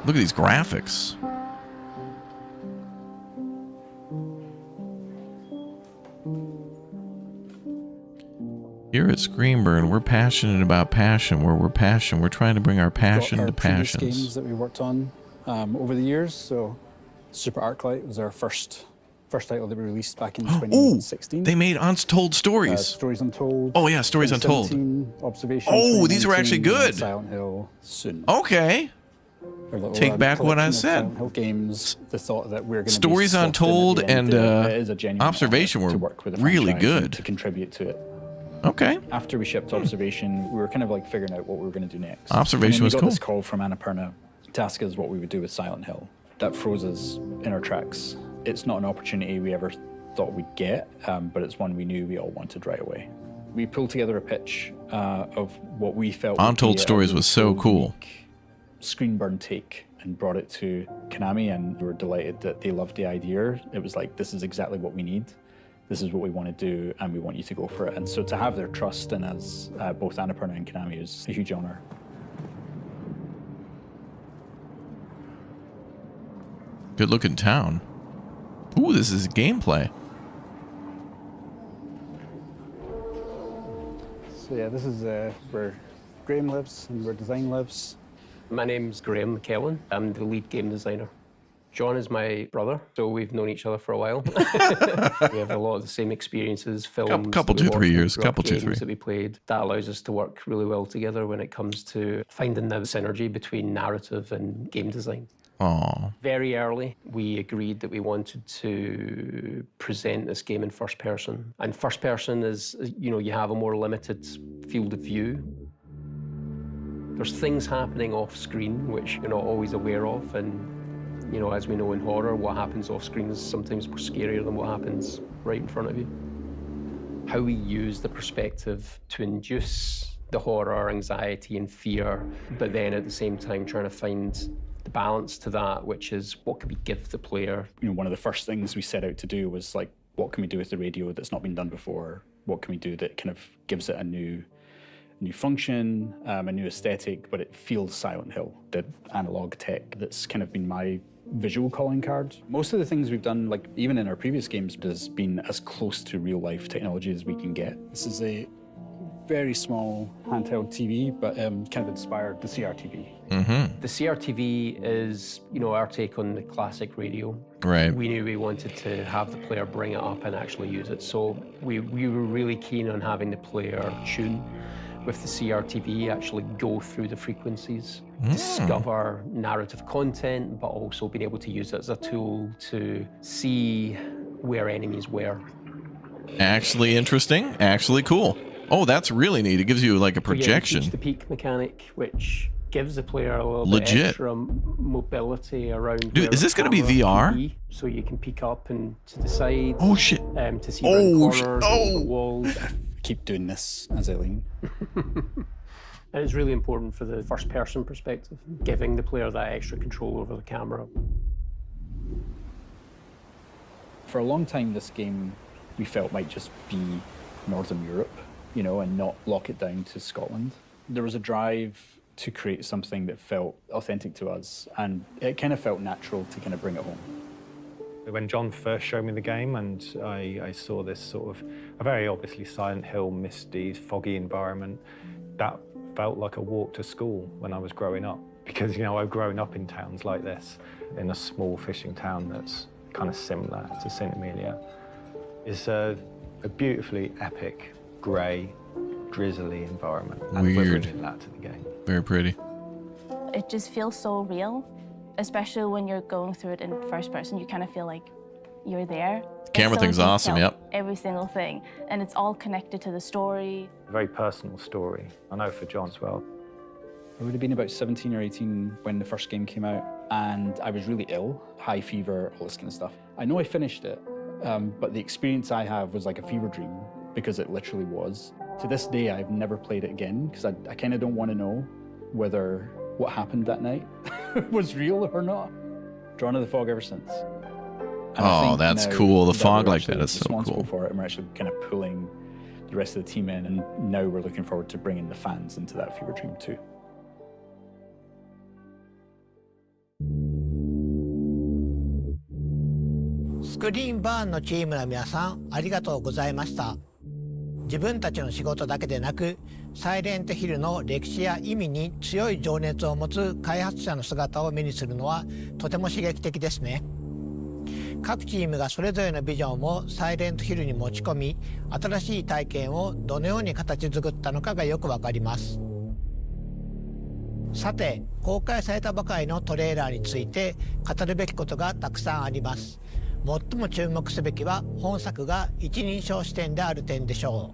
Look at these graphics. Here at Screenburn, we're passionate about passion. Where we're passion, we're trying to bring our passion to passions. Games that we worked on over the years. So, Super Arclight was our first title that we released back in 2016. They made Untold Stories. Stories Untold. Oh yeah, Stories Untold. Observation. Oh, these were actually good. Silent Hill soon. Okay. Take back what I said. Silent Hill games. The thought that we're going to Stories Untold and Observation were really good to contribute to it. Okay. After we shipped Observation, we were kind of like figuring out what we were going to do next. Observation was cool. We got this call from Annapurna to ask us what we would do with Silent Hill. That froze us in our tracks. It's not an opportunity we ever thought we'd get, but it's one we knew we all wanted right away. We pulled together a pitch of what we felt Untold Stories was so cool. Screenburn take and brought it to Konami, and we were delighted that they loved the idea. It was like, this is exactly what we need. This is what we want to do, and we want you to go for it. And so to have their trust in us, both Annapurna and Konami, is a huge honor. Good looking town. Ooh, this is gameplay. So yeah, this is where Graham lives and where design lives. My name's Graham McKellen. I'm the lead game designer. John is my brother, so we've known each other for a while. We have a lot of the same experiences, films. Couple 2-3 years. Couple 2-3 that we played. That allows us to work really well together when it comes to finding the synergy between narrative and game design. Aww. Very early, we agreed that we wanted to present this game in first person. And first person is, you know, you have a more limited field of view. There's things happening off screen which you're not always aware of, and you know, as we know in horror, what happens off screen is sometimes more scarier than what happens right in front of you. How we use the perspective to induce the horror, anxiety, and fear, but then at the same time trying to find the balance to that, which is what can we give the player? You know, one of the first things we set out to do was like, what can we do with the radio that's not been done before? What can we do that kind of gives it a new function, a new aesthetic, but it feels Silent Hill, the analog tech that's kind of been my visual calling card. Most of the things we've done, like even in our previous games, has been as close to real life technology as we can get. This is a very small handheld TV, but kind of inspired the CRTV. Mm-hmm. The CRTV is, you know, our take on the classic radio. Right. We knew we wanted to have the player bring it up and actually use it, so we were really keen on having the player tune with the CRTV, actually go through the frequencies, discover narrative content, but also being able to use it as a tool to see where enemies were. Actually interesting, actually cool. Oh, that's really neat. It gives you like a projection. So yeah, the peak mechanic, which gives the player a little Legit. bit extra mobility around. Dude, is this going to be VR? So you can peek up and to the side. Oh shit! To see around corners, over walls. Keep doing this as I lean. And it's really important for the first-person perspective, giving the player that extra control over the camera. For a long time, this game we felt might just be Northern Europe, you know, and not lock it down to Scotland. There was a drive to create something that felt authentic to us, and it kind of felt natural to kind of bring it home. When John first showed me the game and I saw this sort of a very obviously Silent Hill, misty, foggy environment, that felt like a walk to school when I was growing up. Because, you know, I've grown up in towns like this, in a small fishing town that's kind of similar to St. Amelia. It's a beautifully epic, grey, drizzly environment. And we're bringing that to the game. Very pretty. It just feels so real. Especially when you're going through it in first person, you kind of feel like you're there. Camera thing's awesome, yep. Every single thing. And it's all connected to the story. A very personal story. I know for John as well. I would have been about 17 or 18 when the first game came out, and I was really ill, high fever, all this kind of stuff. I know I finished it, but the experience I have was like a fever dream, because it literally was. To this day, I've never played it again, because I kind of don't want to know whether what happened that night was real or not. Drawn to the fog ever since. Oh, that's cool. The fog like that is so cool. For it, and we're actually kind of pulling the rest of the team in, and now we're looking forward to bringing the fans into that fever dream too. スクリーンバーンのチームの皆さん、ありがとうございました。自分たちの仕事だけでなく、サイレントヒルの歴史や意味に強い情熱を持つ開発者の姿を目にするのはとても刺激的ですね。各チームがそれぞれのビジョンをサイレントヒルに持ち込み、新しい体験をどのように形作ったのかがよくわかります。さて、公開されたばかりのトレーラーについて語るべきことがたくさんあります。最も注目すべきは本作が一人称視点である点でしょ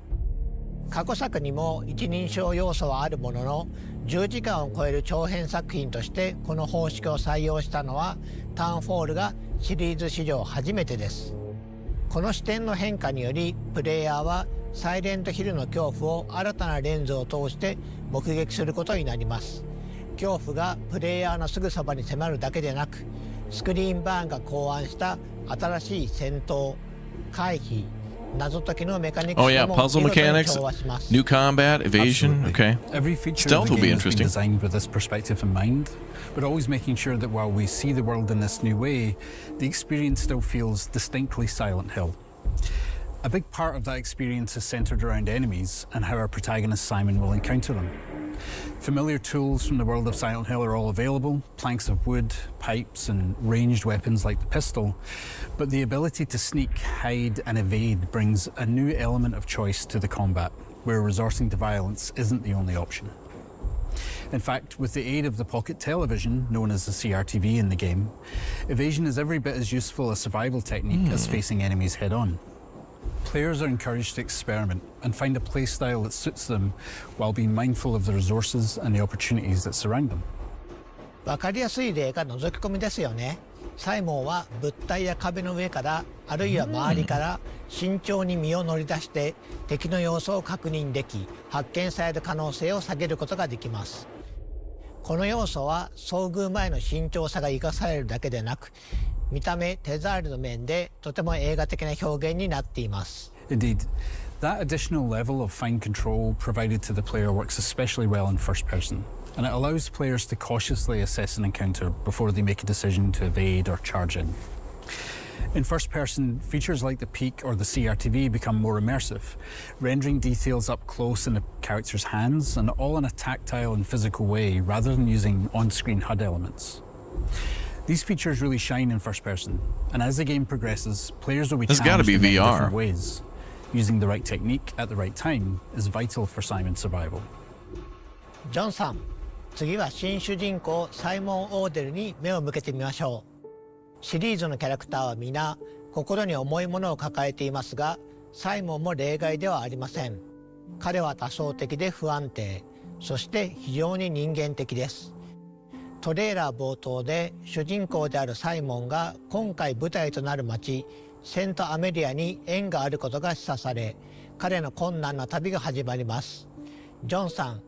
う。過去作にも一人称要素はあるものの、10時間を超える長編作品としてこの方式を採用したのはタウンフォールがシリーズ史上初めてです。この視点の変化により、プレイヤーはサイレントヒルの恐怖を新たなレンズを通して目撃することになります。恐怖がプレイヤーのすぐそばに迫るだけでなく、スクリーンバーンが考案した新しい戦闘、回避、謎解きのメカニクス Oh yeah, puzzle mechanics, new combat, evasion. Absolutely. Okay. Every feature Stealth of the will be game has been interesting. designed with this perspective in mind, but always making sure that while we see the world in this new way, the experience still feels distinctly Silent Hill. A big part of that experience is centered around enemies and how our protagonist Simon will encounter them. Familiar tools from the world of Silent Hill are all available, planks of wood, pipes and ranged weapons like the pistol, but the ability to sneak, hide and evade brings a new element of choice to the combat, where resorting to violence isn't the only option. In fact, with the aid of the pocket television, known as the CRTV in the game, evasion is every bit as useful a survival technique as facing enemies head-on. Players are encouraged to experiment and find a playstyle that suits them while being mindful of the resources and the opportunities that surround them. わかりやすい例が覗き込みですよね。サイモンは物体や壁の上から、あるいは周りから慎重に身を乗り出して敵の様子を確認でき、発見される可能性を下げることができます。この要素は遭遇前の慎重さが生かされるだけでなく、見た目、手触りの面でとても映画的な表現になっています。Indeed, that additional level of fine control provided to the player works especially well in first person, and it allows players to cautiously assess an encounter before they make a decision to evade or charge in. In first person, features like the peak or the CRTV become more immersive, rendering details up close in the character's hands and all in a tactile and physical way rather than using on-screen HUD elements. These features really shine in first person, and as the game progresses, players will be challenged in many different ways. Using the right technique at the right time is vital for Simon's survival. ジョンさん、次は新主人公サイモン・オーデルに目を向けてみましょう。シリーズのキャラクターは皆心に重いものを抱えていますが、サイモンも例外ではありません。彼は多層的で不安定、そして非常に人間的です。トレーラー冒頭で主人公であるサイモンが今回舞台となる町セントアメリアに縁があることが示唆され、彼の困難な旅が始まります。ジョンさん、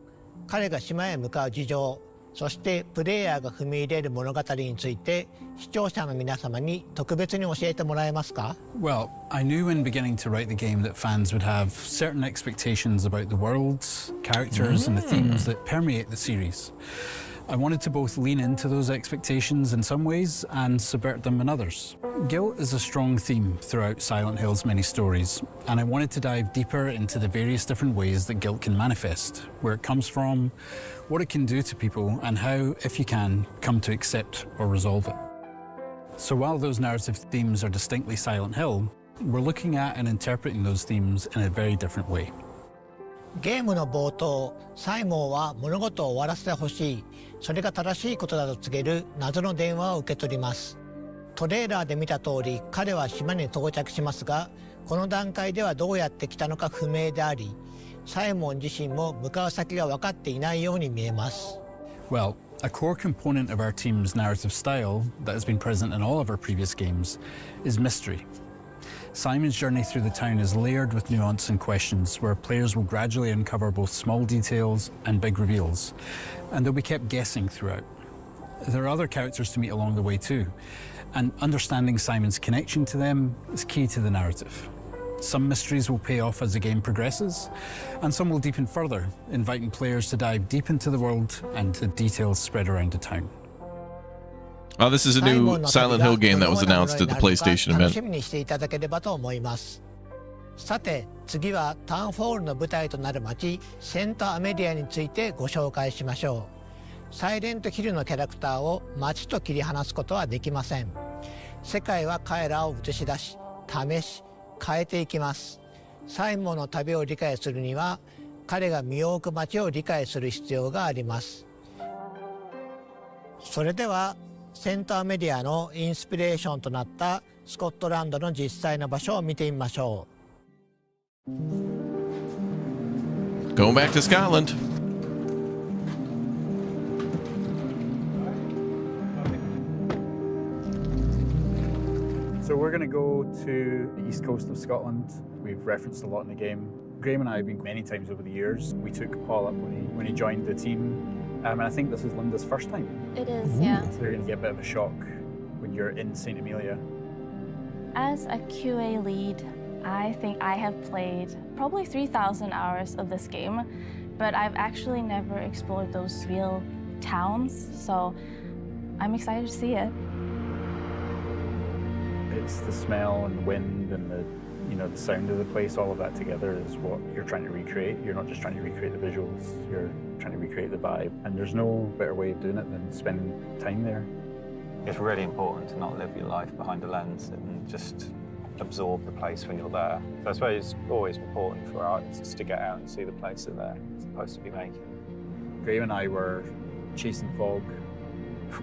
彼が島へ向かう事情、そしてプレイヤーが踏み入れる物語について視聴者の皆様に特別に教えてもらえますか？ Well, I knew when beginning to write the game that fans would have certain expectations about the worlds, characters and the themes that permeate the series. I wanted to both lean into those expectations in some ways and subvert them in others. Guilt is a strong theme throughout Silent Hill's many stories, and I wanted to dive deeper into the various different ways that guilt can manifest, where it comes from, what it can do to people, and how, if you can, come to accept or resolve it. So while those narrative themes are distinctly Silent Hill, we're looking at and interpreting those themes in a very different way. ゲームの冒頭、サイモンは物事を終わらせてほしい、それが正しいことだと告げる謎の電話を受け取ります。トレーラーで見た通り、彼は島に到着しますが、この段階ではどうやって来たのか不明であり、サイモン自身も向かう先が分かっていないように見えます。Well, a core component of our team's narrative style that has been present in all of our previous games is mystery. Simon's journey through the town is layered with nuance and questions where players will gradually uncover both small details and big reveals, and they'll be kept guessing throughout. There are other characters to meet along the way too, and understanding Simon's connection to them is key to the narrative. Some mysteries will pay off as the game progresses, and some will deepen further, inviting players to dive deep into the world and the details spread around the town. Oh, this is a new Silent Hill game that was announced at the PlayStation 楽し event. みにしていただければと思います。さて、次はタウンフォールの舞台となる街、セントアメリアについてご紹介しましょう。サイレントヒルのキャラクターを街と切り離すことはできません。世界は彼らを映し出し、試し、変えていきます。サイモンの旅を理解するには、彼が身を置く街を理解する必要があります。それでは、セントアメリアのインスピレーションとなったスコットランドの実際の場所を見てみましょう。Going back to Scotland. So we're going to go to the east coast of Scotland. We've referenced a lot in the game. Graham and I have been many times over the years. We took Paul up when he joined the team. And I think this is Linda's first time. It is, yeah. So you're going to get a bit of a shock when you're in St. Amelia. As a QA lead, I think I have played probably 3,000 hours of this game, but I've actually never explored those real towns, so I'm excited to see it. It's the smell and the wind and the sound of the place, all of that together is what you're trying to recreate. You're not just trying to recreate the visuals, you're trying to recreate the vibe. And there's no better way of doing it than spending time there. It's really important to not live your life behind a lens and just absorb the place when you're there. So I suppose it's always important for artists to get out and see the place that they're supposed to be making. Graham and I were chasing fog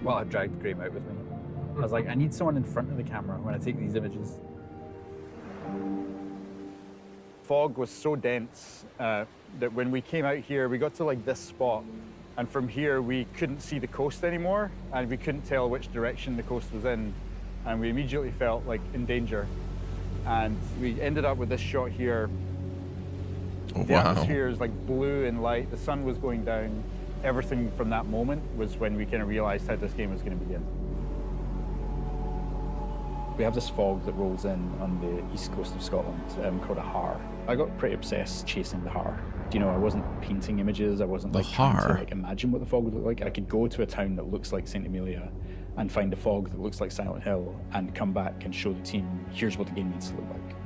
while I dragged Graham out with me. I was like, I need someone in front of the camera when I take these images. Fog was so dense that when we came out here, we got to like this spot, and from here we couldn't see the coast anymore, and we couldn't tell which direction the coast was in, and we immediately felt like in danger. And we ended up with this shot here. Oh, the wow. atmosphere is like blue and light. The sun was going down. Everything from that moment was when we kind of realized how this game was going to begin. We have this fog that rolls in on the east coast of Scotland called a har. I got pretty obsessed chasing the har. I wasn't painting images. I wasn't like trying to imagine what the fog would look like. I could go to a town that looks like St. Amelia and find a fog that looks like Silent Hill and come back and show the team, here's what the game needs to look like.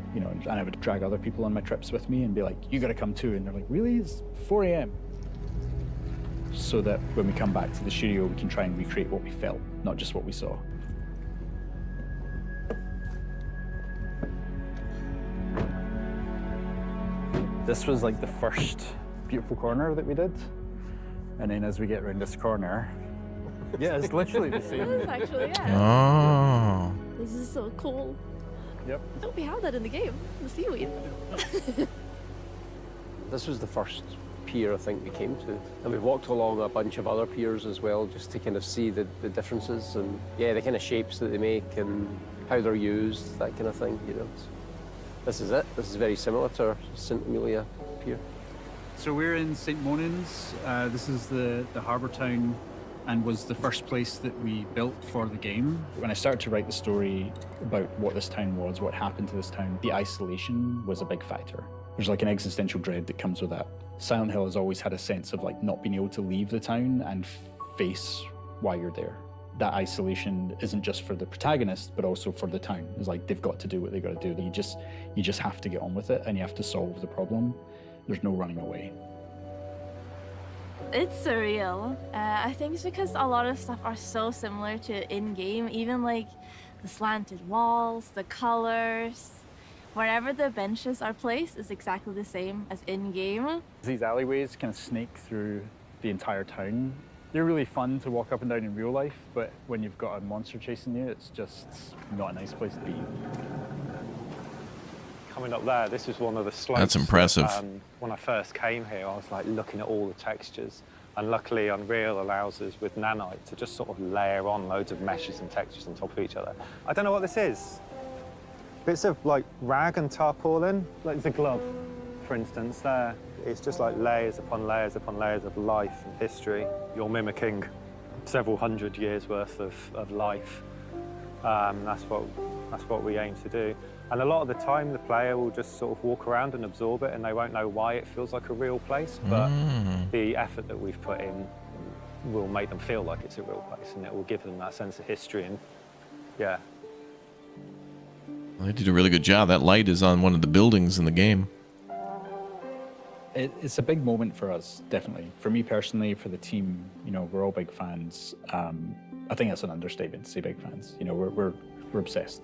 And I would drag other people on my trips with me and be like, you gotta come too. And they're like, really? It's 4 a.m. So that when we come back to the studio, we can try and recreate what we felt, not just what we saw. This was like the first beautiful corner that we did. And then as we get around this corner, yeah, it's literally the same. This is actually, yeah. Oh. This is so cool. Yep. Don't we have that in the game? The seaweed. This was the first pier I think we came to. And we walked along a bunch of other piers as well, just to kind of see the differences and, yeah, the kind of shapes that they make and how they're used, that kind of thing, This is it. This is very similar to our St. Amelia pier. So we're in St. Monans. This is the harbour town and was the first place that we built for the game. When I started to write the story about what this town was, what happened to this town, the isolation was a big factor. There's like an existential dread that comes with that. Silent Hill has always had a sense of like not being able to leave the town and face why you're there. That isolation isn't just for the protagonist, but also for the town. It's like they've got to do what they've got to do. You just have to get on with it and you have to solve the problem. There's no running away. It's surreal. I think it's because a lot of stuff are so similar to in-game, even like the slanted walls, the colors. Wherever the benches are placed is exactly the same as in-game. These alleyways kind of snake through the entire town. They're really fun to walk up and down in real life, but when you've got a monster chasing you, it's just not a nice place to be. Coming up there, this is one of the slopes. That's impressive. When I first came here, I was like looking at all the textures, and luckily Unreal allows us with Nanite to just sort of layer on loads of meshes and textures on top of each other. I don't know what this is. Bits of like rag and tarpaulin, like the glove, for instance, there. It's just like layers upon layers upon layers of life and history. You're mimicking several hundred years worth of life. That's what we aim to do. And a lot of the time, the player will just sort of walk around and absorb it, and they won't know why it feels like a real place. But the effort that we've put in will make them feel like it's a real place, and it will give them that sense of history. And yeah. Well, they did a really good job. That light is on one of the buildings in the game. It's a big moment for us, definitely. For me personally, for the team, we're all big fans. I think that's an understatement to say big fans. We're obsessed.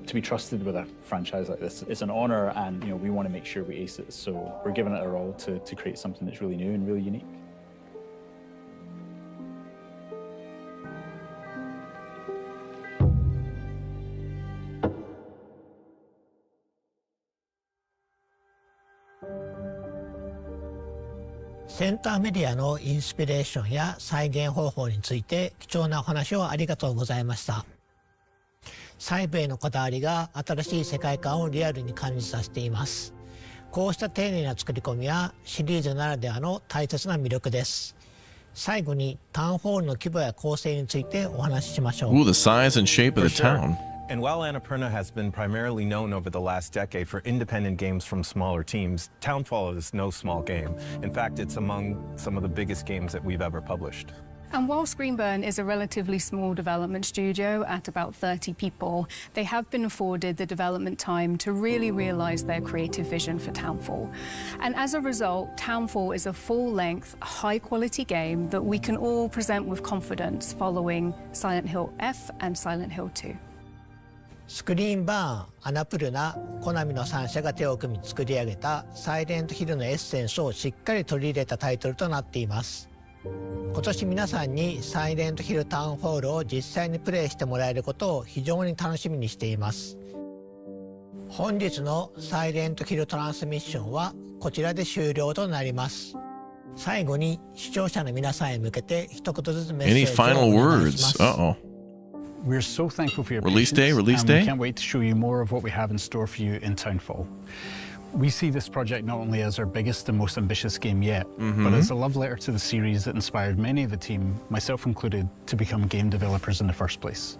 To be trusted with a franchise like this is an honor, and we want to make sure we ace it. So we're giving it our all to create something that's really new and really unique.センターメディアのインスピレーションや再現方法について貴重なお話をありがとうございました。細部へのこだわりが新しい世界観をリアルに感じさせています。こうした丁寧な作り込みはシリーズならではの大切な魅力です。最後にタウンホールの規模や構成についてお話ししましょう。Ooh, the size and shape of the town. And while Annapurna has been primarily known over the last decade for independent games from smaller teams, Townfall is no small game. In fact, it's among some of the biggest games that we've ever published. And while Screenburn is a relatively small development studio at about 30 people, they have been afforded the development time to really realize their creative vision for Townfall. And as a result, Townfall is a full-length, high-quality game that we can all present with confidence following Silent Hill F and Silent Hill 2. スクリーンバーン、アナプルナ、コナミの3社が手を組み作り上げたサイレントヒルのエッセンスをしっかり取り入れたタイトルとなっています。今年皆さんにサイレントヒルタウンホールを実際にプレイしてもらえることを非常に楽しみにしています。本日のサイレントヒルトランスミッションはこちらで終了となります。最後に視聴者の皆さんへ向けて一言ずつメッセージをお願いします。 We're so thankful for your Release day, patience, release and day. We can't wait to show you more of what we have in store for you in Townfall. We see this project not only as our biggest and most ambitious game yet, but as a love letter to the series that inspired many of the team, myself included, to become game developers in the first place.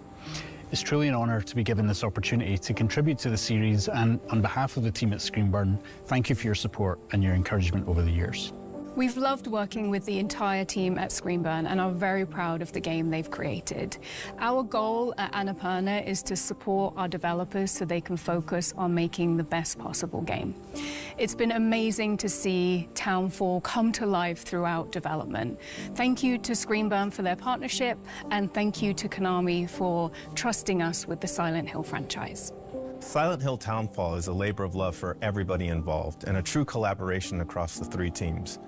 It's truly an honor to be given this opportunity to contribute to the series, and on behalf of the team at Screenburn, thank you for your support and your encouragement over the years. We've loved working with the entire team at Screenburn and are very proud of the game they've created. Our goal at Annapurna is to support our developers so they can focus on making the best possible game. It's been amazing to see Townfall come to life throughout development. Thank you to Screenburn for their partnership, and thank you to Konami for trusting us with the Silent Hill franchise. Silent Hill Townfall is a labor of love for everybody involved and a true collaboration across the three teams.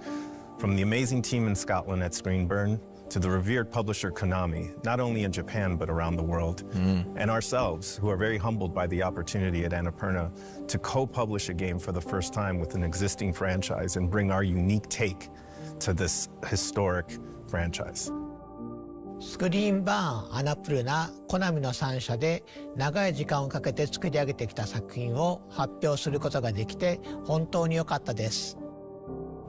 From the amazing team in Scotland at Screenburn to the revered publisher Konami, not only in Japan but around the world, and ourselves, who are very humbled by the opportunity at Annapurna to co-publish a game for the first time with an existing franchise and bring our unique take to this historic franchise. スクリーンバーン、アナプルナ、コナミの3社で長い時間をかけて作り上げてきた作品を発表することができて本当に良かったです。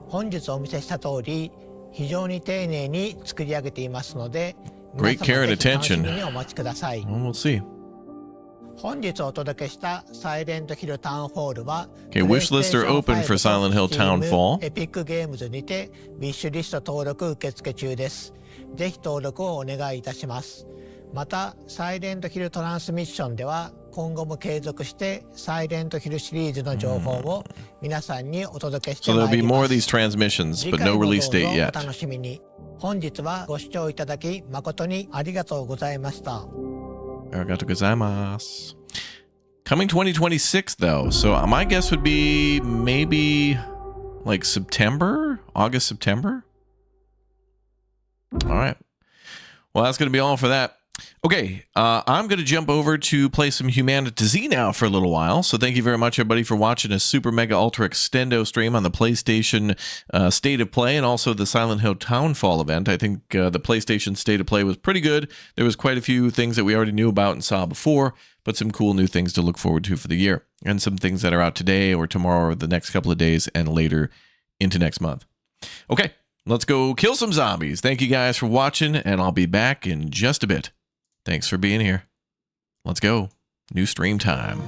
本日お見せした通り、非常に丁寧に作り上げていますので、皆様ぜひ楽しみにお待ちください。We'll see. 本日お届けしたサイレントヒルタウンホールは、Okay, wish lists are open for Silent Hill Townfall. エピックゲームズにてビッシュリスト登録受付中です。ぜひ登録をお願いいたします。また、サイレントヒルトランスミッションでは今後も継続してサイレントヒルシリーズの情報を皆さんにお届けしてまいります。So there'll be more of these transmissions, but no release date yet. お楽しみに。本日はご視聴いただき誠にありがとうございました。Arigato gozaimasu. Coming 2026 though, so my guess would be maybe like September, August, September. All right. Well, that's going to be all for that. Okay, I'm going to jump over to play some Humanity Z now for a little while. So thank you very much, everybody, for watching a Super Mega Ultra Extendo stream on the PlayStation State of Play and also the Silent Hill Townfall event. I think the PlayStation State of Play was pretty good. There was quite a few things that we already knew about and saw before, but some cool new things to look forward to for the year. And some things that are out today or tomorrow or the next couple of days and later into next month. Okay, let's go kill some zombies. Thank you guys for watching, and I'll be back in just a bit. Thanks for being here. Let's go. New stream time.